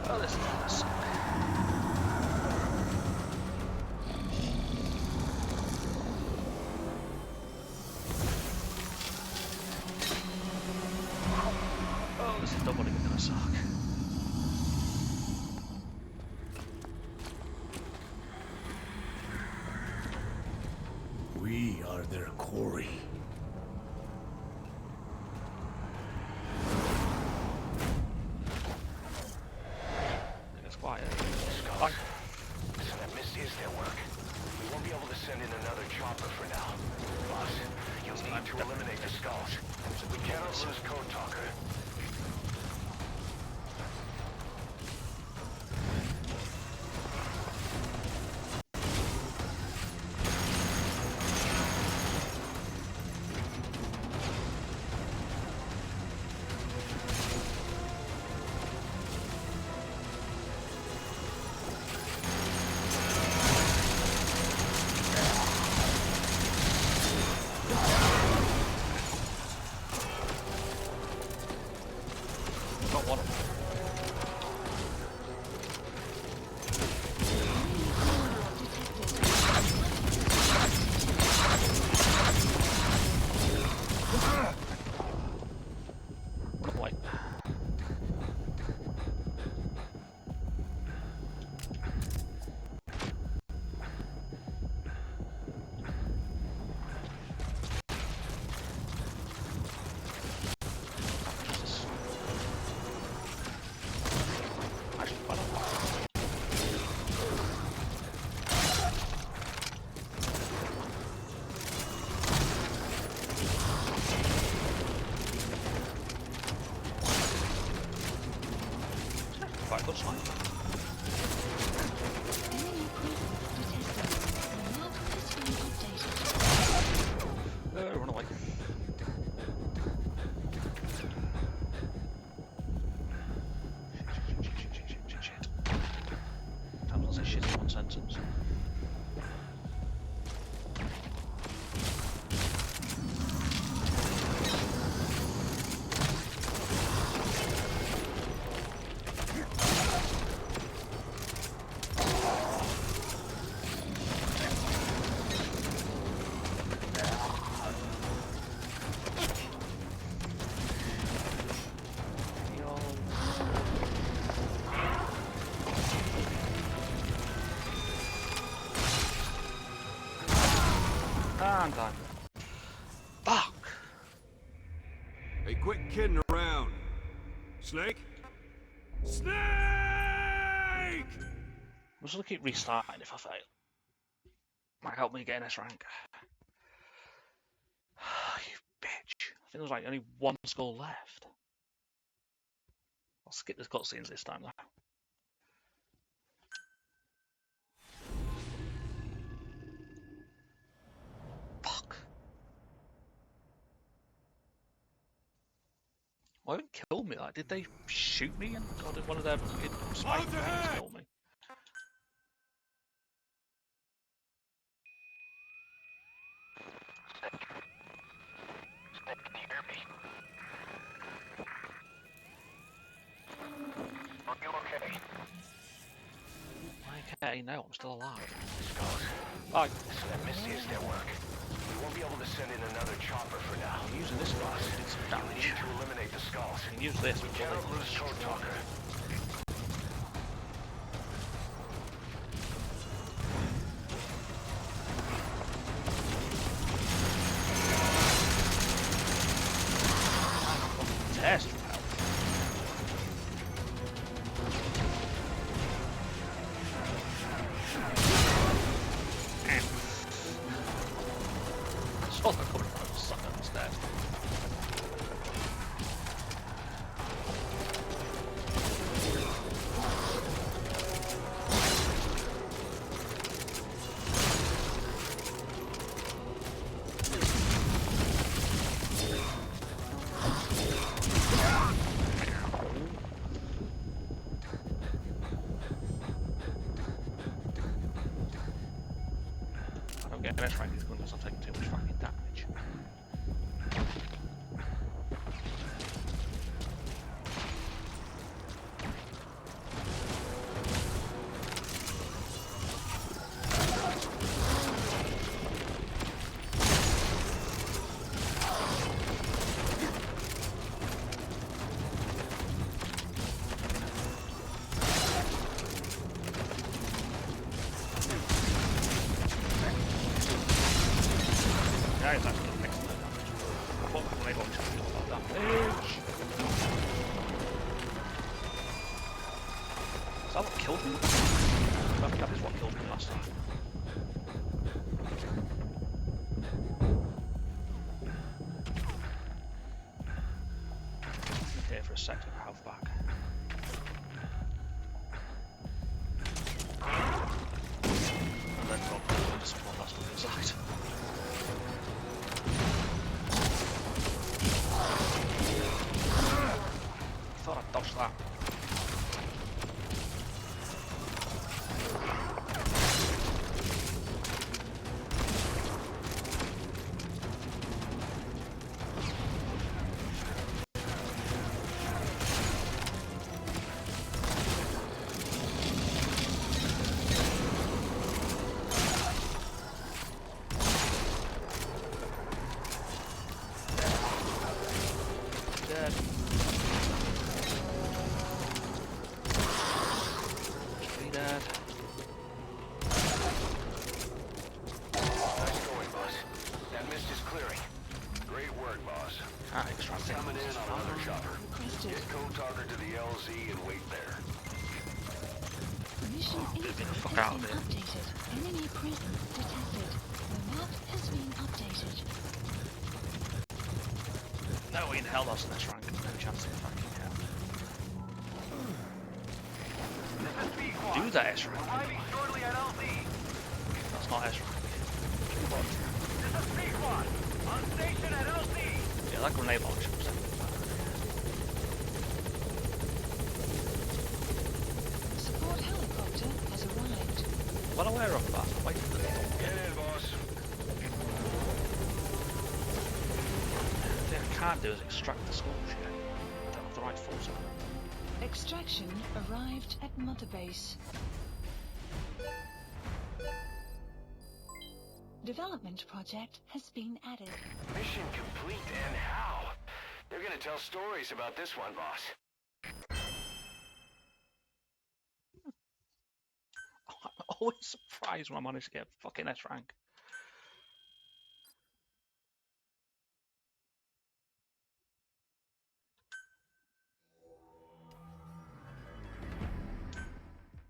Oh, this is nice. Oh, this is nobody gonna suck. We are their quarry. It's quiet. Skulls. Listen, that mist is their work. We won't be able to send in another chopper for now. Boss, you'll need to eliminate the skulls. We cannot lose Code Talker. Got one of them. Wait. Actually, quite a lot. Quite a good sniper. Enemy presence detected. The map has been updated. Run away. Shit. Sometimes I'll say shit in one sentence. I'm done. Fuck! Hey, quit kidding around. Snake? Snake! I'm just gonna keep restarting if I fail. Might help me get an S rank. You bitch. I think there's like only one skull left. I'll skip the cutscenes this time though. Fuck. Why wouldn't kill me? Like, did they shoot me, or did one of their spike things kill me? Can you hear me? Are you okay? Okay, no, I'm still alive. Skulls. Bye. That Misty's network. We won't be able to send in another chopper for now. I'm using this boss to do some We damage. need to eliminate the skulls. I can use this. We cannot lose Code Talker. Test. Saw that coming from a sucker instead. I don't get this right, these guns are taking too much fucking damage. Yeah, that's good. Excellent damage. I thought I made one chance about damage. Is that what killed me? That is what killed me last time. Okay, for a sec to get my health back. And then got into someone else on the inside. Thought I'd dodged that. Dead. Dead. Nice going, boss. That mist is clearing. Great work, boss. Ah, extracting. Coming in on another chopper. Requested. Get Code Talker to the LZ and wait there. Mission info the fuck has out been of it. updated. Enemy prison detected. The map has been updated. No way in hell that's an S rank. No chance in fucking hell. Do that S rank. Arriving shortly at LZ. That's not S rank. This is P-Squad. On station at LZ. Yeah, that grenade launcher was Support helicopter has arrived. well aware of that. Wait for it. Get in, boss. The thing I can't do is extract the skulls yet. I don't have the right force on it. Extraction arrived at Mother Base. Development project has been added. Mission complete, and how? They're gonna tell stories about this one, boss. I'm always surprised when I manage to get fucking S rank.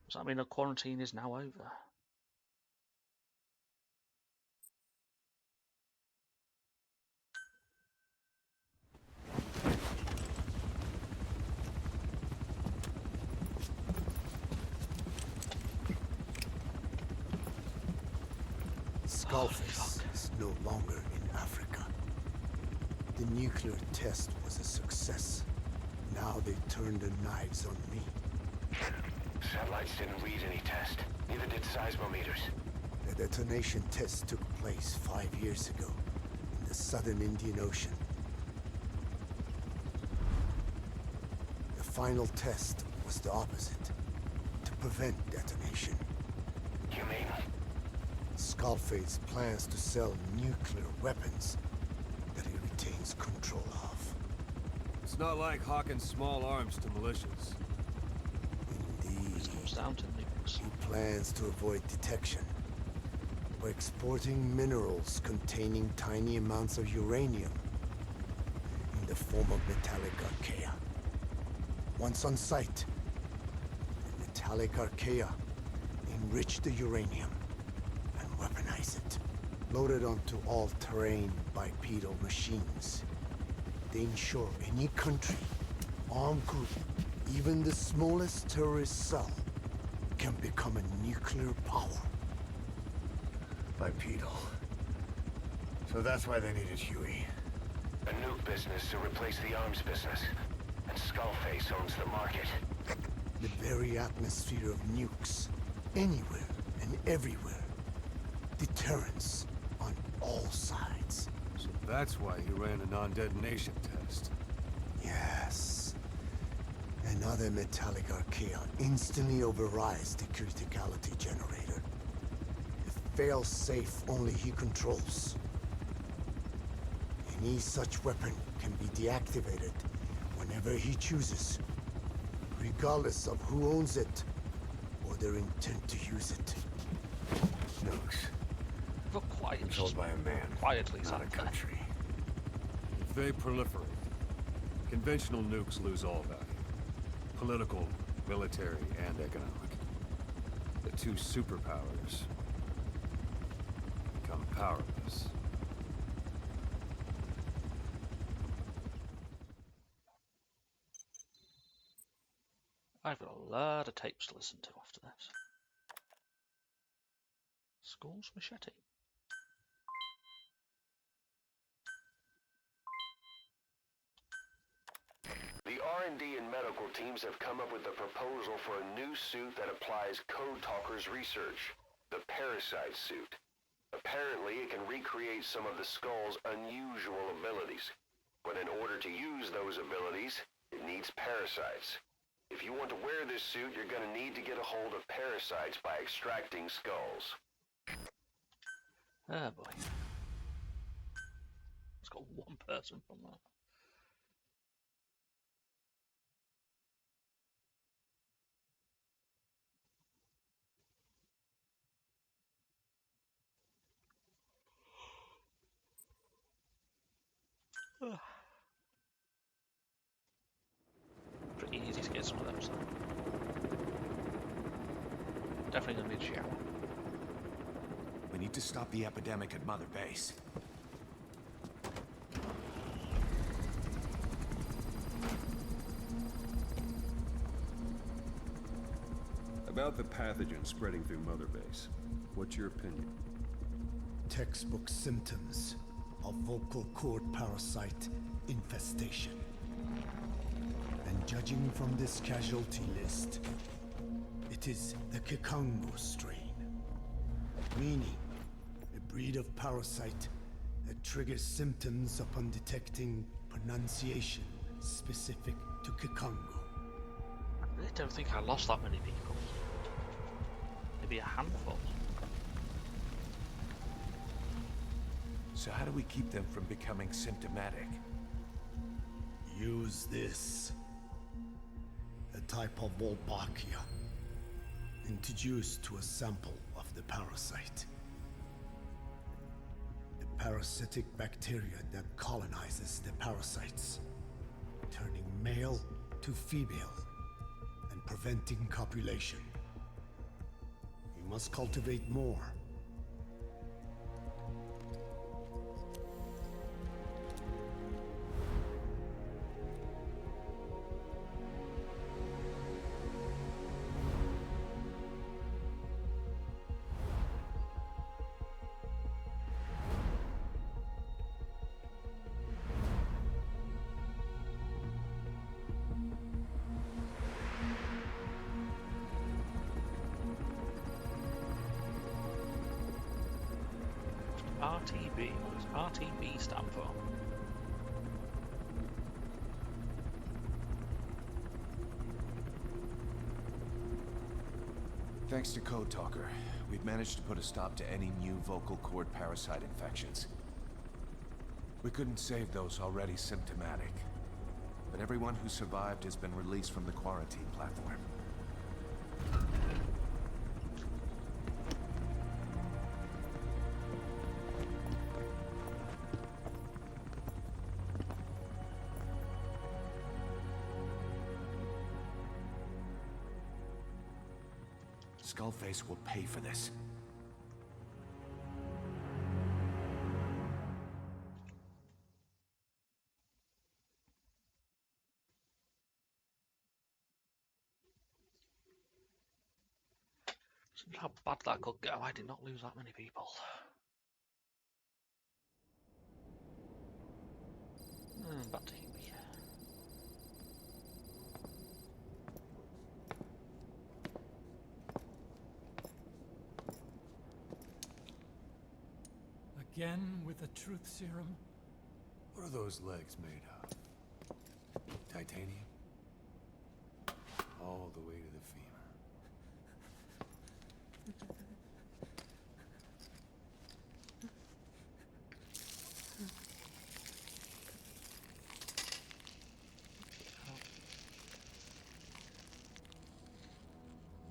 Does that mean the quarantine is now over? Skullface is no longer in Africa. The nuclear test was a success. Now they turn their knives on me. Satellites didn't read any test. Neither did seismometers. The detonation test took place 5 years ago in the southern Indian Ocean. The final test was the opposite, to prevent detonation. You mean? Skullface plans to sell nuclear weapons that he retains control of. It's not like hawking small arms to militias. Indeed. Comes down to nukes. He plans to avoid detection by exporting minerals containing tiny amounts of uranium in the form of metallic archaea. Once on site, the metallic archaea enrich the uranium and weaponize it. Loaded onto all-terrain bipedal machines, they ensure any country, armed group, even the smallest terrorist cell, can become a nuclear power. Bipedal. So that's why they needed Huey. A nuke business to replace the arms business. And Skullface owns the market. The very atmosphere of nukes, anywhere and everywhere. Deterrence on all sides. So that's why he ran a non-detonation test. Yes. Another metallic archaea instantly overrides the criticality generator. A fail-safe only he controls. Any such weapon can be deactivated whenever he chooses, regardless of who owns it or their intent to use it. Nukes. But quiet. Controlled by a man. Quietly, not a something. country. If they proliferate, conventional nukes lose all value. Political, military, and economic. The two superpowers become powerless. I've got a lot of tapes to listen to after this. School's machete. The R&D and medical teams have come up with a proposal for a new suit that applies Code Talker's research, the Parasite suit. Apparently, it can recreate some of the Skull's unusual abilities. But in order to use those abilities, it needs parasites. If you want to wear this suit, you're gonna need to get a hold of parasites by extracting skulls. Oh boy. It's got one person from that. Pretty easy to get some of those. Definitely gonna need a shower. We need to stop the epidemic at Mother Base. About the pathogen spreading through Mother Base, what's your opinion? Textbook symptoms of vocal cord parasite infestation. And judging from this casualty list, it is the Kikongo strain. Meaning, a breed of parasite that triggers symptoms upon detecting pronunciation specific to Kikongo. I really don't think I lost that many people. Maybe a handful. So how do we keep them from becoming symptomatic? Use this. A type of Wolbachia. Introduced to a sample of the parasite. The parasitic bacteria that colonizes the parasites, turning male to female and preventing copulation. You must cultivate more. RTB. What does RTB stand for? Thanks to Code Talker, we've managed to put a stop to any new vocal cord parasite infections. We couldn't save those already symptomatic, but everyone who survived has been released from the quarantine platform. Skullface will pay for this. Seems how bad that could go. I did not lose that many people. Back to Hebe. Again with the truth serum? What are those legs made of? Titanium? All the way to the femur.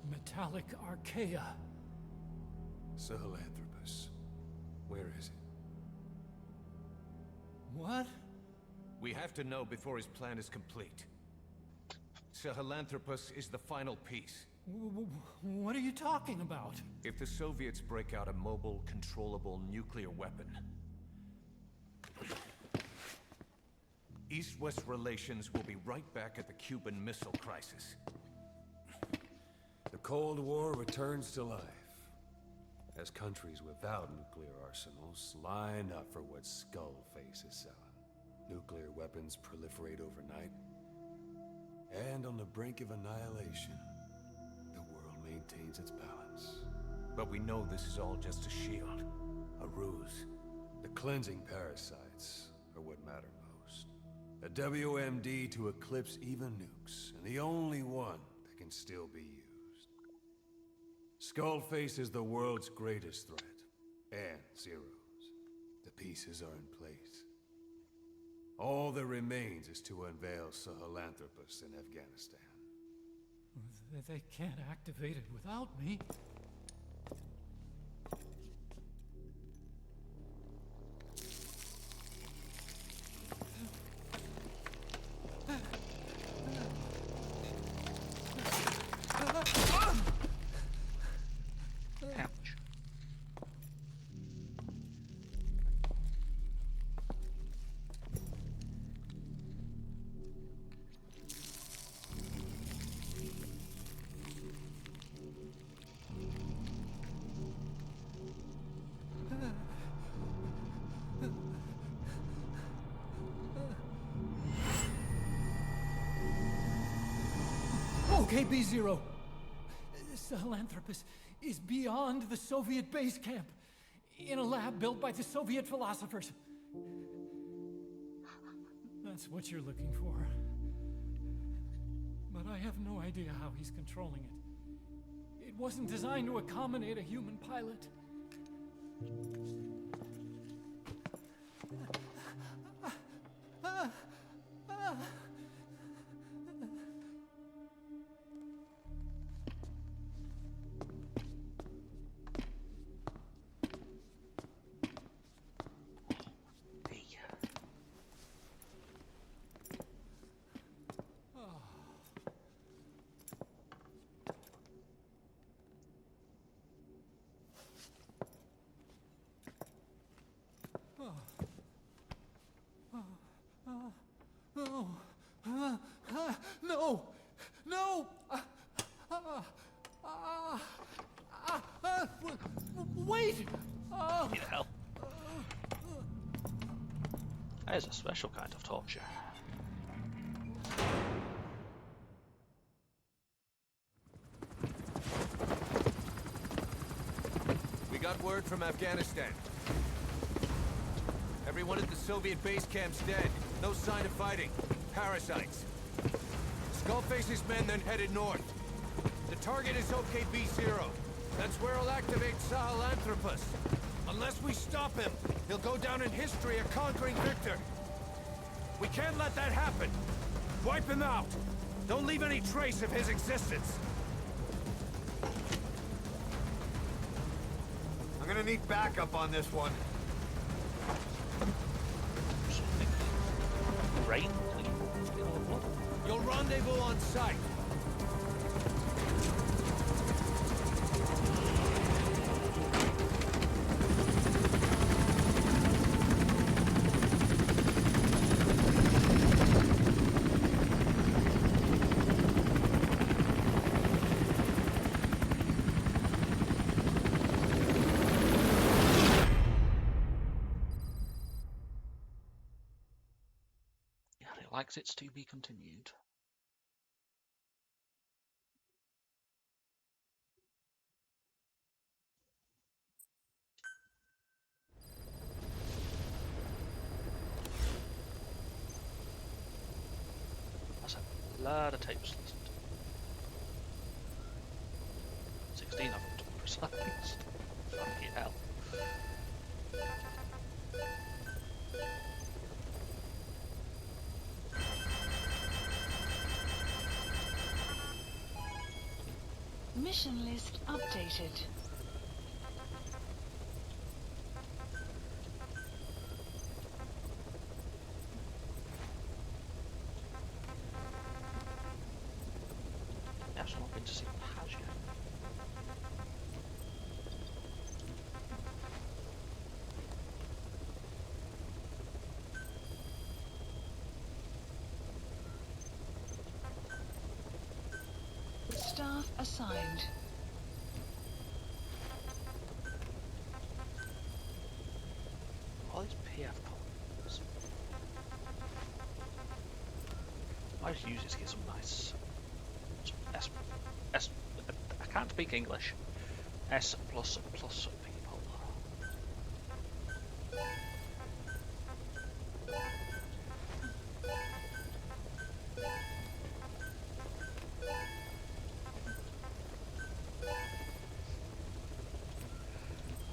Metallic archaea. Sahelanthropus. Where is it? What? We have to know before his plan is complete. Sahelanthropus is the final piece. What are you talking about? If the Soviets break out a mobile, controllable nuclear weapon, East-West relations will be right back at the Cuban Missile Crisis. The Cold War returns to life, as countries without nuclear arsenals line up for what Skullface is selling. Nuclear weapons proliferate overnight, and on the brink of annihilation, the world maintains its balance. But we know this is all just a shield, a ruse. The cleansing parasites are what matter most. A WMD to eclipse even nukes, and the only one that can still be used. Skullface is the world's greatest threat, and Zero's. The pieces are in place. All that remains is to unveil Sahelanthropus in Afghanistan. They can't activate it without me. Ouch. Okay, B-Zero. Sahelanthropus is beyond the Soviet base camp, in a lab built by the Soviet philosophers. That's what you're looking for. But I have no idea how he's controlling it. It wasn't designed to accommodate a human pilot. No! No! Wait! Need help. That is a special kind of torture. We got word from Afghanistan. Everyone at the Soviet base camp's dead. No sign of fighting. Parasites. Skullface's men then headed north. The target is OKB-0. That's where he'll activate Sahelanthropus. Unless we stop him, he'll go down in history a conquering victor. We can't let that happen. Wipe him out. Don't leave any trace of his existence. I'm gonna need backup on this one. Rain? You'll rendezvous on site. Likes it's to be continued. That's a lot of tapes listened. 16 of them to be precise. Fucking hell. Mission list updated. I've not been to see Hajj yet. Staff assigned. All these PF polygons. I just use it to get some nice S. I can't speak English. S++ people.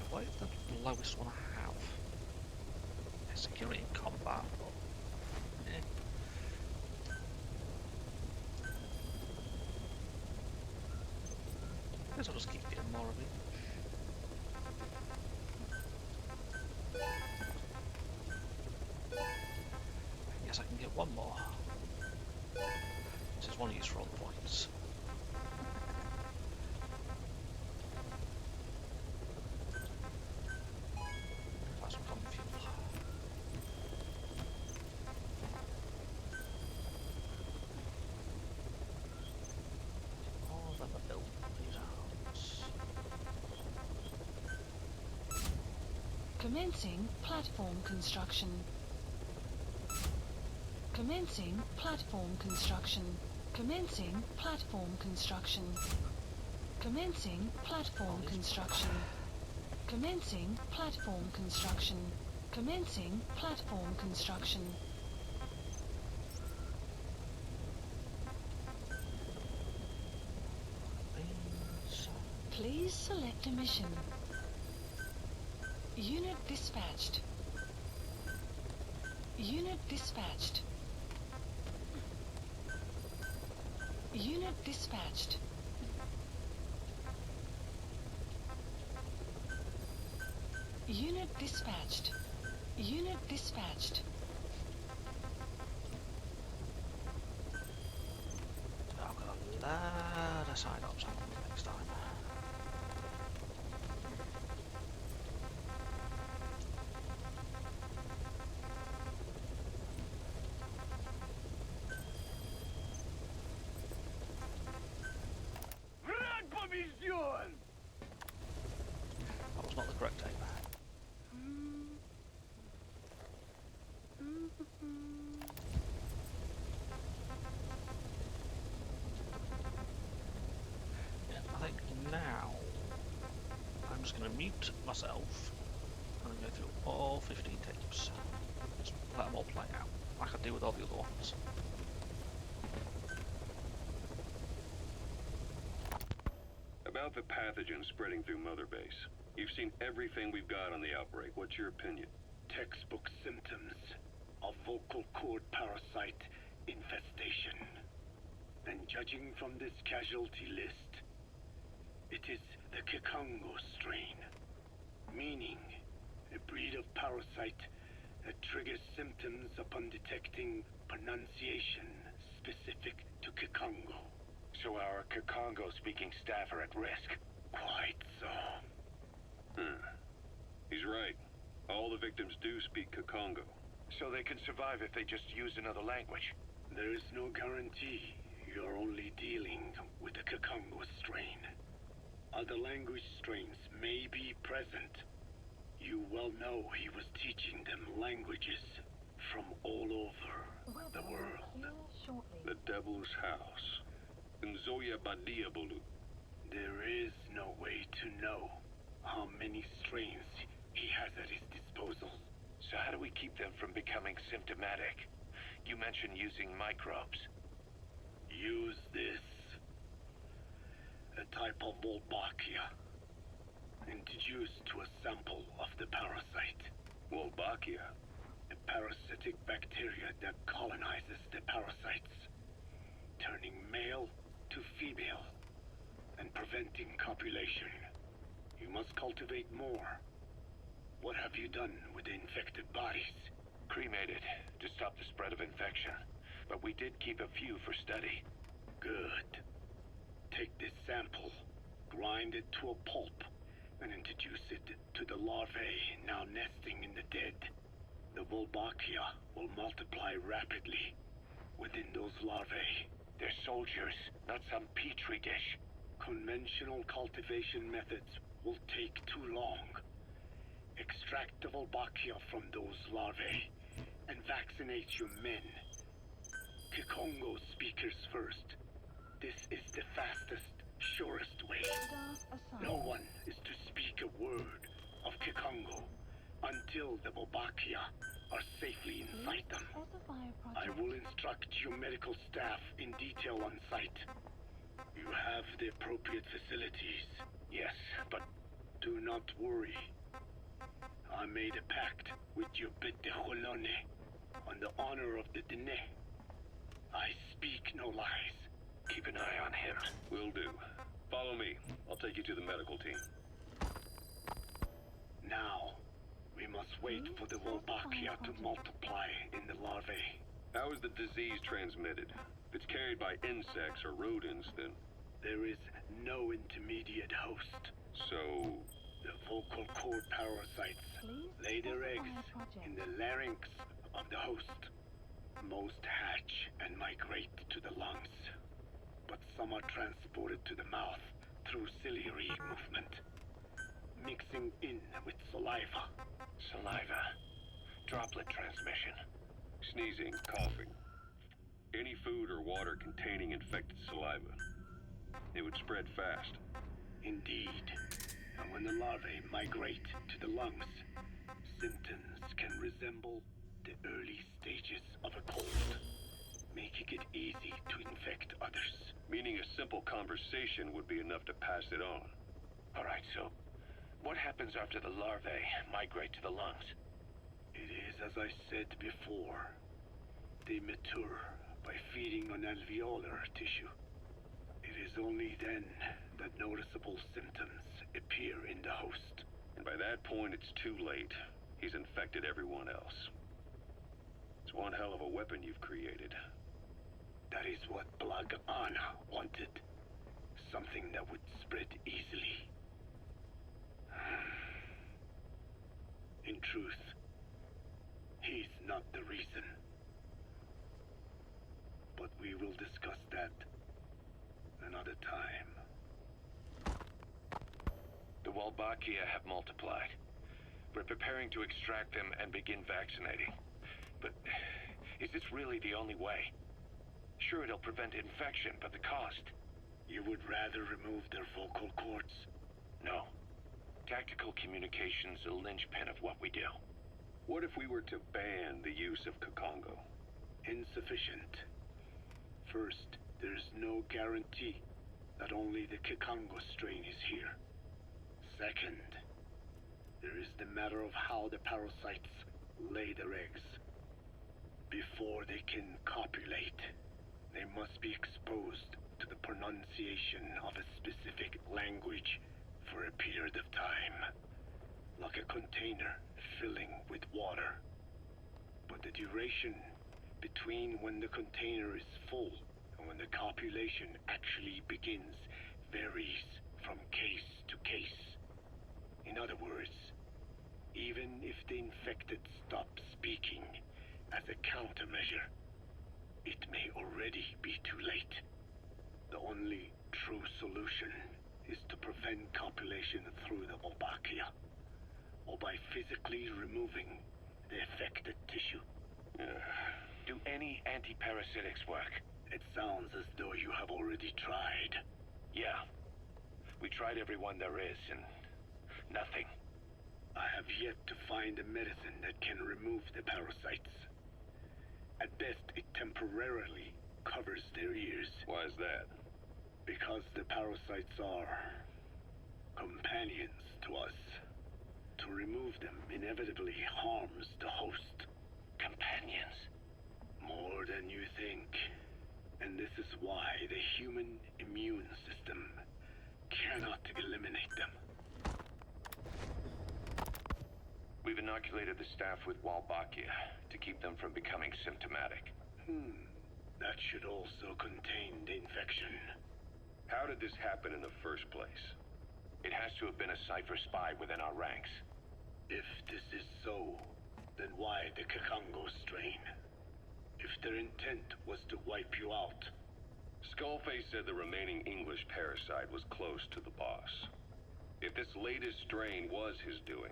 What is the lowest one I have? Security in combat. Yeah. I guess I'll just keep getting more of it. I guess I can get one more. This is one use for all the points. That's some common fuel. All of them are built these arms. Commencing platform construction. Commencing platform construction. Commencing platform construction. Commencing platform construction. Commencing platform construction. Commencing platform construction. Please select a mission. Unit dispatched. Unit dispatched. Unit dispatched. Unit dispatched. Unit dispatched. I've got a lot of sign-ups on next time. That was not the correct aim. Yeah, I think now I'm just going to mute myself and go through through all 15 tapes. Just let them all play out, like I do with all the other ones. About the pathogen spreading through Mother Base. You've seen everything we've got on the outbreak. What's your opinion? Textbook symptoms of vocal cord parasite infestation. And judging from this casualty list, it is the Kikongo strain, meaning a breed of parasite that triggers symptoms upon detecting pronunciation specific to Kikongo. So our Kikongo-speaking staff are at risk? Quite so. He's right. All the victims do speak Kikongo. So they can survive if they just use another language? There is no guarantee. You're only dealing with the Kikongo strain. Other language strains may be present. You well know he was teaching them languages from all over the world. The Devil's House. Nzoya Badia Bulu. There is no way to know how many strains he has at his disposal. So how do we keep them from becoming symptomatic? You mentioned using microbes. Use this. A type of Wolbachia. Introduced to a sample of the parasite. Wolbachia? A parasitic bacteria that colonizes the parasites, turning male to female and preventing copulation. You must cultivate more. What have you done with the infected bodies? Cremated to stop the spread of infection, but we did keep a few for study. Good. Take this sample, grind it to a pulp, and introduce it to the larvae now nesting in the dead. The Wolbachia will multiply rapidly within those larvae. They're soldiers, not some petri dish. Conventional cultivation methods will take too long. Extract the Wolbachia from those larvae and vaccinate your men. Kikongo speakers first. This is the fastest, surest way. No one is to speak a word of Kikongo until the Wolbachia are safely inside them. I will instruct your medical staff in detail on site. You have the appropriate facilities. Yes, but do not worry. I made a pact with your Bit de Holone on the honor of the Dene. I speak no lies. Keep an eye on him. Will do. Follow me. I'll take you to the medical team. Now, we must wait for the Wolbachia to multiply in the larvae. How is the disease transmitted? If it's carried by insects or rodents, then... There is no intermediate host. So... The vocal cord parasites lay their eggs in the larynx of the host. Most hatch and migrate to the lungs, but some are transported to the mouth through ciliary movement, mixing in with saliva. Saliva. Droplet transmission. Sneezing, coughing. Any food or water containing infected saliva. It would spread fast. Indeed. And when the larvae migrate to the lungs, symptoms can resemble the early stages of a cold, making it easy to infect others. Meaning a simple conversation would be enough to pass it on. Alright, so what happens after the larvae migrate to the lungs? It is as I said before. They mature by feeding on alveolar tissue. It is only then that noticeable symptoms appear in the host. And by that point, it's too late. He's infected everyone else. It's one hell of a weapon you've created. That is what Blag Ana wanted. Something that would spread easily. In truth, he's not the reason. But we will discuss that another time. The Wolbachia have multiplied. We're preparing to extract them and begin vaccinating. But is this really the only way? Sure, it'll prevent infection, but the cost... You would rather remove their vocal cords? No. Tactical communication's a linchpin of what we do. What if we were to ban the use of Kakongo? Insufficient. First, there's no guarantee that only the Kakongo strain is here. Second, there is the matter of how the parasites lay their eggs. Before they can copulate, they must be exposed to the pronunciation of a specific language for a period of time, like a container filling with water. But the duration between when the container is full and when the copulation actually begins varies from case to case. In other words, even if the infected stop speaking as a countermeasure, it may already be too late. The only true solution is to prevent copulation through the Wolbachia, or by physically removing the affected tissue. Do any anti-parasitics work? It sounds as though you have already tried. Yeah. We tried every one there is, and nothing. I have yet to find a medicine that can remove the parasites. At best, it temporarily covers their ears. Why is that? Because the parasites are companions to us. To remove them inevitably harms the host. Companions? More than you think. And this is why the human immune system cannot eliminate them. We've inoculated the staff with Wolbachia to keep them from becoming symptomatic. That should also contain the infection. How did this happen in the first place? It has to have been a Cypher spy within our ranks. If this is so, then why the Kakongo strain? If their intent was to wipe you out. Skullface said the remaining English parasite was close to the boss. If this latest strain was his doing,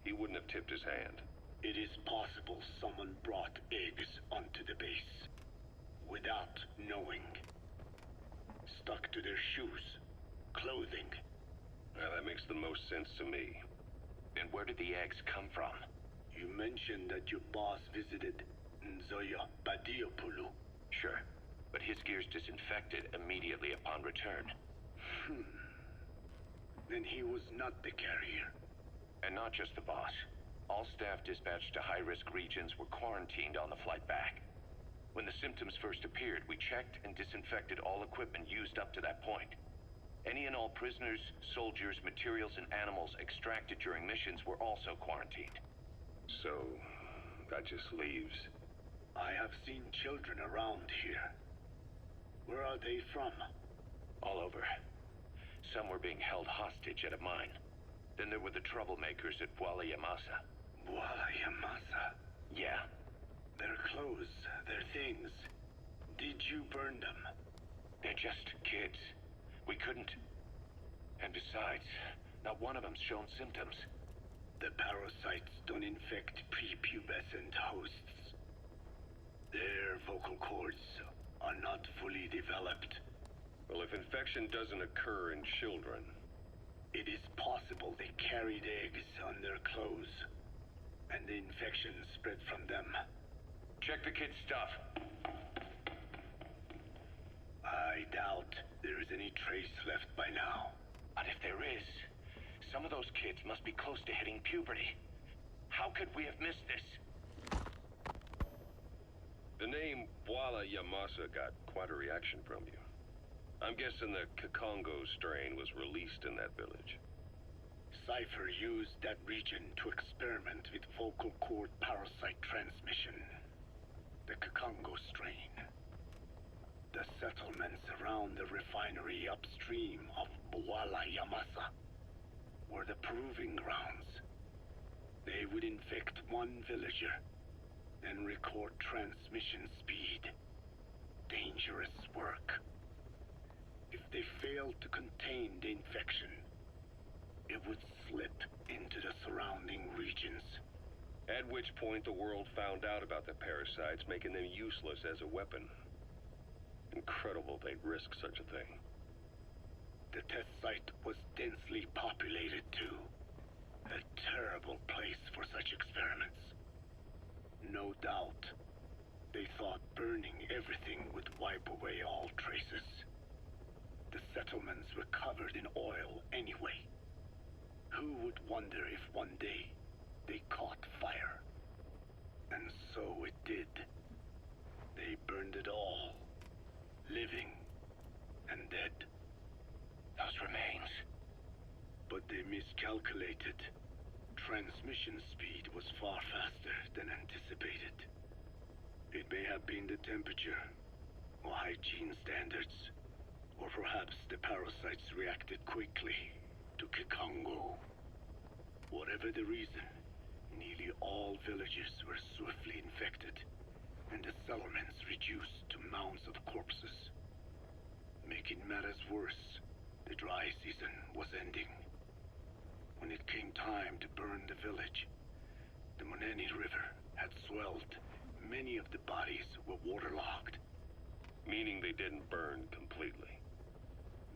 he wouldn't have tipped his hand. It is possible someone brought eggs onto the base without knowing. Stuck to their shoes, clothing. Well, that makes the most sense to me. And where did the eggs come from? You mentioned that your boss visited Nzoya Badiopulu. Sure, but his gear's disinfected immediately upon return. Then he was not the carrier. And not just the boss. All staff dispatched to high-risk regions were quarantined on the flight back. When the symptoms first appeared, we checked and disinfected all equipment used up to that point. Any and all prisoners, soldiers, materials, and animals extracted during missions were also quarantined. So, that just leaves... I have seen children around here. Where are they from? All over. Some were being held hostage at a mine. Then there were the troublemakers at Bwala Yamasa. Bwala Yamasa? Yeah. Their clothes, their things. Did you burn them? They're just kids. We couldn't. And besides, not one of them's shown symptoms. The parasites don't infect prepubescent hosts. Their vocal cords are not fully developed. Well, if infection doesn't occur in children... It is possible they carried eggs on their clothes, and the infection spread from them. Check the kid's stuff. I doubt there is any trace left by now. But if there is, some of those kids must be close to hitting puberty. How could we have missed this? The name Bwala Yamasa got quite a reaction from you. I'm guessing the Kakongo strain was released in that village. Cypher used that region to experiment with vocal cord parasite transmission. The Kakongo strain. The settlements around the refinery upstream of Bwala Yamasa were the proving grounds. They would infect one villager, then record transmission speed. Dangerous work. If they failed to contain the infection, it would slip into the surrounding regions. At which point the world found out about the parasites, making them useless as a weapon. Incredible they'd risk such a thing. The test site was densely populated too. A terrible place for such experiments. No doubt, they thought burning everything would wipe away all traces. The settlements were covered in oil anyway. Who would wonder if one day they caught fire? And so it did. They burned it all, living and dead. Those remains. But they miscalculated. Transmission speed was far faster than anticipated. It may have been the temperature, or hygiene standards, or perhaps the parasites reacted quickly to Kikongo. Whatever the reason, nearly all villages were swiftly infected, and the settlements reduced to mounds of corpses. Making matters worse, the dry season was ending. When it came time to burn the village, the Moneni River had swelled. Many of the bodies were waterlogged. Meaning they didn't burn completely.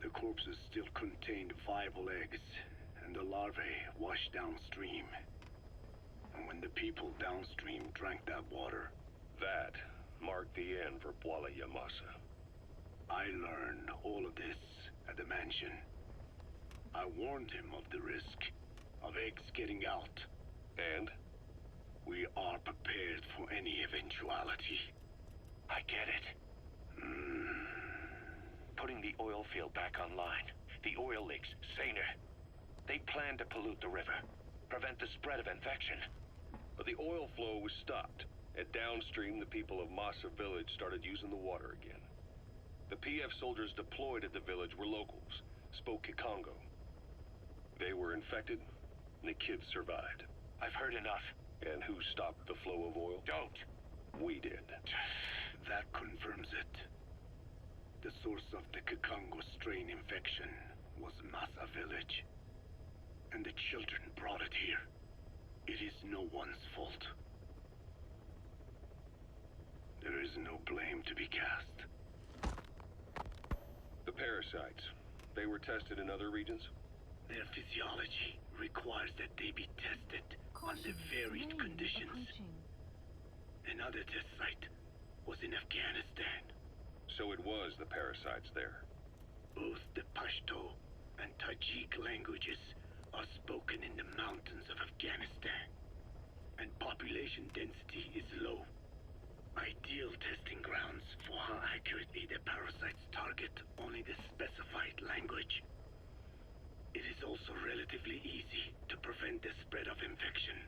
The corpses still contained viable eggs, and the larvae washed downstream. And when the people downstream drank that water, that marked the end for Bwala Yamasa. I learned all of this at the mansion. I warned him of the risk of eggs getting out. And? We are prepared for any eventuality. I get it. Putting the oil field back online. The oil leaks, saner. They plan to pollute the river, prevent the spread of infection. But the oil flow was stopped, and downstream the people of Masa village started using the water again. The PF soldiers deployed at the village were locals, spoke Kikongo. They were infected, and the kids survived. I've heard enough. And who stopped the flow of oil? Don't! We did. That confirms it. The source of the Kikongo strain infection was Masa village. And the children brought it here. It is no one's fault. There is no blame to be cast. The parasites, they were tested in other regions? Their physiology requires that they be tested under varied conditions. Another test site was in Afghanistan. So it was the parasites there. Both the Pashto and Tajik languages are spoken in the mountains of Afghanistan, and population density is low. Ideal testing grounds for how accurately the parasites target only the specified language. It is also relatively easy to prevent the spread of infection.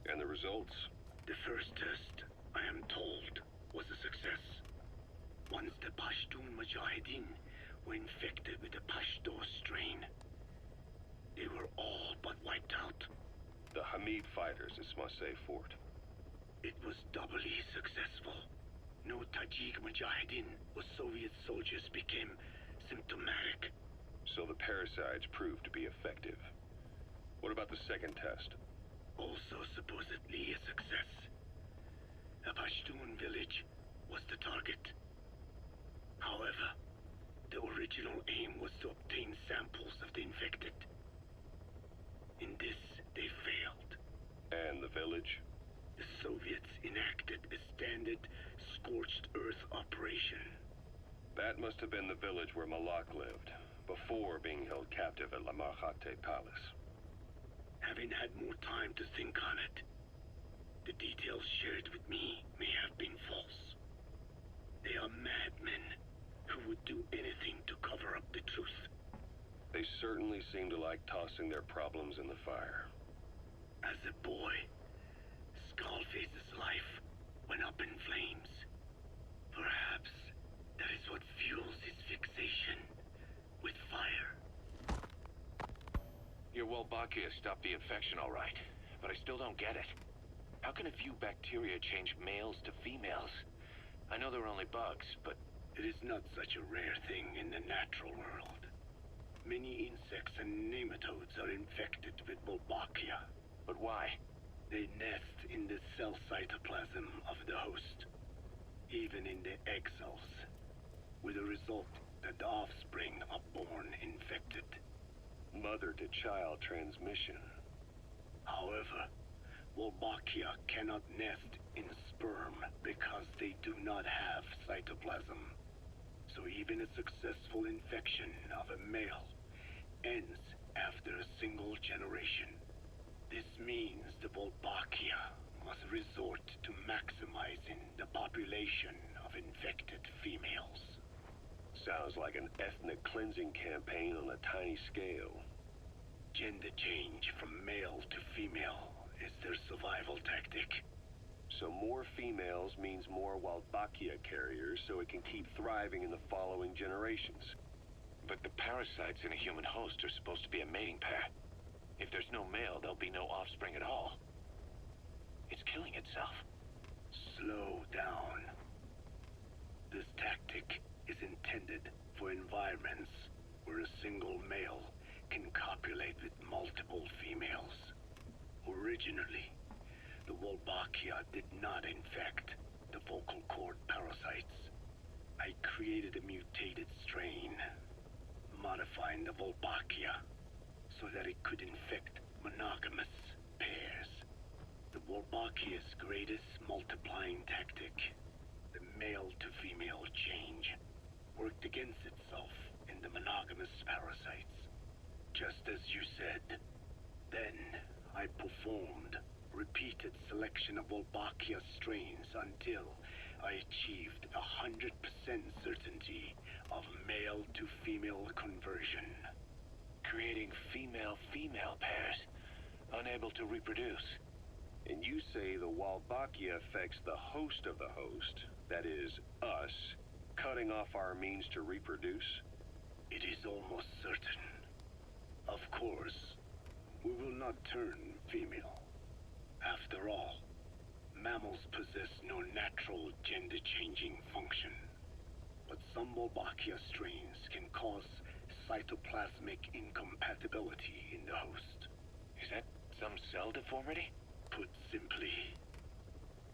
And the results? The first test, I am told, was a success. Once the Pashtun Mujahideen were infected with the Pashto strain, they were all but wiped out. The Hamid fighters at Smasei Fort. It was doubly successful. No Tajik Mujahideen or Soviet soldiers became symptomatic. So the parasites proved to be effective. What about the second test? Also supposedly a success. A Pashtun village was the target. However, the original aim was to obtain samples of the infected. In this, they failed. And the village? The Soviets enacted a standard scorched earth operation. That must have been the village where Malak lived, before being held captive at La Marjate Palace. Having had more time to think on it, the details shared with me may have been false. They are madmen who would do anything to cover up the truth. They certainly seem to like tossing their problems in the fire. As a boy, Skullface's life went up in flames. Perhaps that is what fuels his fixation with fire. Your Wolbachia stopped the infection all right, but I still don't get it. How can a few bacteria change males to females? I know they're only bugs, but... It is not such a rare thing in the natural world. Many insects and nematodes are infected with Wolbachia. But why? They nest in the cell cytoplasm of the host, even in the egg cells, with the result that the offspring are born infected. Mother-to-child transmission. However, Wolbachia cannot nest in sperm because they do not have cytoplasm. So even a successful infection of a male ends after a single generation. This means the Wolbachia must resort to maximizing the population of infected females. Sounds like an ethnic cleansing campaign on a tiny scale. Gender change from male to female is their survival tactic. So more females means more Wolbachia carriers, so it can keep thriving in the following generations. But the parasites in a human host are supposed to be a mating pair. If there's no male, there'll be no offspring at all. It's killing itself. Slow down. This tactic is intended for environments where a single male can copulate with multiple females. Originally, the Wolbachia did not infect the vocal cord parasites. I created a mutated strain, modifying the Wolbachia so that it could infect monogamous pairs. The Wolbachia's greatest multiplying tactic, the male-to-female change, worked against itself in the monogamous parasites. Just as you said. Then, I performed repeated selection of Wolbachia strains until I achieved 100% certainty of male-to-female conversion. Creating female-female pairs, unable to reproduce. And you say the Wolbachia affects the host of the host, that is, us, cutting off our means to reproduce? It is almost certain. Of course, we will not turn female. After all, mammals possess no natural gender-changing function. But some Wolbachia strains can cause cytoplasmic incompatibility in the host. Is that some cell deformity? Put simply,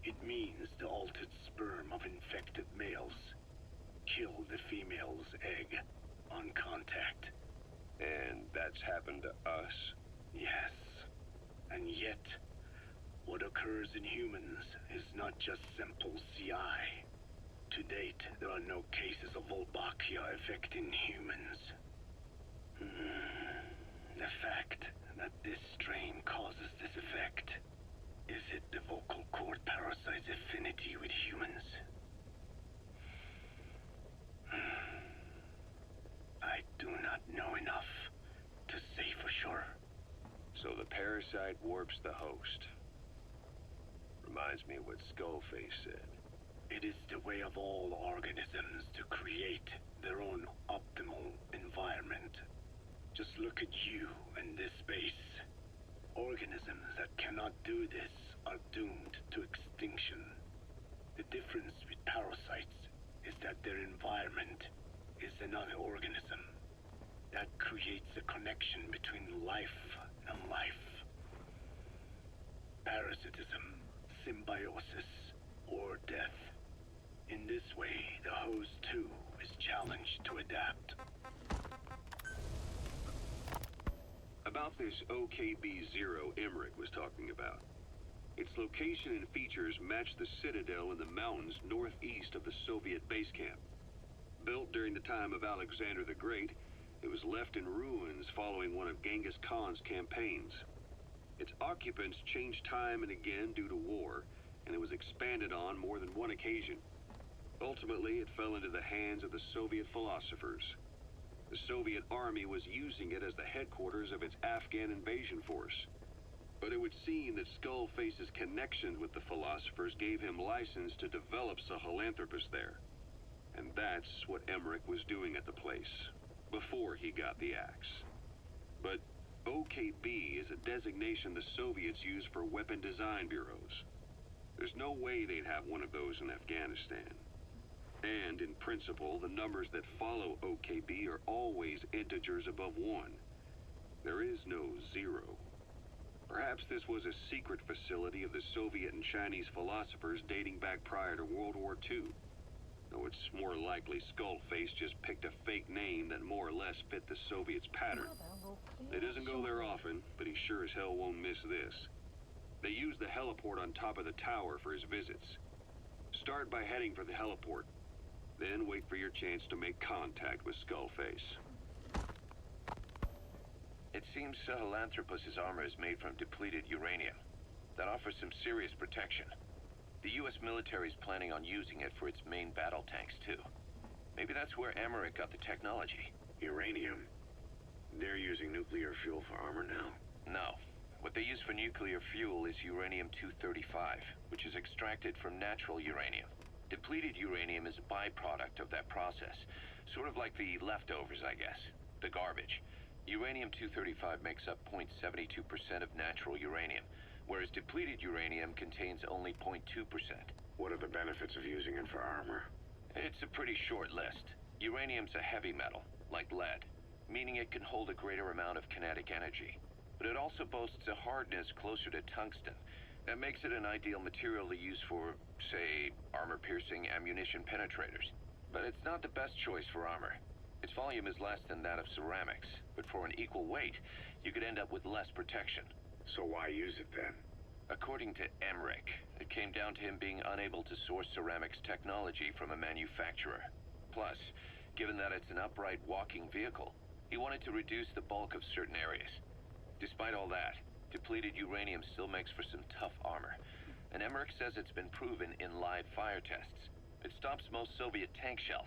it means the altered sperm of infected males kill the female's egg on contact. And that's happened to us? Yes. And yet, what occurs in humans is not just simple CI. To date, there are no cases of Wolbachia affecting humans. The fact that this strain causes this effect, is it the vocal cord parasite's affinity with humans? I do not know enough to say for sure. So the parasite warps the host. Reminds me of what Skullface said. It is the way of all organisms to create their own optimal environment. Just look at you and this base. Organisms that cannot do this are doomed to extinction. The difference with parasites is that their environment is another organism. That creates a connection between life and life. Parasitism, symbiosis, or death. In this way, the host too is challenged to adapt. About this OKB-0 Emmerich was talking about. Its location and features match the citadel in the mountains northeast of the Soviet base camp. Built during the time of Alexander the Great, it was left in ruins following one of Genghis Khan's campaigns. Its occupants changed time and again due to war, and it was expanded on more than one occasion. Ultimately, it fell into the hands of the Soviet philosophers. The Soviet army was using it as the headquarters of its Afghan invasion force. But it would seem that Skullface's connections with the philosophers gave him license to develop Sahelanthropus there. And that's what Emmerich was doing at the place, before he got the axe. But OKB is a designation the Soviets use for weapon design bureaus. There's no way they'd have one of those in Afghanistan. And in principle, the numbers that follow OKB are always integers above 1. There is no 0. Perhaps this was a secret facility of the Soviet and Chinese philosophers dating back prior to World War II. Though it's more likely Skullface just picked a fake name that more or less fit the Soviets' pattern. He doesn't go there often, but he sure as hell won't miss this. They use the heliport on top of the tower for his visits. Start by heading for the heliport, then wait for your chance to make contact with Skullface. It seems Sahelanthropus' armor is made from depleted uranium. That offers some serious protection. The US military is planning on using it for its main battle tanks, too. Maybe that's where Emmerich got the technology. Uranium? They're using nuclear fuel for armor now? No. What they use for nuclear fuel is uranium-235, which is extracted from natural uranium. Depleted uranium is a byproduct of that process. Sort of like the leftovers, I guess. The garbage. Uranium-235 makes up 0.72% of natural uranium, whereas depleted uranium contains only 0.2%. What are the benefits of using it for armor? It's a pretty short list. Uranium's a heavy metal, like lead, meaning it can hold a greater amount of kinetic energy. But it also boasts a hardness closer to tungsten. That makes it an ideal material to use for, say, armor-piercing ammunition penetrators. But it's not the best choice for armor. Its volume is less than that of ceramics, but for an equal weight, you could end up with less protection. So why use it then? According to Emmerich, it came down to him being unable to source ceramics technology from a manufacturer. Plus, given that it's an upright walking vehicle, he wanted to reduce the bulk of certain areas. Despite all that, depleted uranium still makes for some tough armor, and Emmerich says it's been proven in live fire tests. It stops most Soviet tank shells.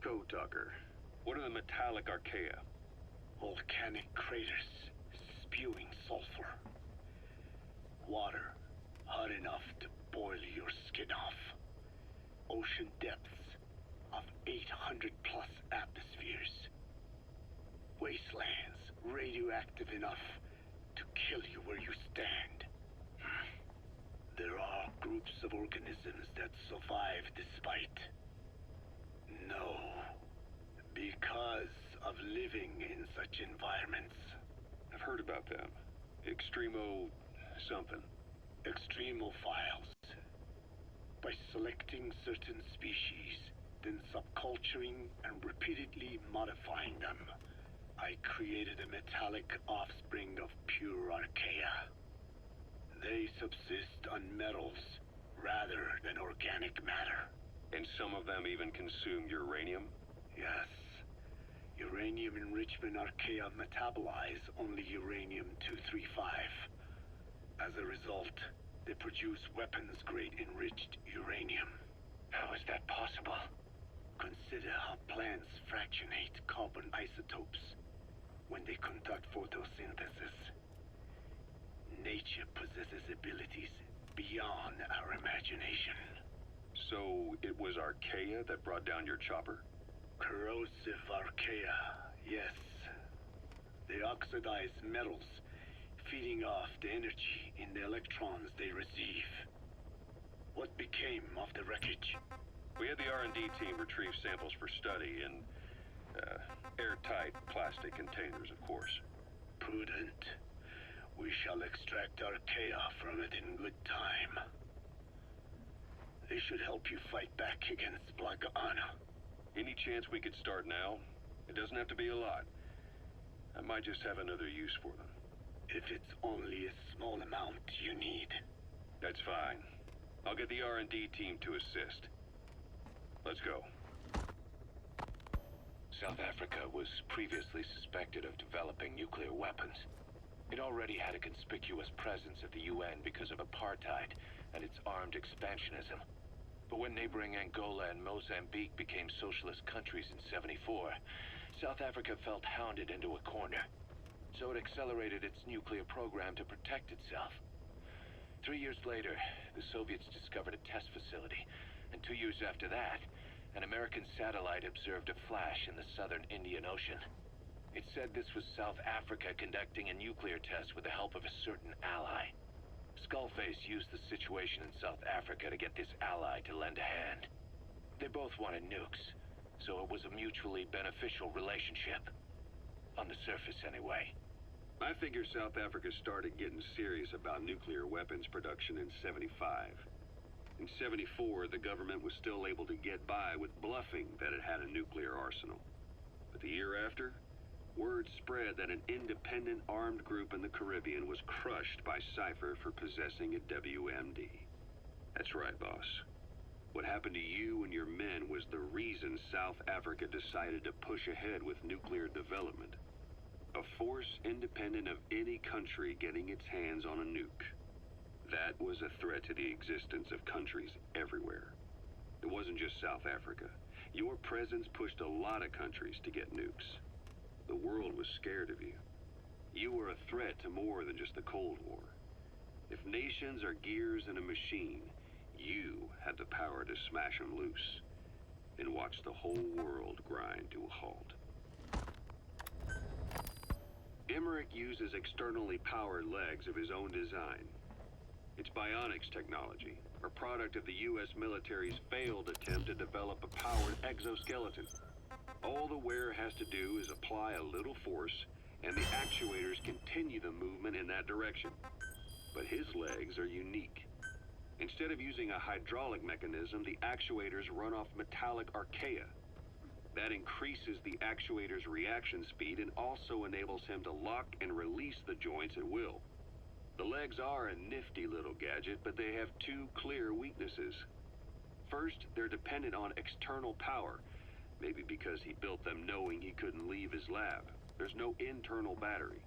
Code Talker, what are the metallic archaea? Volcanic craters spewing sulfur. Water hot enough to boil your skin off. Ocean depths of 800 plus atmospheres. Wastelands radioactive enough to kill you where you stand. There are groups of organisms that survive despite. No. Because of living in such environments. I've heard about them. Extremo... something. Extremophiles. By selecting certain species, then subculturing and repeatedly modifying them, I created a metallic offspring of pure archaea. They subsist on metals rather than organic matter. And some of them even consume uranium? Yes. Uranium enrichment archaea metabolize only uranium-235. As a result, they produce weapons-grade enriched uranium. How is that possible? Consider how plants fractionate carbon isotopes when they conduct photosynthesis. Nature possesses abilities beyond our imagination. So it was archaea that brought down your chopper? Corrosive archaea, yes. They oxidize metals, feeding off the energy in the electrons they receive. What became of the wreckage? We had the R&D team retrieve samples for study in airtight plastic containers, of course. Prudent. We shall extract archaea from it in good time. They should help you fight back against Blaga Ana. Any chance we could start now? It doesn't have to be a lot. I might just have another use for them. If it's only a small amount you need. That's fine. I'll get the R&D team to assist. Let's go. South Africa was previously suspected of developing nuclear weapons. It already had a conspicuous presence at the UN because of apartheid and its armed expansionism. But when neighboring Angola and Mozambique became socialist countries in '74, South Africa felt hounded into a corner. So it accelerated its nuclear program to protect itself. 3 years later, the Soviets discovered a test facility, and 2 years after that, an American satellite observed a flash in the southern Indian Ocean. It said this was South Africa conducting a nuclear test with the help of a certain ally. Skullface used the situation in South Africa to get this ally to lend a hand. They both wanted nukes, so it was a mutually beneficial relationship. On the surface, anyway. I figure South Africa started getting serious about nuclear weapons production in '75. In '74, the government was still able to get by with bluffing that it had a nuclear arsenal. But The year after, word spread that an independent armed group in the Caribbean was crushed by Cypher for possessing a WMD. That's right, boss. What happened to you and your men was the reason South Africa decided to push ahead with nuclear development. A force independent of any country getting its hands on a nuke. That was a threat to the existence of countries everywhere. It wasn't just South Africa. Your presence pushed a lot of countries to get nukes. The world was scared of you. You were a threat to more than just the Cold War. If nations are gears in a machine, you had the power to smash them loose and watch the whole world grind to a halt. Emmerich uses externally powered legs of his own design. It's bionics technology, a product of the U.S. military's failed attempt to develop a powered exoskeleton. All the wearer has to do is apply a little force, and the actuators continue the movement in that direction. But his legs are unique. Instead of using a hydraulic mechanism, the actuators run off metallic archaea. That increases the actuator's reaction speed and also enables him to lock and release the joints at will. The legs are a nifty little gadget, but they have two clear weaknesses. First, they're dependent on external power, maybe because he built them knowing he couldn't leave his lab. There's no internal battery.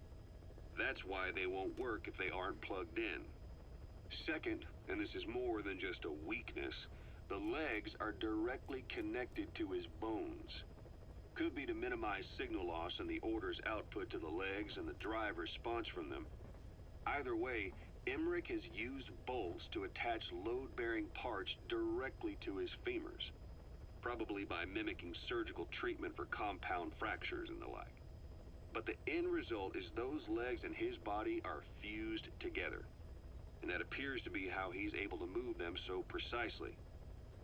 That's why they won't work if they aren't plugged in. Second, and this is more than just a weakness, the legs are directly connected to his bones. Could be to minimize signal loss and the order's output to the legs and the drive response from them. Either way, Emmerich has used bolts to attach load-bearing parts directly to his femurs, probably by mimicking surgical treatment for compound fractures and the like. But the end result is those legs and his body are fused together, and that appears to be how he's able to move them so precisely.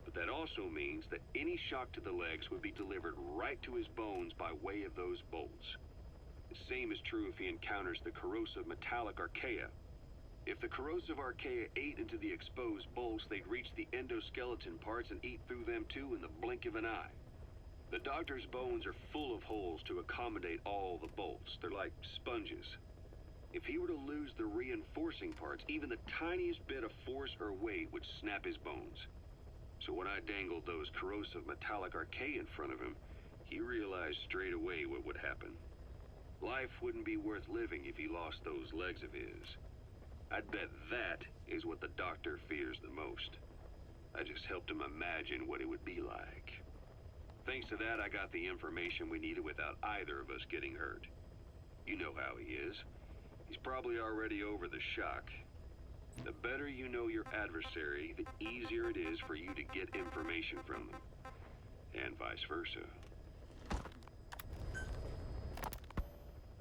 But that also means that any shock to the legs would be delivered right to his bones by way of those bolts. The same is true if he encounters the corrosive metallic archaea. If the corrosive archaea ate into the exposed bolts, they'd reach the endoskeleton parts and eat through them too in the blink of an eye. The doctor's bones are full of holes to accommodate all the bolts. They're like sponges. If he were to lose the reinforcing parts, even the tiniest bit of force or weight would snap his bones. So when I dangled those corrosive metallic archaea in front of him, he realized straight away what would happen. Life wouldn't be worth living if he lost those legs of his. I'd bet that is what the doctor fears the most. I just helped him imagine what it would be like. Thanks to that, I got the information we needed without either of us getting hurt. You know how he is. He's probably already over the shock. The better you know your adversary, the easier it is for you to get information from them. And vice versa.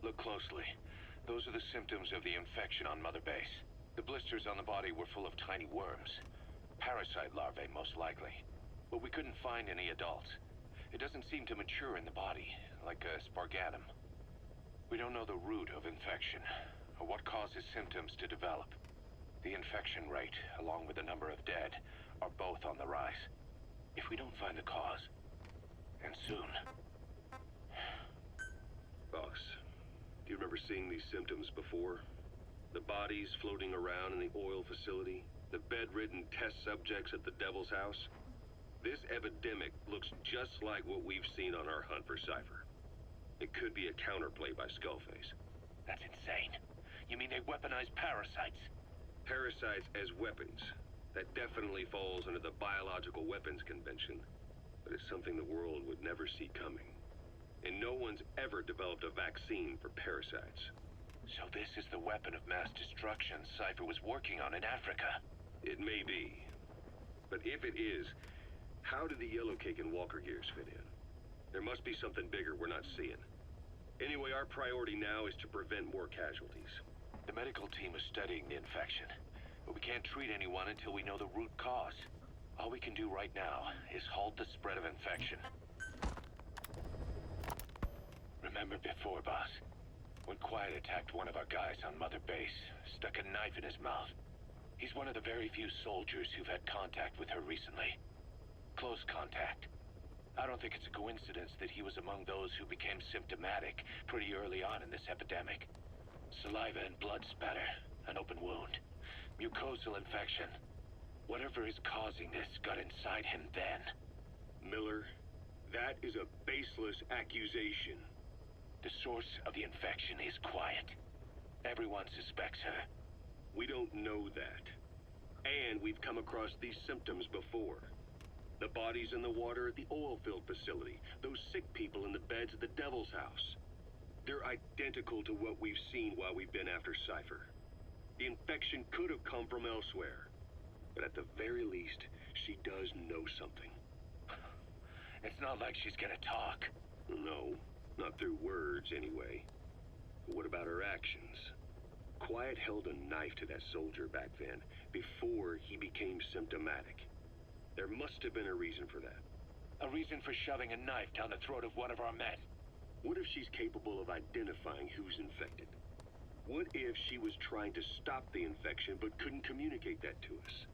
Look closely. Those are the symptoms of the infection on Mother Base. The blisters on the body were full of tiny worms. Parasite larvae, most likely. But we couldn't find any adults. It doesn't seem to mature in the body, like a spargatum. We don't know the root of infection, or what causes symptoms to develop. The infection rate, along with the number of dead, are both on the rise. If we don't find the cause, and soon... Boss, do you remember seeing these symptoms before? The bodies floating around in the oil facility? The bedridden test subjects at the Devil's House? This epidemic looks just like what we've seen on our hunt for Cypher. It could be a counterplay by Skullface. That's insane. You mean they weaponize parasites? Parasites as weapons. That definitely falls under the Biological Weapons Convention. But it's something the world would never see coming. And no one's ever developed a vaccine for parasites. So this is the weapon of mass destruction Cypher was working on in Africa? It may be. But if it is, how did the Yellow Cake and Walker gears fit in? There must be something bigger we're not seeing. Anyway, our priority now is to prevent more casualties. The medical team is studying the infection, but we can't treat anyone until we know the root cause. All we can do right now is halt the spread of infection. Remember before, boss? When Quiet attacked one of our guys on Mother Base, stuck a knife in his mouth. He's one of the very few soldiers who've had contact with her recently. Close contact. I don't think it's a coincidence that he was among those who became symptomatic pretty early on in this epidemic. Saliva and blood spatter, an open wound, mucosal infection. Whatever is causing this got inside him then. Miller, that is a baseless accusation. The source of the infection is quiet. Everyone suspects her. We don't know that. And we've come across these symptoms before. The bodies in the water at the oil field facility. Those sick people in the beds at the Devil's House. They're identical to what we've seen while we've been after Cypher. The infection could have come from elsewhere. But at the very least, she does know something. It's not like she's gonna talk. No, not through words anyway. But what about her actions? Quiet held a knife to that soldier back then, before he became symptomatic. There must have been a reason for that. A reason for shoving a knife down the throat of one of our men. What if she's capable of identifying who's infected? What if she was trying to stop the infection but couldn't communicate that to us?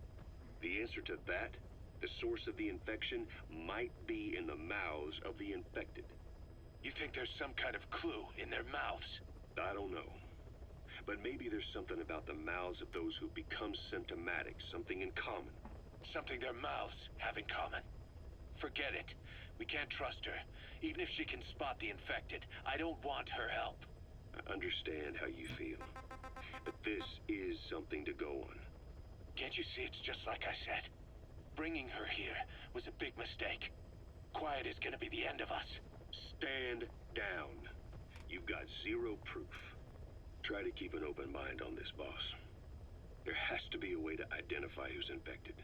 The answer to that, the source of the infection, might be in the mouths of the infected. You think there's some kind of clue in their mouths? I don't know. But maybe there's something about the mouths of those who become symptomatic, something in common. Something their mouths have in common. Forget it. We can't trust her. Even if she can spot the infected, I don't want her help. I understand how you feel. But this is something to go on. Can't you see it's just like I said? Bringing her here was a big mistake. Quiet is gonna be the end of us. Stand down. You've got zero proof. Try to keep an open mind on this, boss. There has to be a way to identify who's infected.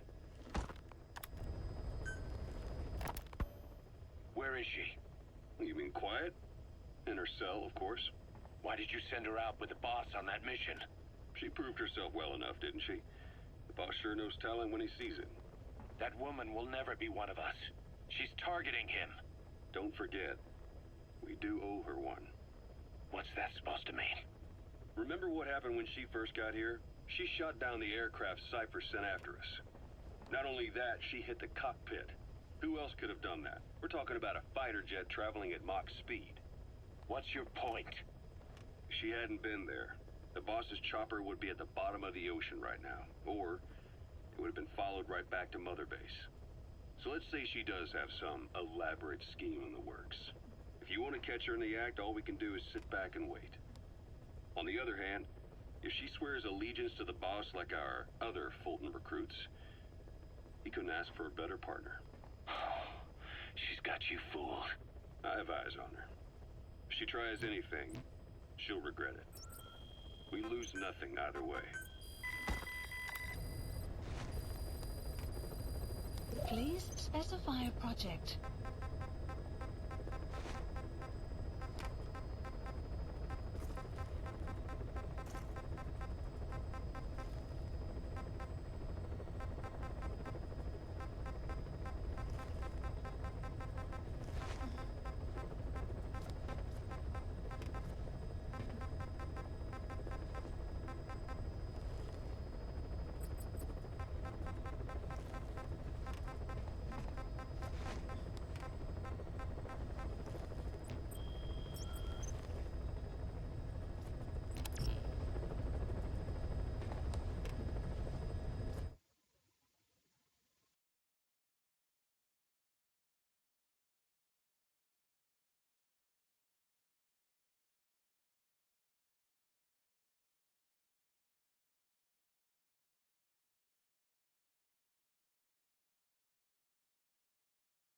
Where is she? You mean Quiet? In her cell, of course. Why did you send her out with the boss on that mission? She proved herself well enough, didn't she? The boss sure knows talent when he sees it. That woman will never be one of us. She's targeting him. Don't forget, we do owe her one. What's that supposed to mean? Remember what happened when she first got here? She shot down the aircraft Cypher sent after us. Not only that, she hit the cockpit. Who else could have done that? We're talking about a fighter jet traveling at Mach speed. What's your point? If she hadn't been there, the boss's chopper would be at the bottom of the ocean right now. Or it would have been followed right back to Mother Base. So let's say she does have some elaborate scheme in the works. If you want to catch her in the act, all we can do is sit back and wait. On the other hand, if she swears allegiance to the boss like our other Fulton recruits, he couldn't ask for a better partner. She's got you fooled. I have eyes on her. If she tries anything, she'll regret it. We lose nothing either way. Please specify a project.